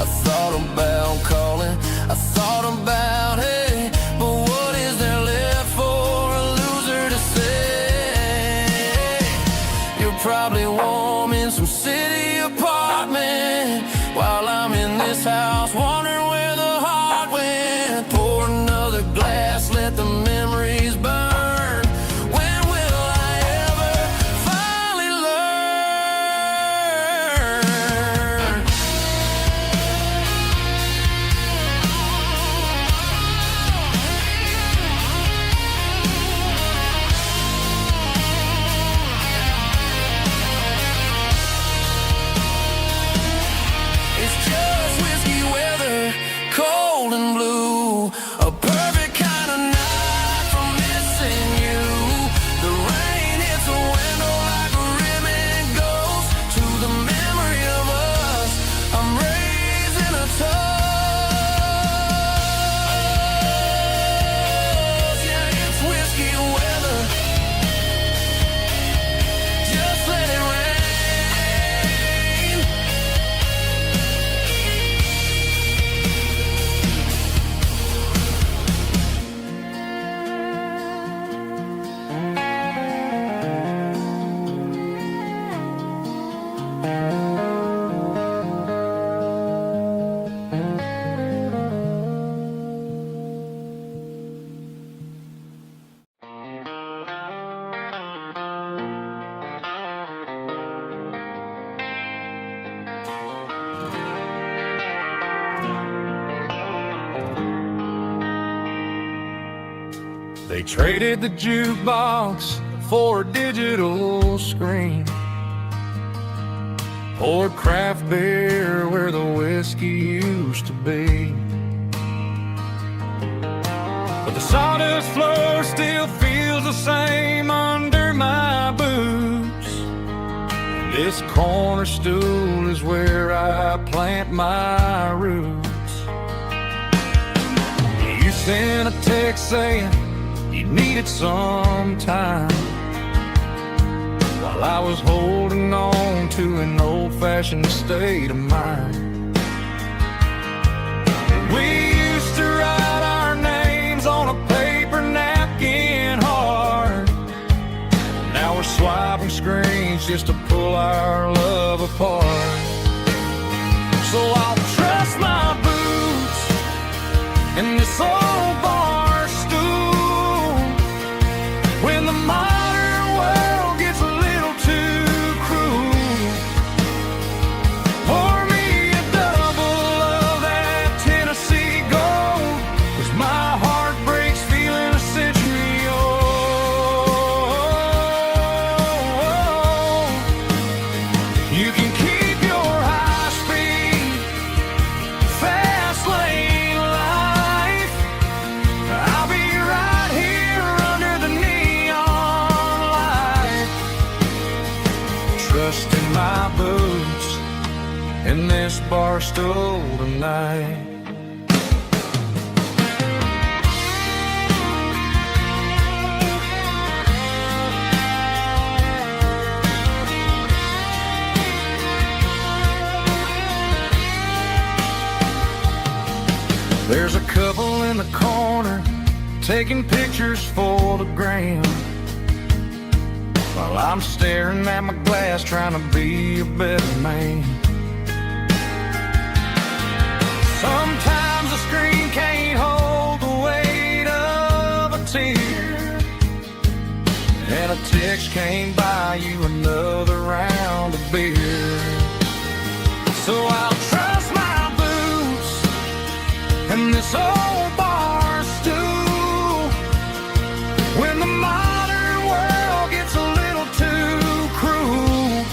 I thought about calling, I thought about, hey, but what is there left for a loser to say? You're probably warm in some city apartment, while I'm in this house wondering where the heart went. Pour another glass, let the memories burn. When will I ever finally learn? It's just whiskey weather, cold and blue. A perfect kind of night for missing you. The rain hits the window like a ribbon goes to the memory of us. I'm raising a toast. Yeah, it's whiskey weather. Just let it rain. They traded the jukebox for a digital screen, poured craft beer where the whiskey used to be. But the sawdust floor still feels the same under my boots. This corner stool is where I plant my roots. You sent a text saying you needed some time, while I was holding on to an old-fashioned state of mind. We used to write our names on a paper napkin hard. Now we're swiping screens just to pull our love apart. So I'll trust my boots and this old bar stool when the modern world gets a little too cruel. Pour me a double of that Tennessee Gold, 'cause my heart breaks feeling a century old. You can keep your high-speed, fast lane life. I'll be right here under the neon light, trusting my boots in this bar stool tonight. There's a couple in the corner taking pictures for the gram, while I'm staring at my glass trying to be a better man. Sometimes the screen can't hold the weight of a tear, and a text can't buy you another round of beer. So I'll trust my boots and this old bar stool when the modern world gets a little too cruel.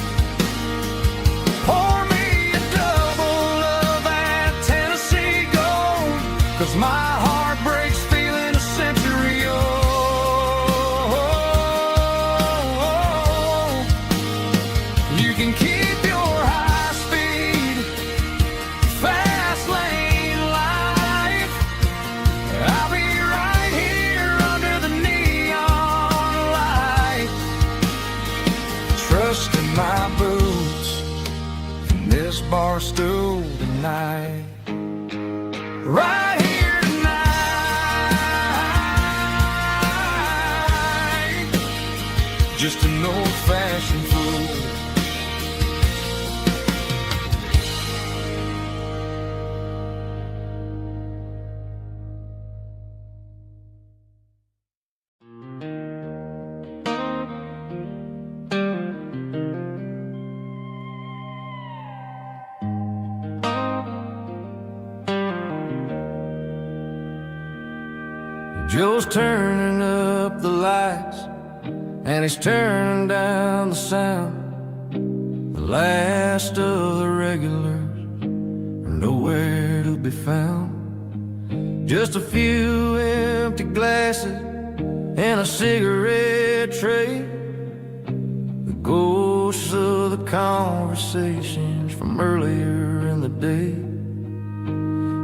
Pour me a double of that Tennessee Gold, 'cause my heart breaks feeling a century old. You can keep your high speed, fast lane life. bar stool tonight. Right here tonight. Just an old-fashioned fool. Joe's turning up the lights, and he's turning down the sound. The last of the regulars are nowhere to be found. Just a few empty glasses and a cigarette tray, the ghosts of the conversations from earlier in the day.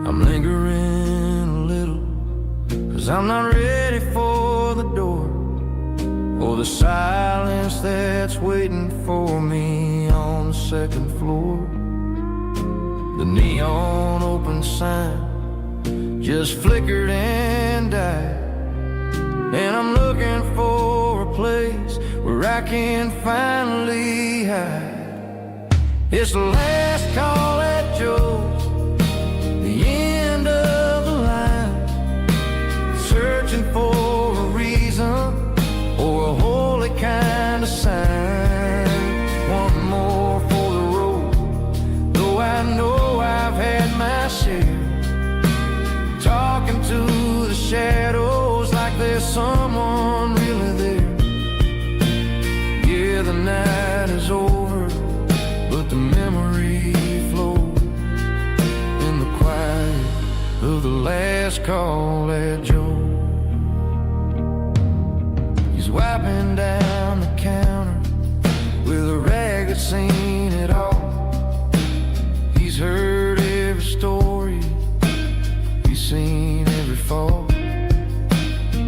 I'm lingering a little, 'cause I'm not ready for the door, or the silence that's waiting for me on the second floor. The neon open sign just flickered and died, and I'm looking for a place where I can finally hide. It's the last call at Joe's, the end of the line, searching for a reason or a holy kind of sign. One more for the road, though I know I've had my share. Talking to the shadows like there's someone really there. Yeah, the night is over, but the memory flows in the quiet of the last call at Joe. He's wiping down the counter with a rag that's seen it all. He's heard every story, he's seen every fall.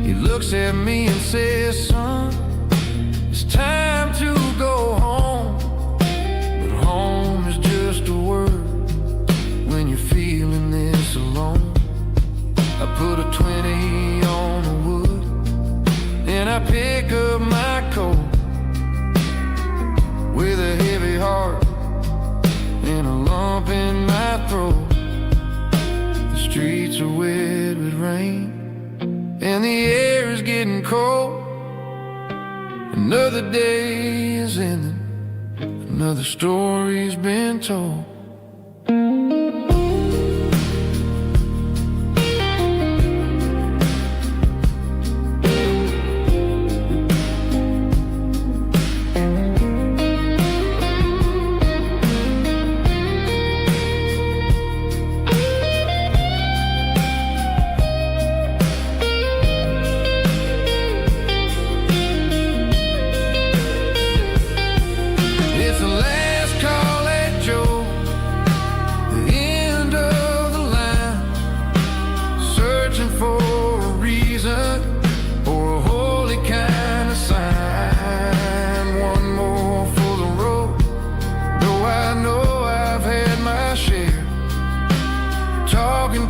He looks at me and says, son, it's time to go home. But home is just a word when you're feeling this alone. I put a 20 on the wood, and I pick up my coat with a heavy heart and a lump in my throat. The streets are wet with rain, and the air is getting cold. Another day is ending, another story's been told.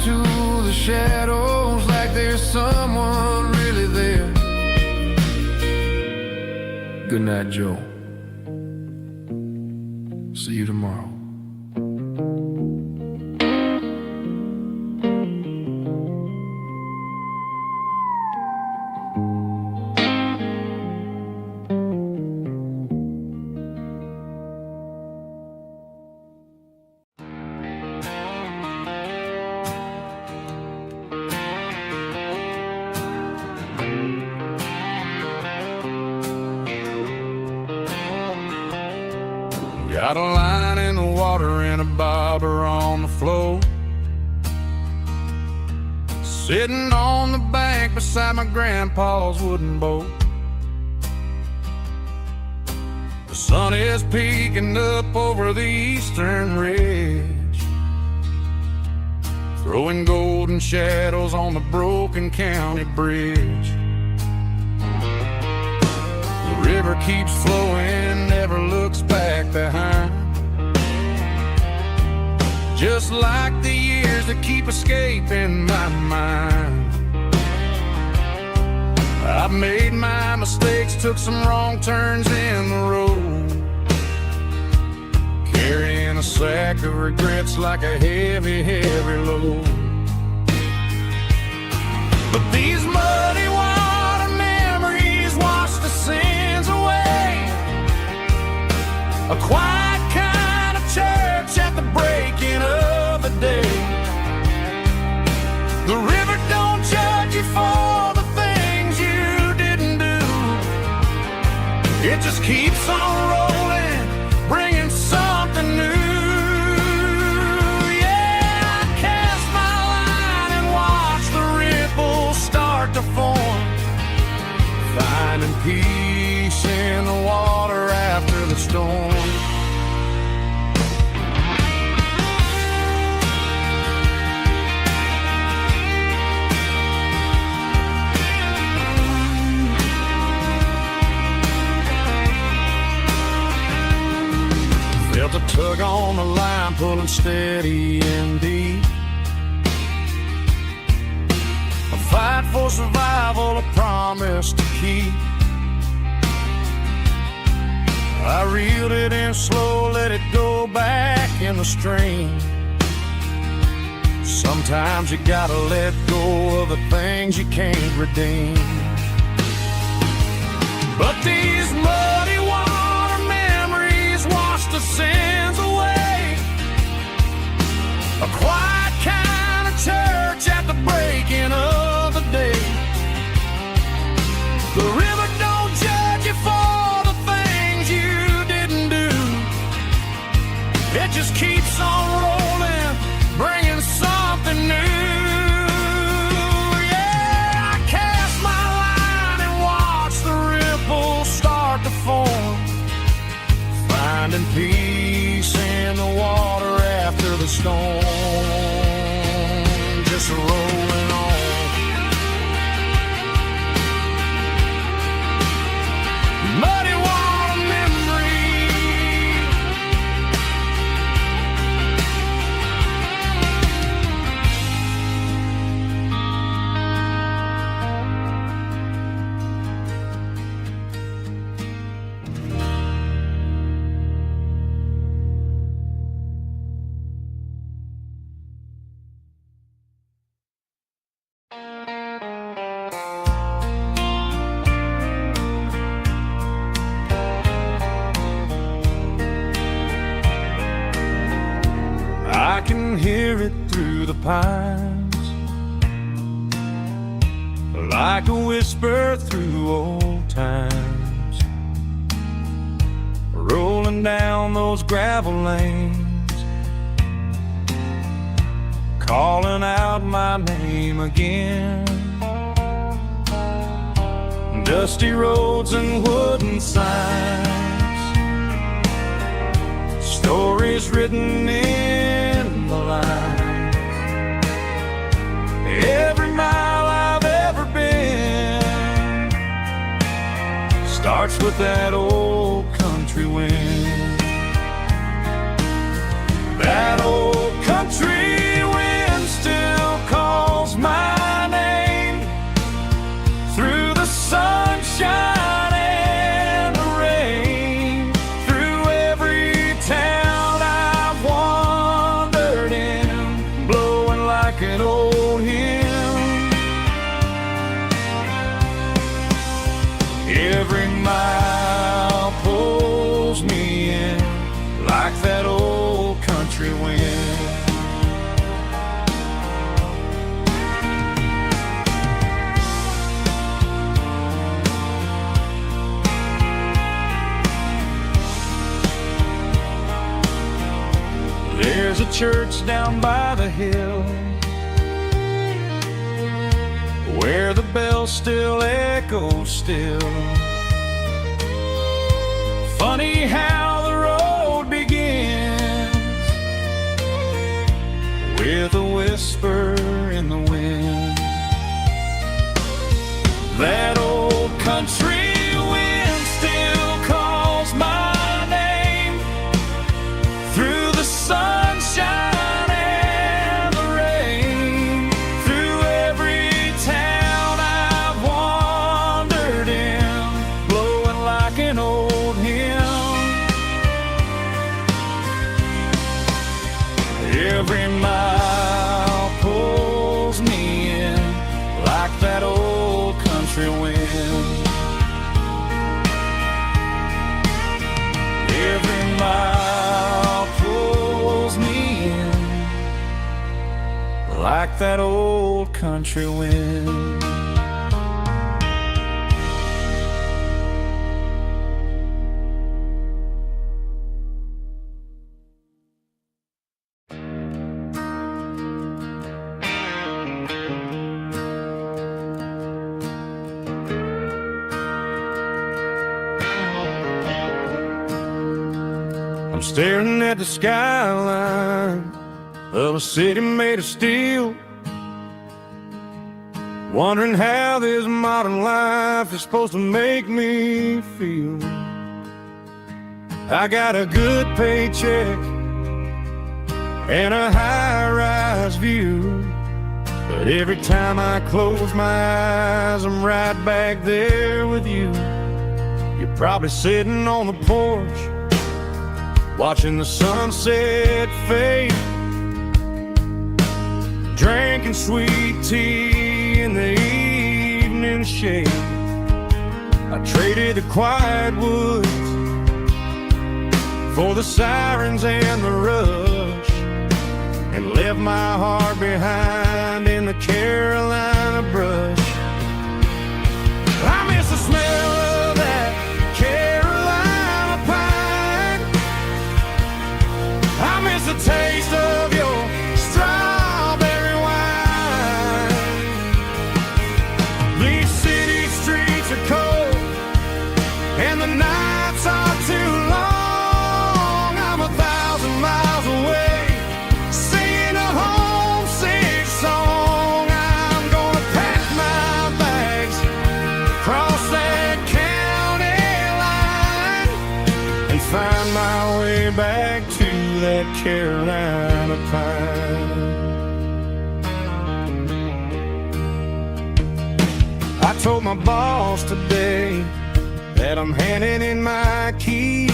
To the shadows like there's someone really there. Good night, Joe. See you tomorrow. Got a line in the water and a bobber on the floor, sitting on the bank beside my grandpa's wooden boat. The sun is peeking up over the eastern ridge, throwing golden shadows on the broken county bridge. The river keeps flowing, never looks back behind. just like the years that keep escaping my mind. I've made my mistakes, took some wrong turns in the road, carrying a sack of regrets like a heavy, heavy load. But these muddy water memories wash the sins away. A quiet kind of church at the breaking of the day. The river don't judge you for the things you didn't do. It just keeps on rolling, bringing something new. Yeah, I cast my line and watch the ripples start to form, finding peace in the water after the storm. Felt a tug on the line, pulling steady and deep. A fight for survival, a promise to keep. I reeled it in slow, let it go back in the stream. Sometimes you gotta let go of the things you can't redeem. But these muddy water memories wash the sins away. A quiet kind of church at the breaking of the day. The river don't judge you for the things you didn't do. It just keeps on rolling, bringing something new. Yeah, I cast my line and watch the ripples start to form, finding peace in the water after the storm. Just rolling on. Muddy water memory. I can hear it through the pines, like a whisper through old times, rolling down those gravel lanes, calling out my name again. Dusty roads and wooden signs, stories written in the lines. Every mile I've ever been starts with that old country wind. That old country wind still calls my name through the sunshine and the rain, through every town I've wandered in, blowing like an old hymn. Every mile pulls me in like that old country wind. There's a church down by the hill where the bells still echo still. Funny how the road begins with a whisper in the wind. That old country wind still calls my name through the sunshine told him. Every mile pulls me in like that old country wind. Every mile pulls me in like that old country wind. I'm staring at the skyline of a city made of steel, wondering how this modern life is supposed to make me feel. I got a good paycheck and a high-rise view, but every time I close my eyes, I'm right back there with you. You're probably sitting on the porch, watching the sunset fade, drinking sweet tea in the evening shade. I traded the quiet woods for the sirens and the rush, and left my heart behind in the Carolina brush. I miss the smell of that Carolina pine. I miss the taste of your strawberry wine. These city streets are cold and the nights are too long. I'm 1,000 miles away, singing a homesick song. I'm gonna pack my bags, cross that county line, and find my way back to that Carolina pine. I told my boss today that I'm handing in my keys.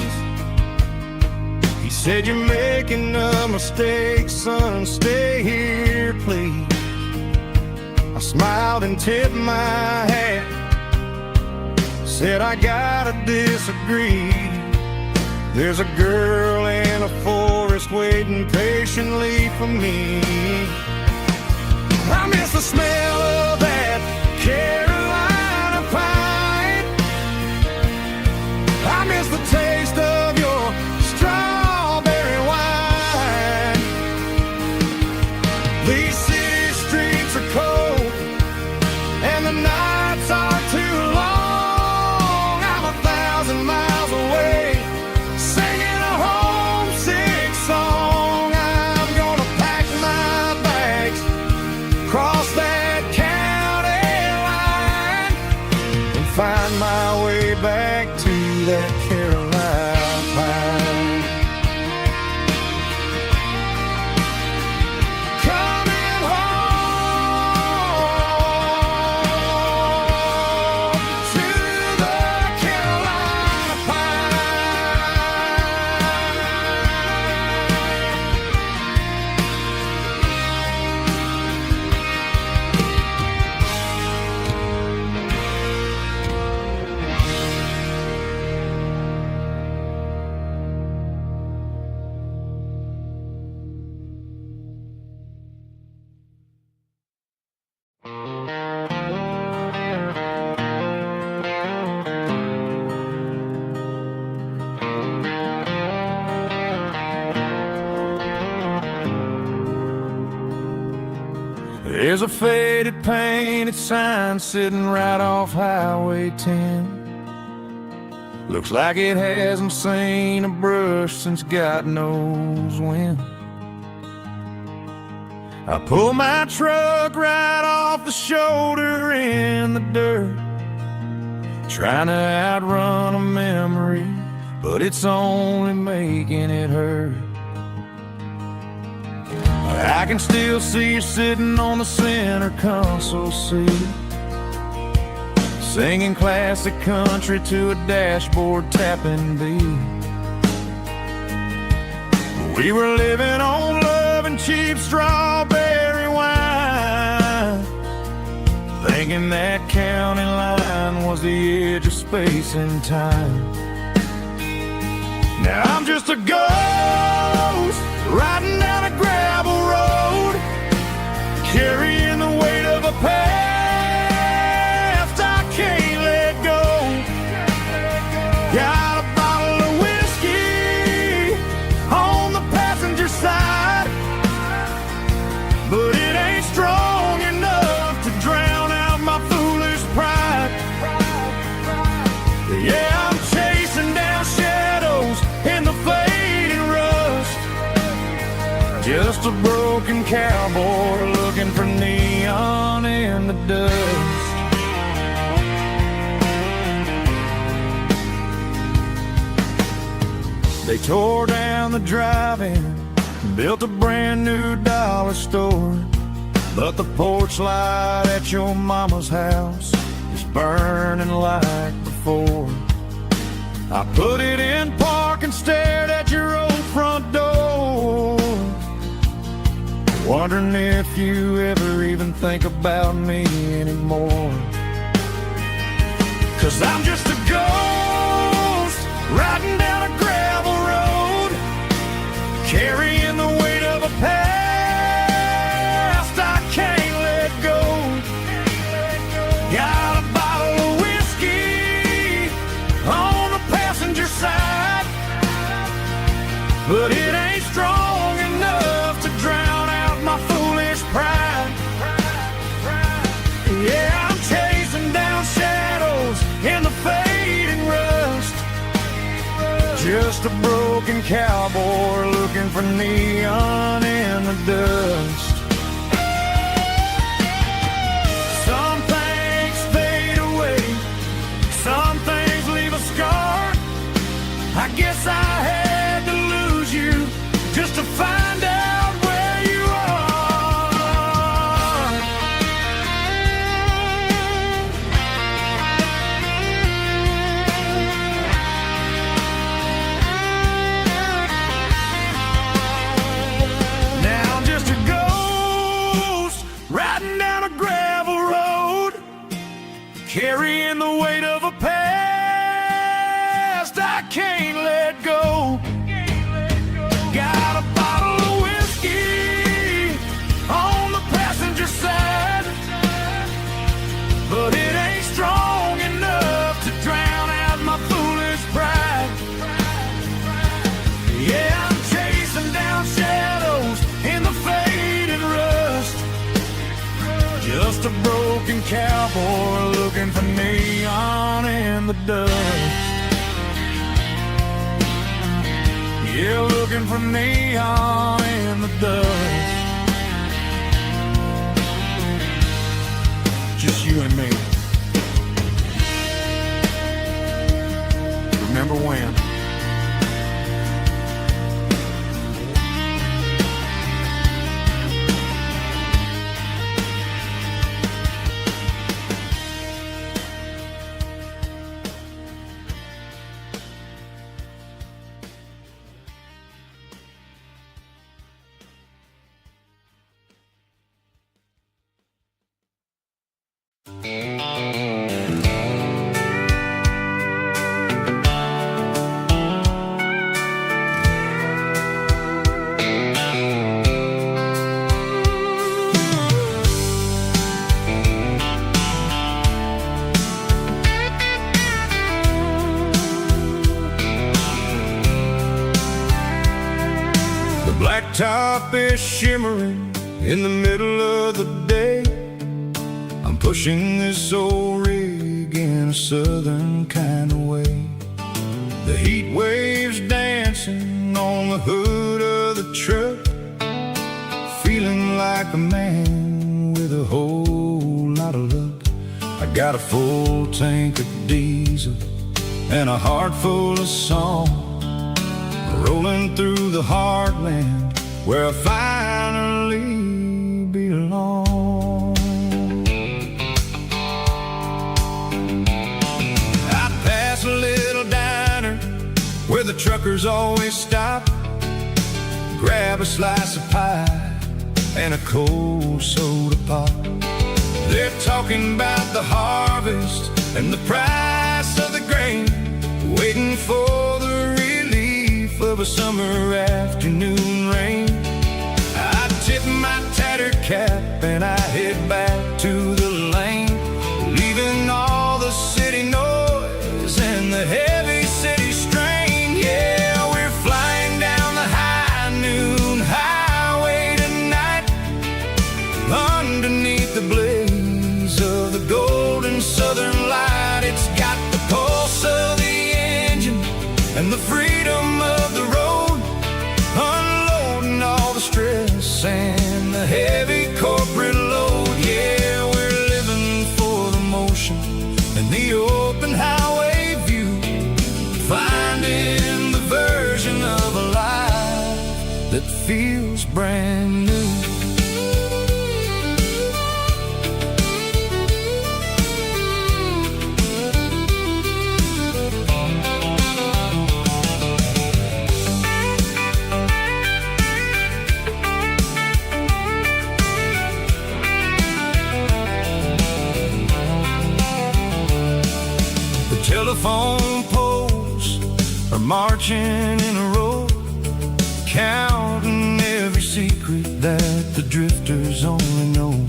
He said, "You're making a mistake, son, stay here, please." I smiled and tipped my hat, said, "I gotta disagree. There's a girl in a forest waiting patiently for me." I miss the smell of that Carolina pine. I miss the taste of your strawberry wine. These city streets are cold and the nights are too long. I'm 1,000 miles away, singing a homesick song. I'm gonna pack my bags, cross that county line, and find my way back to that Carolina pine. Coming home to the Carolina There's a faded painted sign sitting right off Highway 10. Looks like it hasn't seen a brush since God knows when. I pull my truck right off the shoulder in the dirt, trying to outrun a memory, but it's only making it hurt. I can still see you sitting on the center console seat, singing classic country to a dashboard tapping beat. We were living on love and cheap strawberry wine, thinking that county line was the edge of space and time. Now I'm just a ghost riding down a gravel road, carrying the weight of a past I can't let go. Got a bottle of whiskey on the passenger side, but it ain't strong enough to drown out my foolish pride. Yeah, I'm chasing down shadows in the fading rust, just a broken cowboy looking for neon in the dust. They tore down the drive-in, built a brand new dollar store, but the porch light at your mama's house is burning like before. I put it in park and stared at your old front door, wondering if you ever even think about me anymore. 'Cause I'm just a ghost riding down a gravel road, carrying the weight of a past I can't let go. Got a bottle of whiskey on the passenger side, but it ain't strong enough to drown out my foolish pride. Yeah, I'm chasing down shadows in the fading rust, just a broken cowboy looking for neon in the dust. Some things fade away, some things leave a scar. I guess I had to lose you just to find out where you are. Now I'm just a ghost riding down a gravel road, carrying the weight of a past I can't let go. Got a bottle of whiskey on the passenger side, but it ain't strong enough to drown out my foolish pride. Yeah, I'm chasing down shadows in the fading rust, just a broken cowboy looking for neon in the dust. Yeah, looking for neon in the dust. Just you and me. Remember when? Blacktop is shimmering in the middle of the day. I'm pushing this old rig in a southern kind of way. The heat waves dancing on the hood of the truck, feeling like a man with a whole lot of luck. I got a full tank of diesel and a heart full of song, rolling through the heartland where I finally belong. where the truckers always stop, grab a slice of pie and a cold soda pop. They're talking about the harvest and the price of the grain, waiting for the relief of a summer afternoon rain. I tip my tattered cap and I head back to the lane, leaving all the city noise and the heavy city strain. Yeah, we're flying down the high noon highway tonight, underneath the blaze of the golden southern light. It's got the pulse of the engine and the freedom of the road, unloading all the stress and the heavy corporate load. Yeah, we're living for the motion and the open highway view, finding the version of a life that feels brand new. Telephone poles are marching in a row, counting every secret that the drifters only know.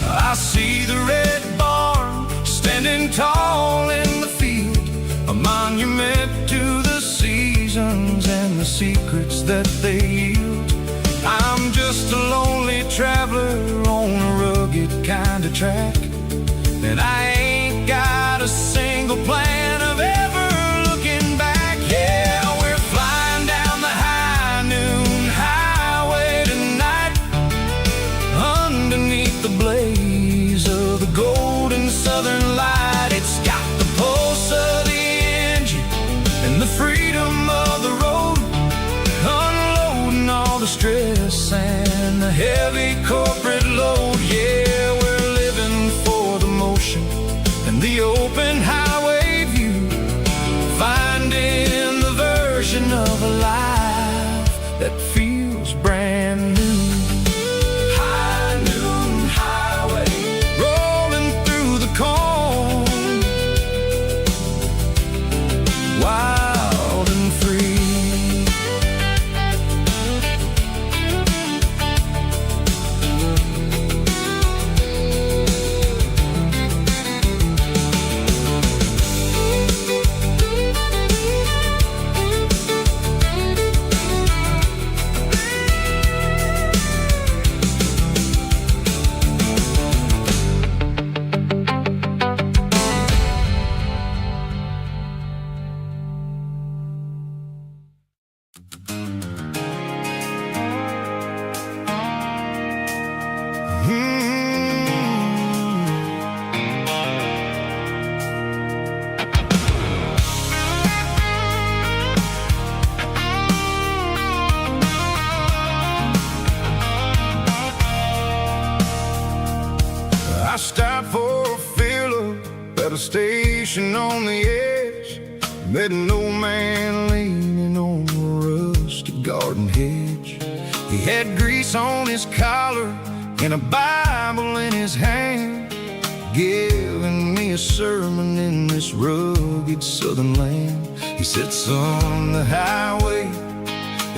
I see the red barn standing tall in the field, a monument to the seasons and the secrets that they yield. I'm just a lonely traveler on a rugged kind of track, and I ain't got a single plan of ever looking back. Yeah, we're flying down the high noon highway tonight, underneath the blaze of the golden southern light. It's got the pulse of the engine and the freedom of the road, unloading all the stress and the heavy corporate load. Yeah, we're living for the motion and the open highway view, finding the version of a life that feels brand new. High noon highway, rolling through the corn, wild and free. I stopped for a fill-up at a station on the edge, met an old man leaning on a rusted garden hedge. He had grease on his collar and a Bible in his hand, giving me a sermon in this rugged southern land. He said, son, the highway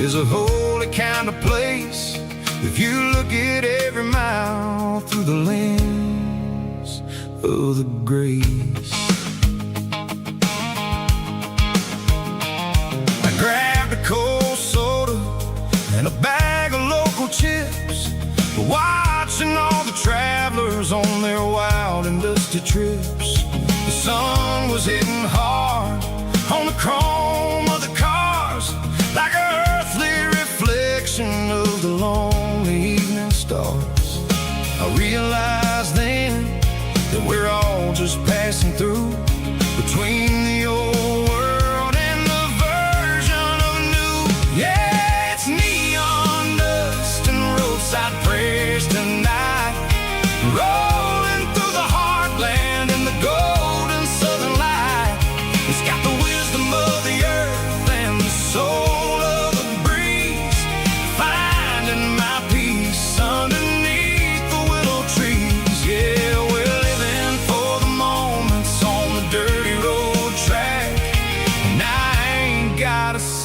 is a holy kind of place if you look at every mile through the lens of the grace. I grabbed a cold soda and a bag of local chips, watching all the travelers on their wild and dusty trips. The sun was hitting hard on the chrome of the cars, like an earthly reflection of the lonely evening stars. I realized then that we're all just passing through, between the old world and the version of new. Yeah, it's neon dust and roadside prayers tonight, rolling through the heartland in the golden southern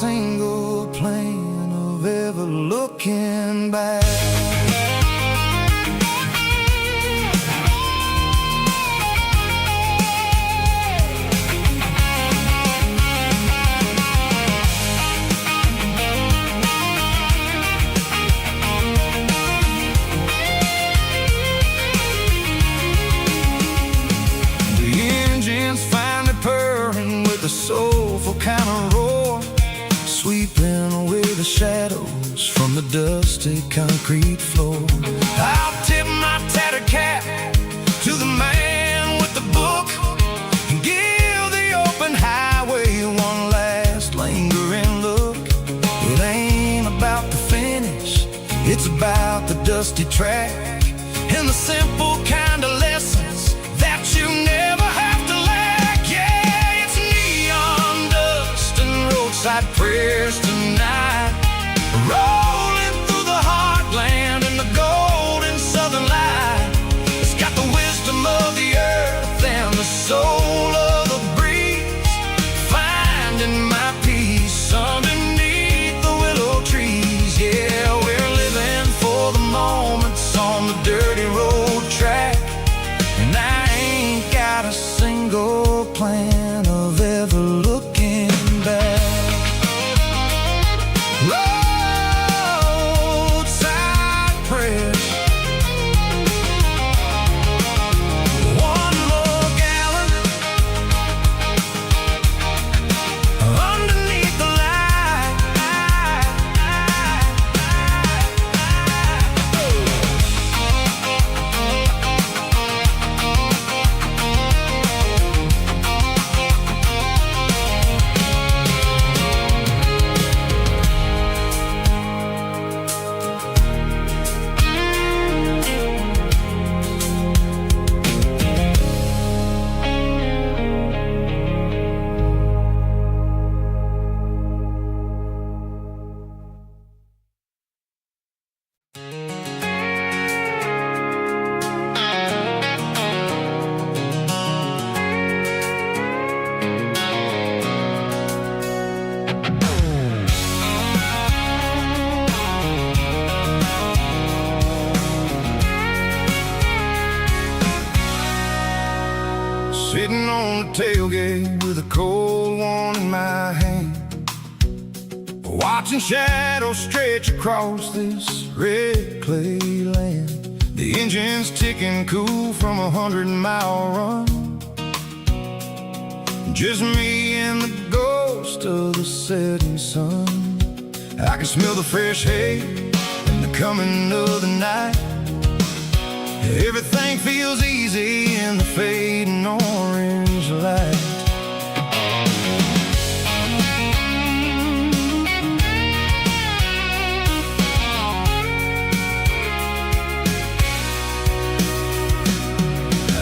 single plan of ever looking back. Soulful kind of roar, sweeping away the shadows from the dusty concrete floor. I'll tip my tattered cap to the man with the book and give the open highway one last lingering look. It ain't about the finish, it's about the dusty track and the simple kind of lessons that you never have to lack. Yeah, it's neon dust and roadside prayers tonight, rolling through the heartland in the golden southern light. It's got the wisdom of the earth and the soul of the breeze, finding my peace underneath the willow trees. Yeah, we're living for the moments on the dirty road track, and I ain't got a single plan of ever looking back. Roadside prayers, one more gallon underneath the light. Sitting on the tailgate with a cold one in my hand, watching shadows stretch across this red clay land. The engine's ticking cool from 100-mile run, just me and the ghost of the setting sun. I can smell the fresh hay and the coming of the night. Everything feels easy in the fading orange light.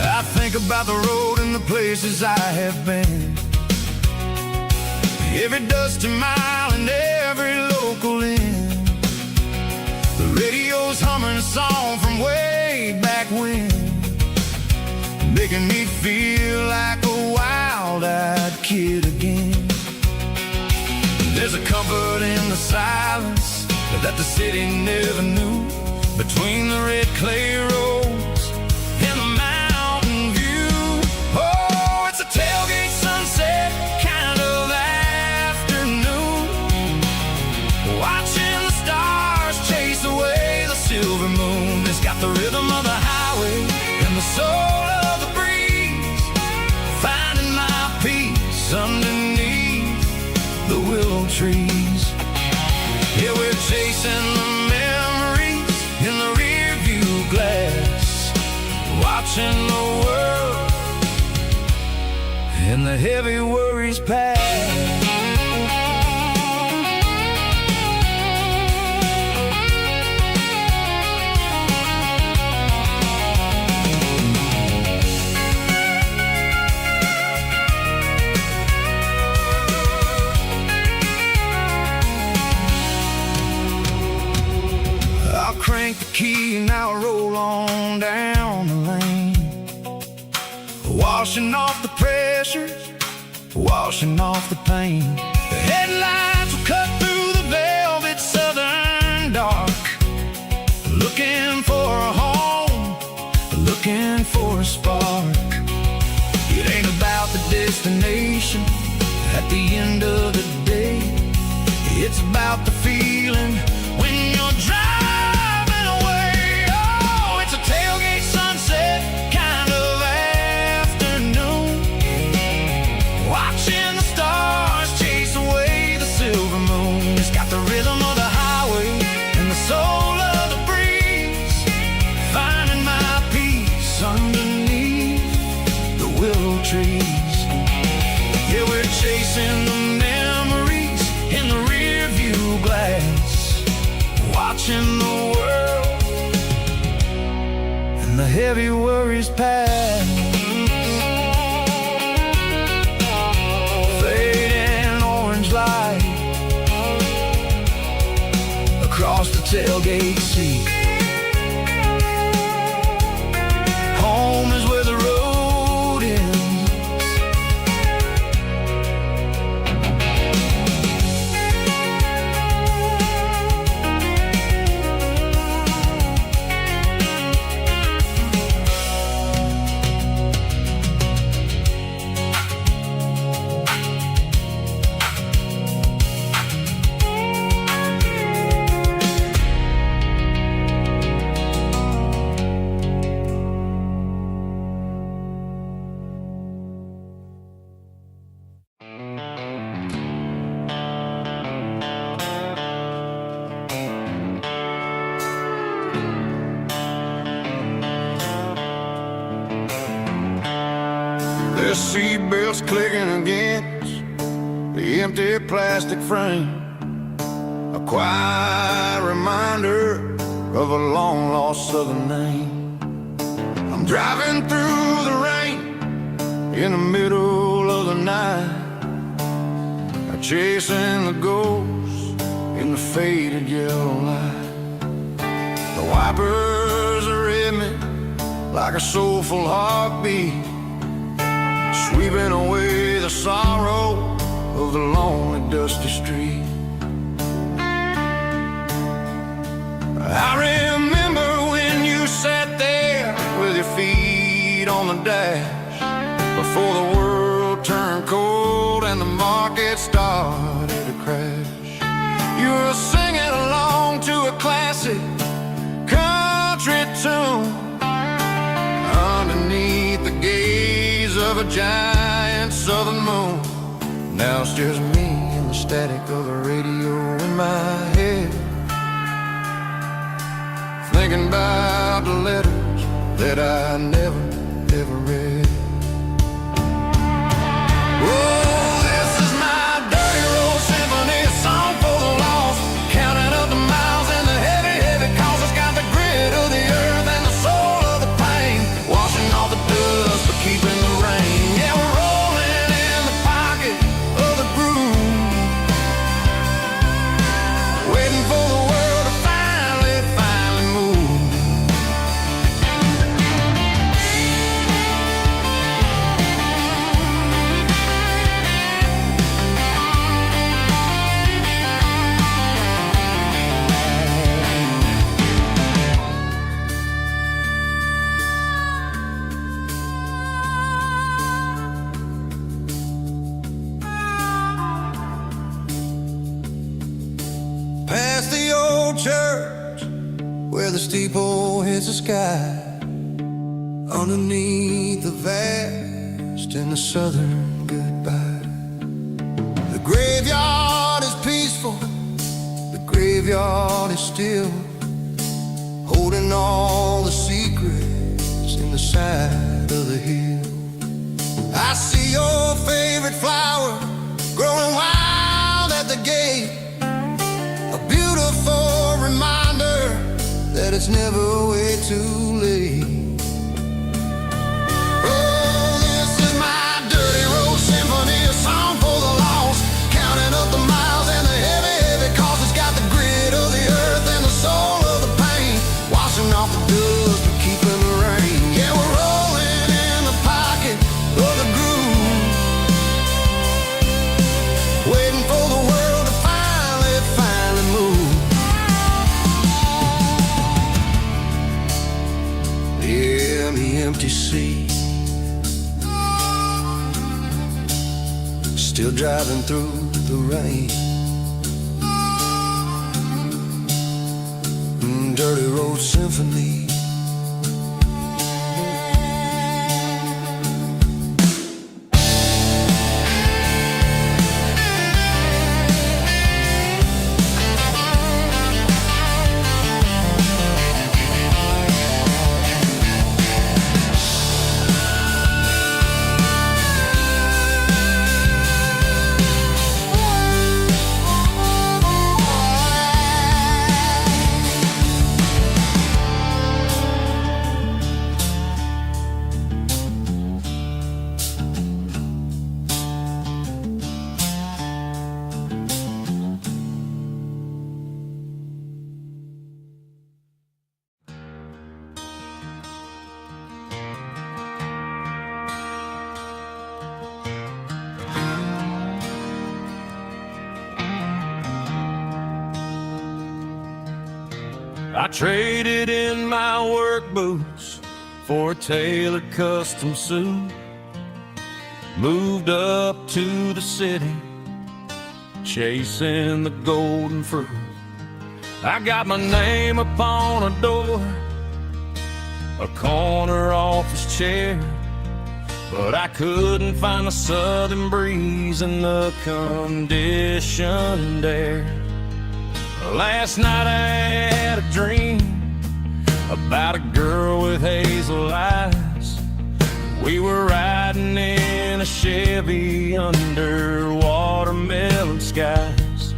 I think about the road and the places I have been, every dusty mile and every local inn. The radio's humming a song from way back when, making me feel like a wild-eyed kid again. There's a comfort in the silence that the city never knew, between the red clay roads and the mountain view. Oh, it's a tailgate sunset kind of afternoon, watching the stars chase away the silver moon. It's got the rhythm of the highway and the soul of the breeze, finding my peace underneath the willow trees. Yeah, we're chasing the memories in the rear view glass, watching the world and the heavy worries pass. Crank the key and I'll roll on down the lane, washing off the pressure, washing off the pain. The headlights will cut end of the day. It's about the feeling when you're driving away. Oh, it's a tailgate sunset kind of afternoon, watching the stars chase away the silver moon. It's got the rhythm of the highway and the soul of the breeze, finding my peace underneath the willow trees. Yeah, we're chasing the memories in the rear view glass, watching the world and the heavy worries pass. Fading orange light across the tailgate seat. Home is where the road ends. The seatbelts clicking against the empty plastic frame, a quiet reminder of a long-lost southern name. I'm driving through the rain in the middle of the night, chasing the ghosts in the faded yellow light. The wipers are in me like a soulful heartbeat, sweeping away the sorrow of the lonely, dusty street. I remember when you sat there with your feet on the dash, before the world turned cold and the market started to crash. You were singing along to a classic country tune underneath the gaze of a giant southern moon. Now it's just me and the static of the radio in my head, thinking about the letters that I never, ever read. Oh, this is my dirty road symphony, a song for the lost, counting up the miles and the heavy, heavy calls. It's got the grit of the earth and the soul of the pain, washing off the dust but keeping the rain. Yeah, we're rolling in the pocket of the groove, waiting for the world to finally move. Past the old church where the steeple hits the sky, underneath the vast and the southern goodbye. The graveyard is peaceful, the graveyard is still, holding all the secrets in the side of the hill. I see your favorite flower growing wild at the gate, a beautiful reminder that it's never way too late. Oh, this is my dirty road symphony, a song for the lost, counting up the miles and the heavy, heavy calls. It's got the grit of the earth and the soul of the pain, washing off the dust but keeping the rain. Yeah, we're rolling in the pocket of the groove, waiting for the world to finally move. driving through the rain. Dirty Road Symphony. I traded in my work boots for a tailored custom suit. Moved up to the city, chasing the golden fruit. I got my name upon a door, a corner office chair, but I couldn't find the southern breeze in the conditioned air. Last night I had a dream about a girl with hazel eyes. We were riding in a Chevy under watermelon skies.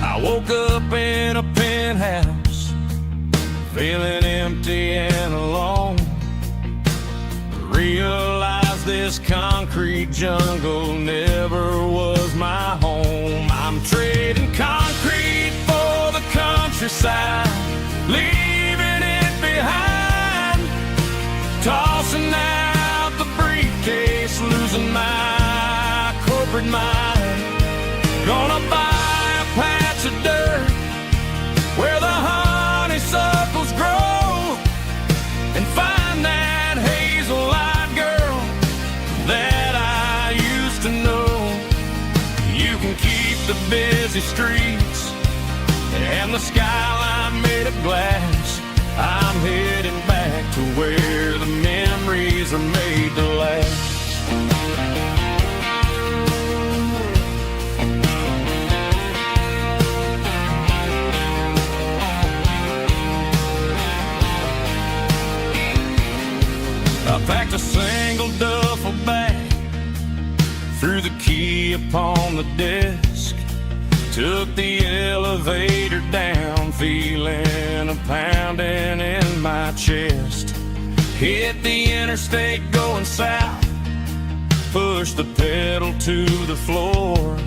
I woke up in a penthouse, feeling empty and alone. Realized this concrete jungle never was my home. I'm trading concrete for the countryside, leaving it behind. Tossing out the briefcase, losing my corporate mind. Gonna buy a patch of dirt where the honeysuckles grow, and find that hazel-eyed girl that I used to know. You can keep the busy streets and the skyline made of glass. I'm heading back to where the memories are made to last. I packed a single duffel bag, threw the key upon the desk, took the elevator down, feeling a pounding in my chest. Hit the interstate going south, pushed the pedal to the floor.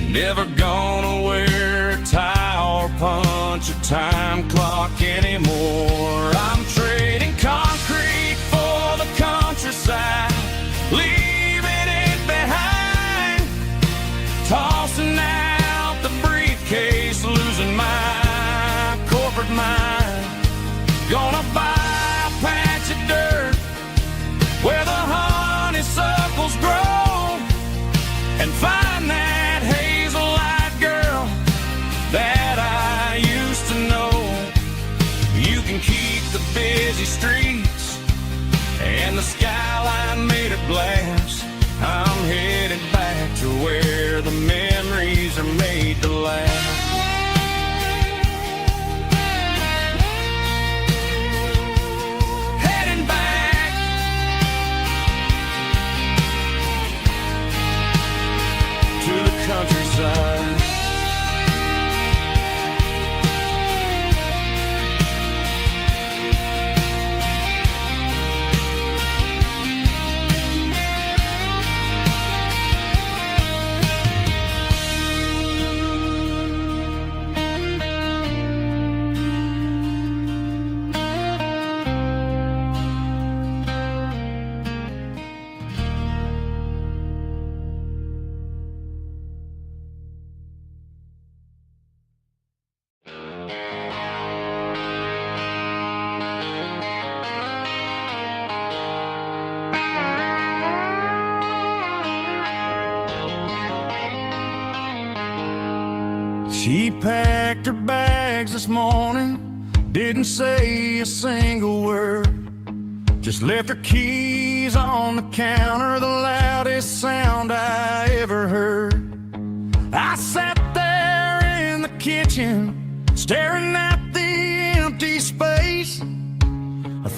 Never gonna wear a tie or punch a time clock anymore. I'm trading concrete for the countryside, leaving it behind. Tossing out the briefcase, losing my corporate mind. Gonna buy a patch of dirt where the honeysuckles grow, and find that hazel-eyed girl that I used to know. You can keep the busy streets and the skyline made of glass. I'm headed back to where the memories are made to last. Heading back to the countryside. She packed her bags this morning, didn't say a single word, just left her keys on the counter, the loudest sound I ever heard. I sat there in the kitchen, staring at the empty space,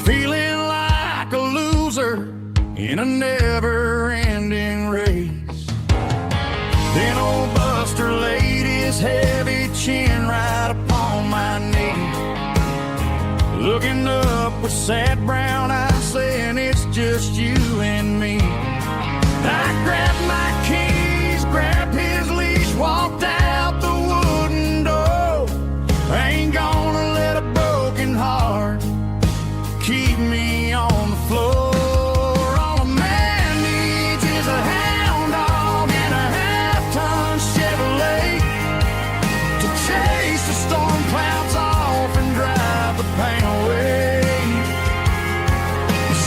feeling like a loser in a never-ending race. Then old Buster laid his heavy chin right upon my knee, looking up with sad brown eyes, saying it's just you and me. I grabbed my keys, grabbed his leash, walked out the wooden door. I ain't gonna let a broken heart keep me on the floor. All a man needs is a hound dog and a half-ton Chevrolet to chase the storm clouds off and drive the pain away.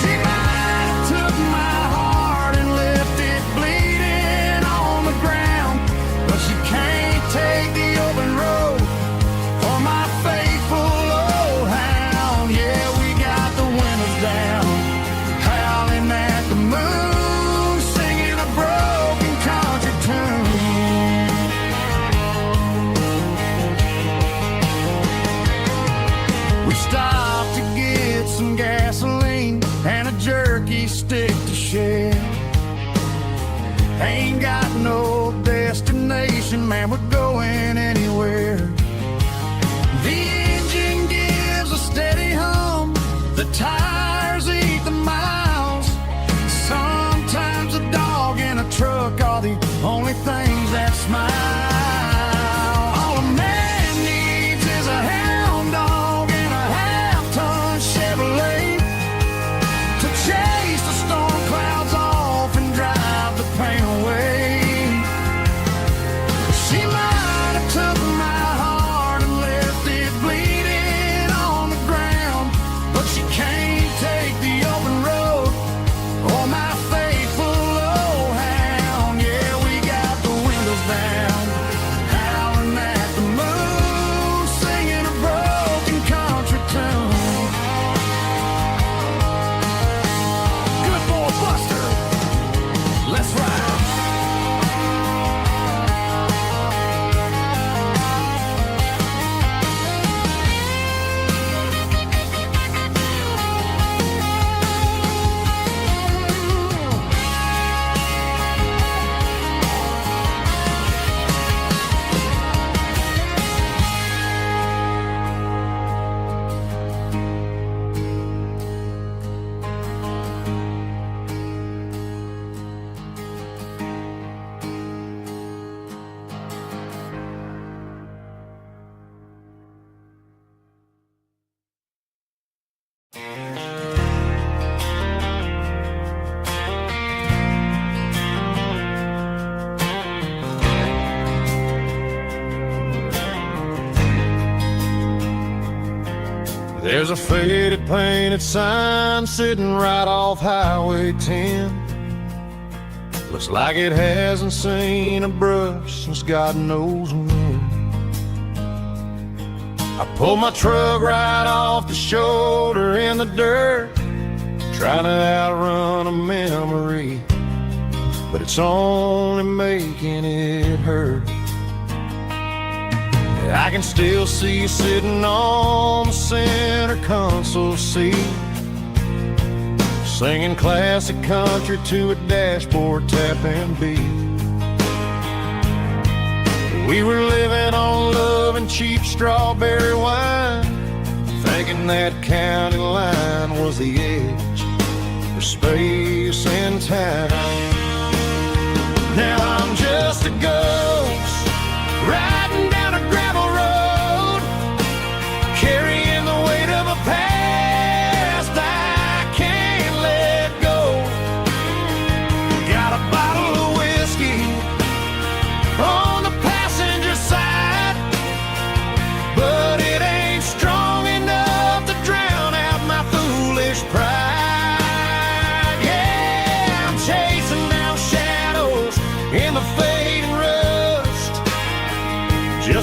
She might have took my heart and left it bleeding on the ground, but she can't take the open road for my faithful old hound. Yeah, we got the windows down, howling at the moon, singing a broken country tune. We stopped to get some gasoline and a jerky stick to share. Ain't got no destination, man, we're going anywhere. The engine gives a steady hum, the tires eat the miles. Sometimes a dog and a truck are the only things that smile. All a man needs is a hound dog and a half-ton Chevrolet to chase the storm clouds off and drive the pain away. She might have took my heart and left it bleeding on the ground, but she can't take the open road or my faithful old hound. Yeah, we got the windows down, howling at the moon, singing a broken country tune. Good boy, Buster, let's ride. There's a faded painted sign sitting right off Highway 10. Looks like it hasn't seen a brush since God knows when. I pulled my truck right off the shoulder in the dirt, trying to outrun a memory, but it's only making it hurt. I can still see you sitting on the center console seat, singing classic country to a dashboard tapping beat. We were living on love and cheap strawberry wine, thinking that county line was the edge for space and time. Now I'm just a ghost riding down a gravel road, carrying the weight of a past I can't let go. Got a bottle of whiskey on the passenger side, but it ain't strong enough to drown out my foolish pride. Yeah, I'm chasing down shadows in the fading road.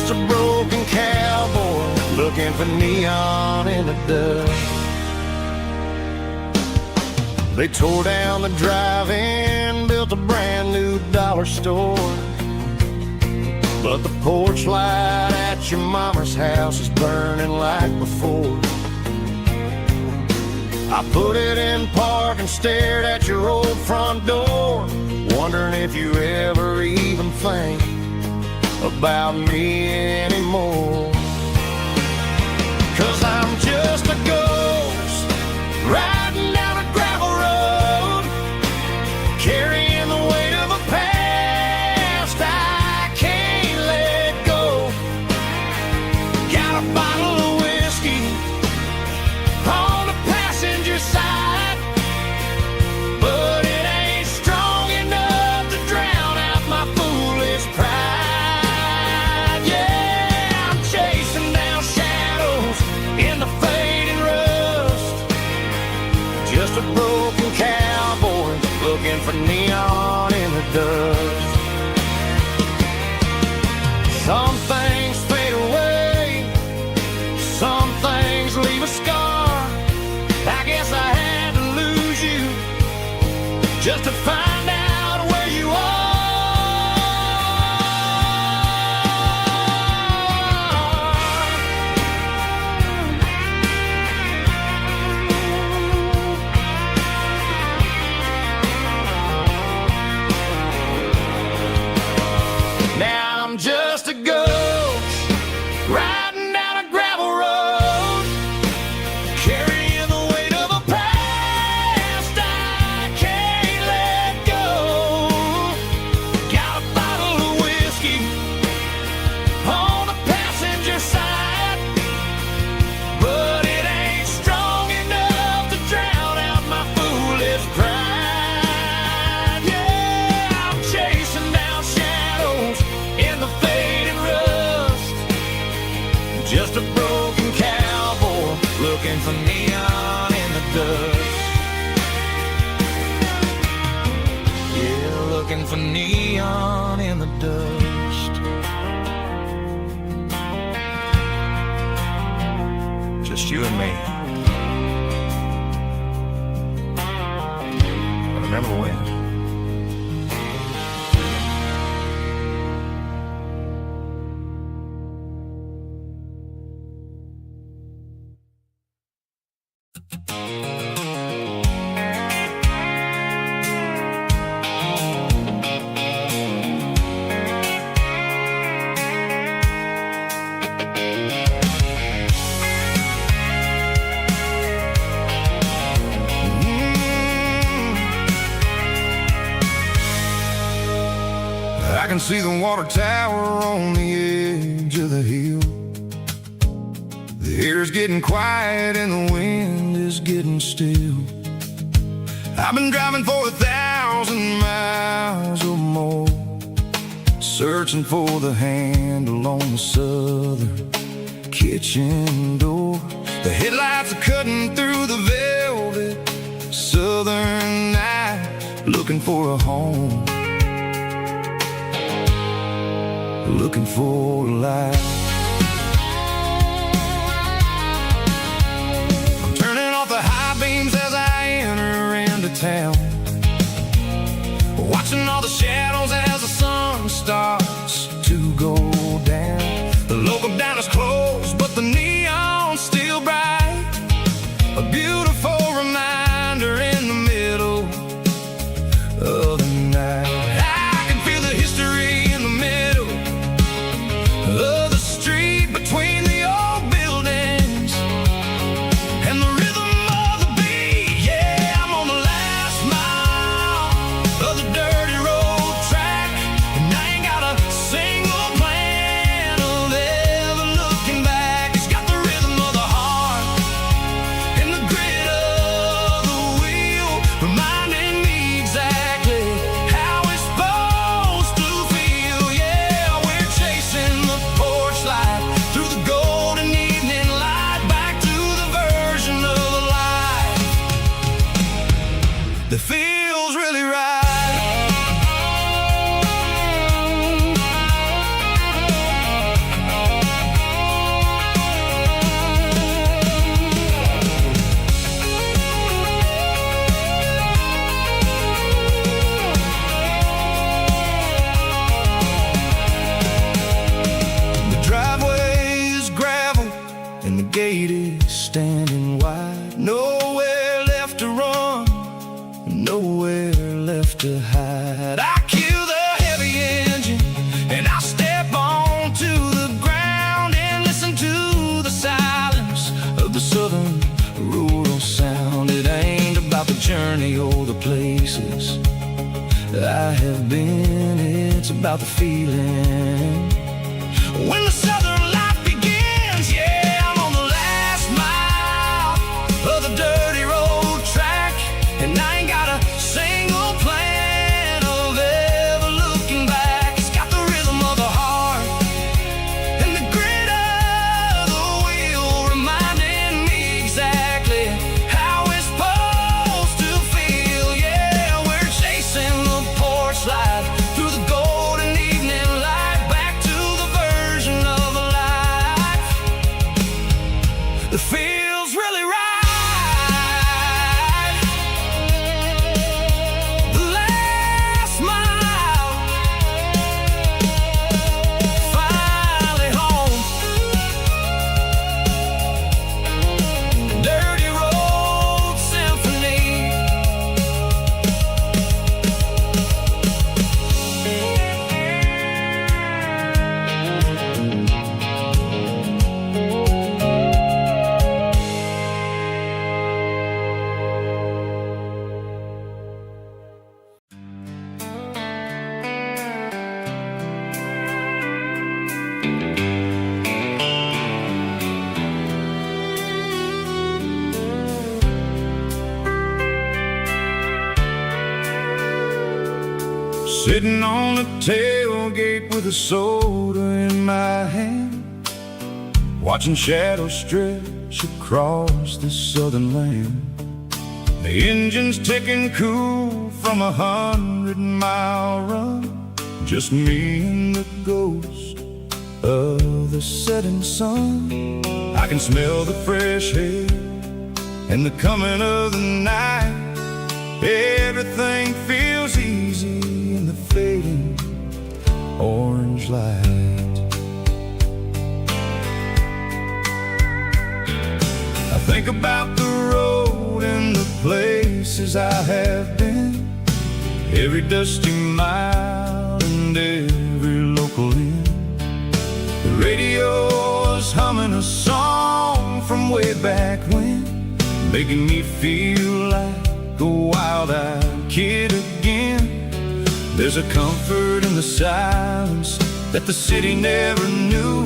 Just a broken cowboy looking for neon in the dust. They tore down the drive-in, built a brand new dollar store. But the porch light at your mama's house is burning like before. I put it in park and stared at your old front door, wondering if you ever even think about me anymore. 'Cause I'm just a ghost riding down a gravel road, carrying the weight of a past I can't let go. Got a bottle of whiskey on the passenger side, but it ain't strong enough to drown out my foolish pride. Yeah, I'm chasing down shadows in the fading rust. Just a broken cowboy looking for neon in the dust. Some things fade away, some things leave a scar. I guess I had to lose you just to find out where you are. Now I'm just a ghost riding down a gravel road, carrying the weight of a past I can't let go. Got a bottle of whiskey on the passenger side, but it ain't strong enough to drown out my foolish pride. Yeah, I'm chasing down shadows in the fading rust. Just a broken cowboy looking for neon in the dust. Yeah, looking for neon in the dust. Just you and me. I remember when. I can see the water tower on the edge of the hill. The air's getting quiet and the wind is getting still. I've been driving for 1,000 miles or more, searching for the handle on the southern kitchen door. The headlights are cutting through the velvet southern night, looking for a home, looking for a life. I'm turning off the high beams as I enter into town, watching all the shadows as the sun starts to go down. The local diner's closed, but the neon's still bright, a beautiful reminder in the middle of the night. I can feel the history in the middle of the street between the old buildings and the rhythm of the beat. Yeah, I'm on the last mile of the dirty road track, and I ain't got a single plan of ever looking back. It's got the rhythm of the heart and the grit of the wheel, reminding me exactly how it's supposed to feel. Yeah, we're chasing the poor gate is standing wide. Nowhere left to run, nowhere left to hide. I kill the heavy engine and I step onto the ground and listen to the silence of the southern rural sound. It ain't about the journey or the places I have been, it's about the feeling when the southern life begins. Yeah, I'm on the last mile of the dirty road track, and I ain't got a single plan of ever looking back. It's got the rhythm of the heart and the grit of the wheel, reminding me exactly how it's supposed to feel. Yeah, we're chasing the porch light through the golden evening light, back to the version of a life that feels really right. The last mile, finally home. Dirty road symphony. Sitting on the tailgate with a soda in my hand, watching shadows stretch across this southern land. The engine's ticking cool from 100-mile run, just me and the ghost of the setting sun. I can smell the fresh air and the coming of the night. Everything feels easy in the fading orange light. I think about the road and the places I have been, every dusty mile and every local inn. The radio is humming a song from way back when, making me feel like a wild-eyed kid again. There's a comfort in the silence that the city never knew,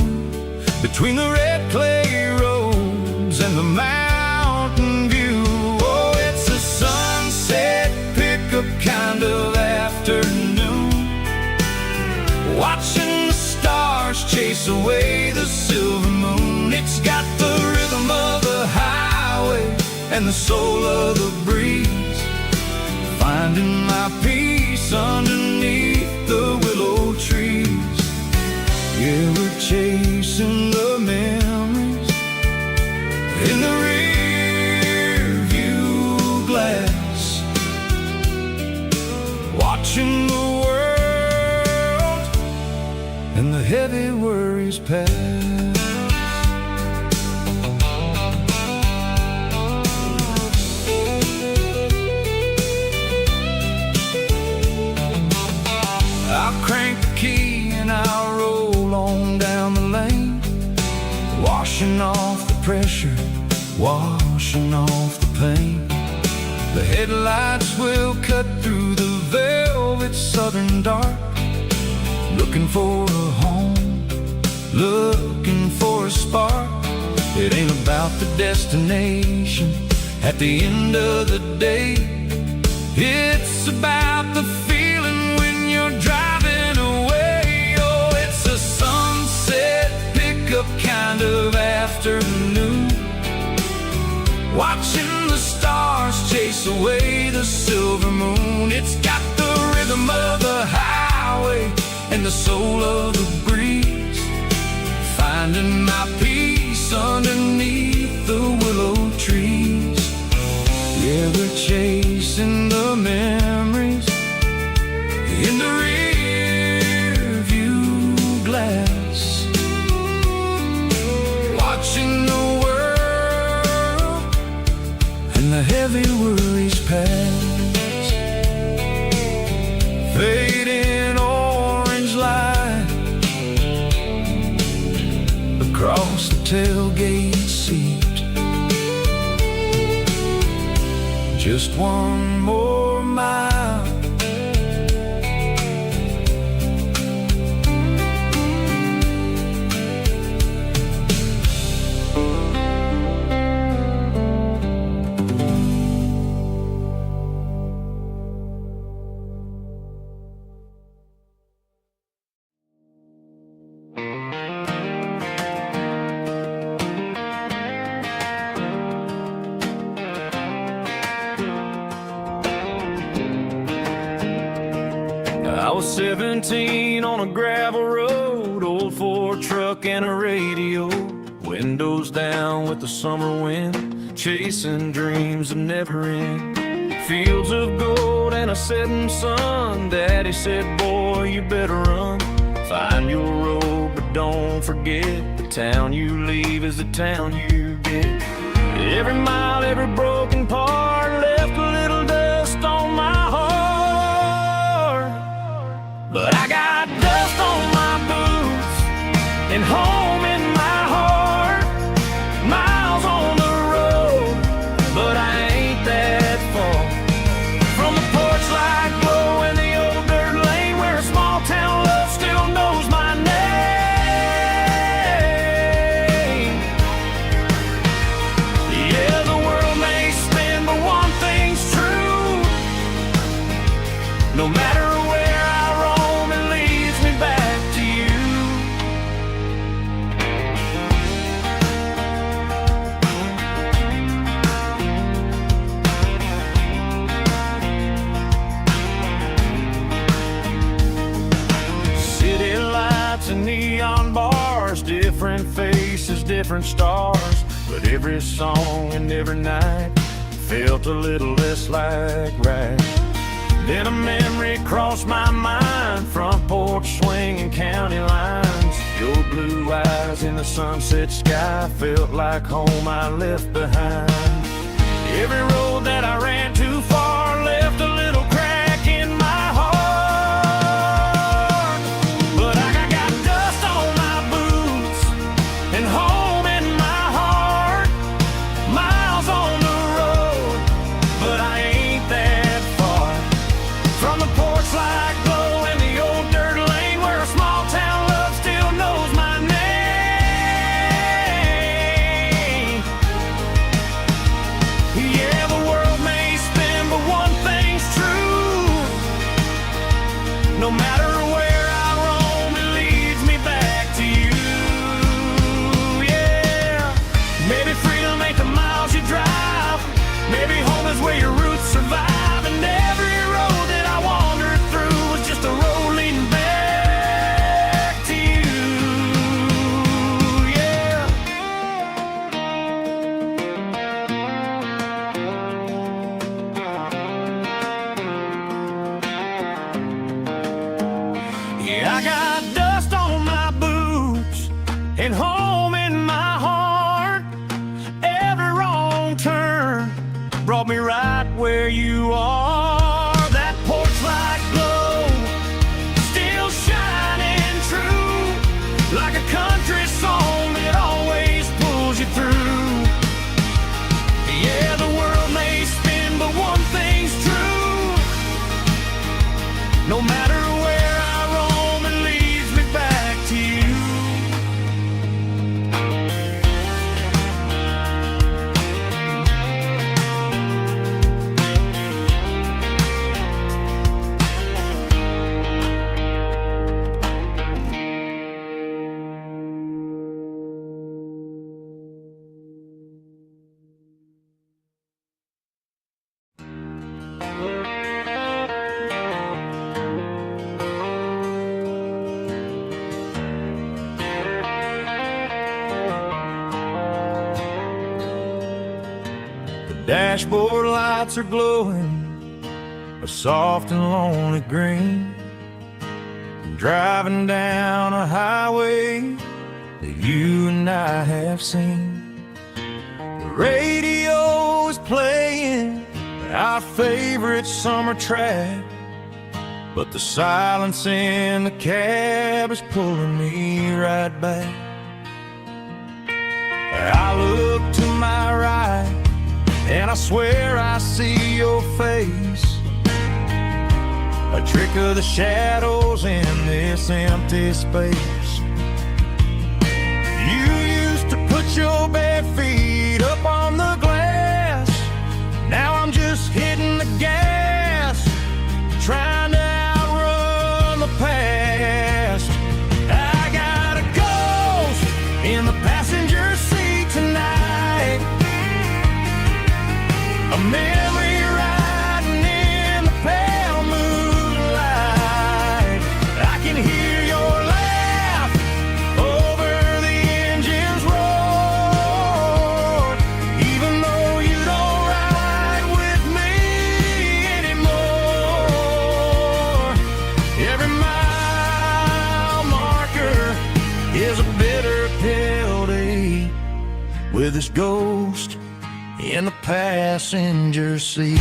between the red clay roads and the mountain view. Oh, it's a sunset pickup kind of afternoon, watching the stars chase away the silver moon. It's got the rhythm of the highway and the soul of the breeze, finding my peace underneath the willow trees. Yeah, we're chasing the memories in the rear view glass, watching the world and the heavy worries pass. I'll crank the key and I'll roll on down the lane, washing off the pressure, washing off the pain. The headlights will cut through the velvet southern dark, looking for a home, looking for a spark. It ain't about the destination at the end of the day, it's about the feeling when you're driving away. Oh, it's a sunset pickup kind of afternoon, watching the stars chase away the silver moon. It's got the rhythm of the highway and the soul of the breeze, finding my peace underneath the willow trees. Yeah, we're chasing the memories in the rear view glass, watching the world across the tailgate seat. Just one more mile. I was 17 on a gravel road, old Ford truck and a radio, windows down with the summer wind, chasing dreams that never end. Fields of gold and a setting sun. Daddy said, boy, you better run. Find your road, but don't forget, the town you leave is the town you get. Every mile, every broken part left a little dust on my heart. But I got dust on my boots and home in my heart. Miles on the road, but I ain't that far from the porch light glow in the old dirt lane where a small town love still knows my name. Yeah, the world may spin, but one thing's true. No matter where I roam, it leads me back to you. City lights and neon bars, different faces, different stars, but every song and every night felt a little less like right. Then a memory crossed my mind, front porch swinging county lines. Your blue eyes in the sunset sky felt like home I left behind. Every road that I ran too far left a little crack in my heart. But I got dust on my boots and home in my heart. Miles on the road, but I ain't that far from the porch light glow in the old dirt lane where a small town love still knows my name. Yeah, the world may spin, but one thing's true. No matter where I roam, it leads me back to you. Yeah, maybe freedom ain't the miles you drive. Maybe home is where your roots survive. And every road that I wandered through was just a road leading back to you. Yeah. Yeah, I got dust on my boots and home in my heart. Every wrong turn brought me right where you are. That porch light glow still shining true, like a country song that always pulls you through. Yeah, the world may spin, but one thing's true. No matter where I roam, it leads me back to you. Dashboard lights are glowing a soft and lonely green. I'm driving down a highway that you and I have seen. The radio is playing our favorite summer track, but the silence in the cab is pulling me right back. I look to my right, and I swear I see your face. A trick of the shadows in this empty space. You used to put your bare feet up on the glass. Now I'm just hitting the gas, trying to outrun the past. I got a ghost in the passenger seat tonight, a memory riding in the pale moonlight. I can hear your laugh over the engine's roar, even though you don't ride with me anymore. Every mile marker is a bitter pill to eat, with this ghost in the passenger seat.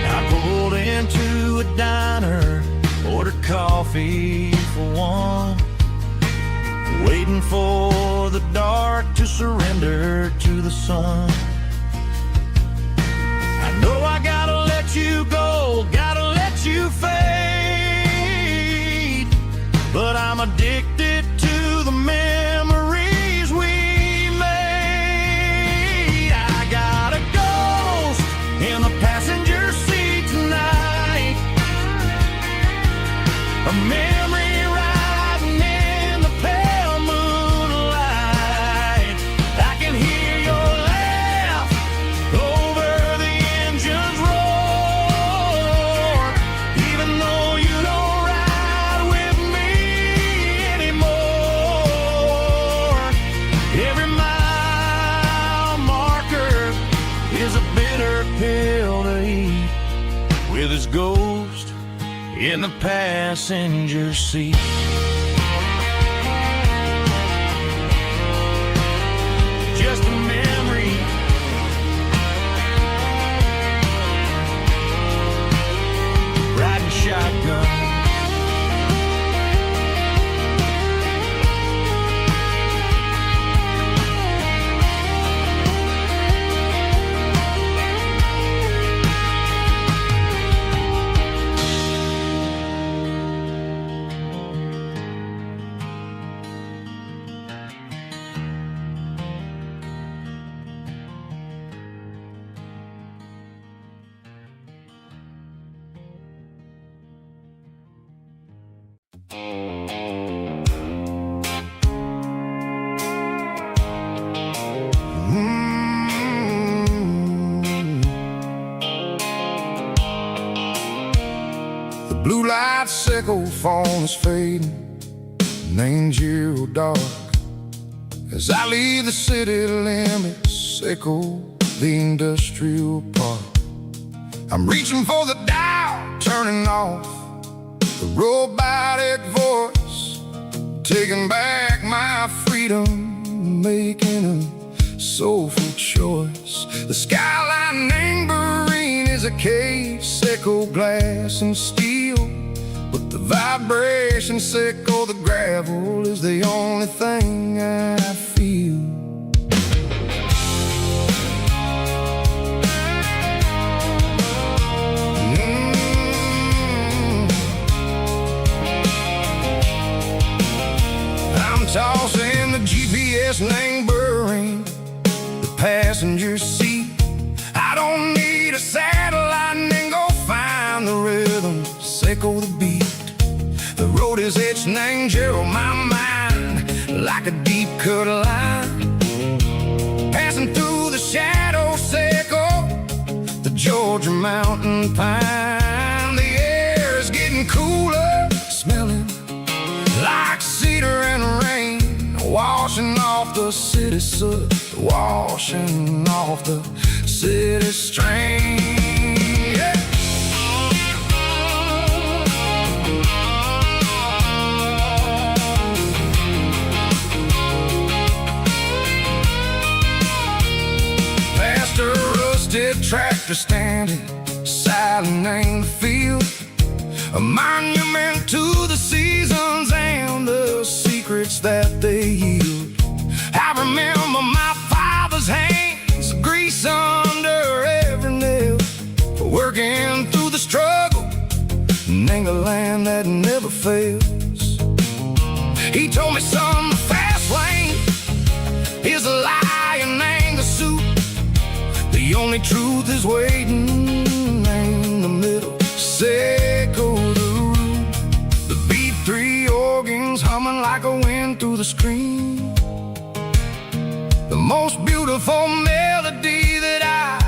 I pulled into a diner, ordered coffee for one, waiting for the dark to surrender to the sun. I know I gotta let you go, gotta let you fade, but I'm addicted to the memories we made. I got a ghost in the passenger seat tonight, a memory riding in the pale moonlight. I can hear your laugh over the engine's roar, even though you don't ride with me anymore. Every mile marker is a bitter pill to eat, with his ghost in the passenger seat. Just a memory, riding shotgun. The blue light sickle phone is fading, and ain't zero dark. As I leave the city limits, sickle the industrial park. I'm reaching for the dial, turning off the robotic voice, taking back my freedom, making a soulful choice. The skyline Marine is a cave, sickle glass and steel, but the vibration sickle, the gravel, is the only thing I feel. I'm tossing the GPS neighboring the passenger seat. I don't need a satellite and go find the rhythm, sickle the beat. The road is etched and angel on my mind like a deep cut line, passing through the shadow sickle, the Georgia mountain pine. The air is getting cooler, smelling like cedar and rain, washing off the city soot, washing off the city strain. Yeah. Past a road rusted tractor standing silent in the field, a monument to the seasons and the secrets that they yield. I remember my father's hands, grease under every nail, for working through the struggle in the land that never fails. He told me, son, the fast lane is a lie and ain't the suit. The only truth is waiting in the middle. Seco the root, the B3 organs humming like a wind through the screen. The most beautiful melody that I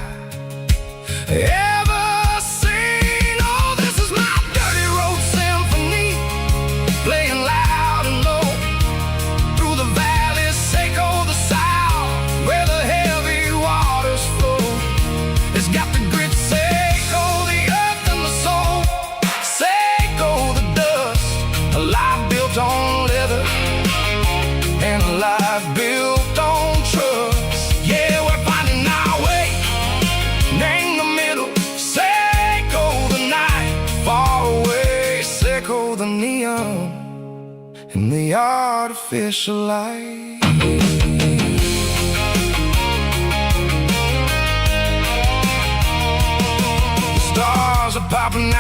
ever seen. Oh, this is my dirty road symphony, playing loud and low through the valleys, Seco the south, where the heavy waters flow. It's got the grit, Seco the earth and the soul, Seco the dust, a life built on leather and a life built on trust. Yeah, we're finding our way in the middle. Seco the night, far away. Seco the neon and the artificial light. The stars are popping out.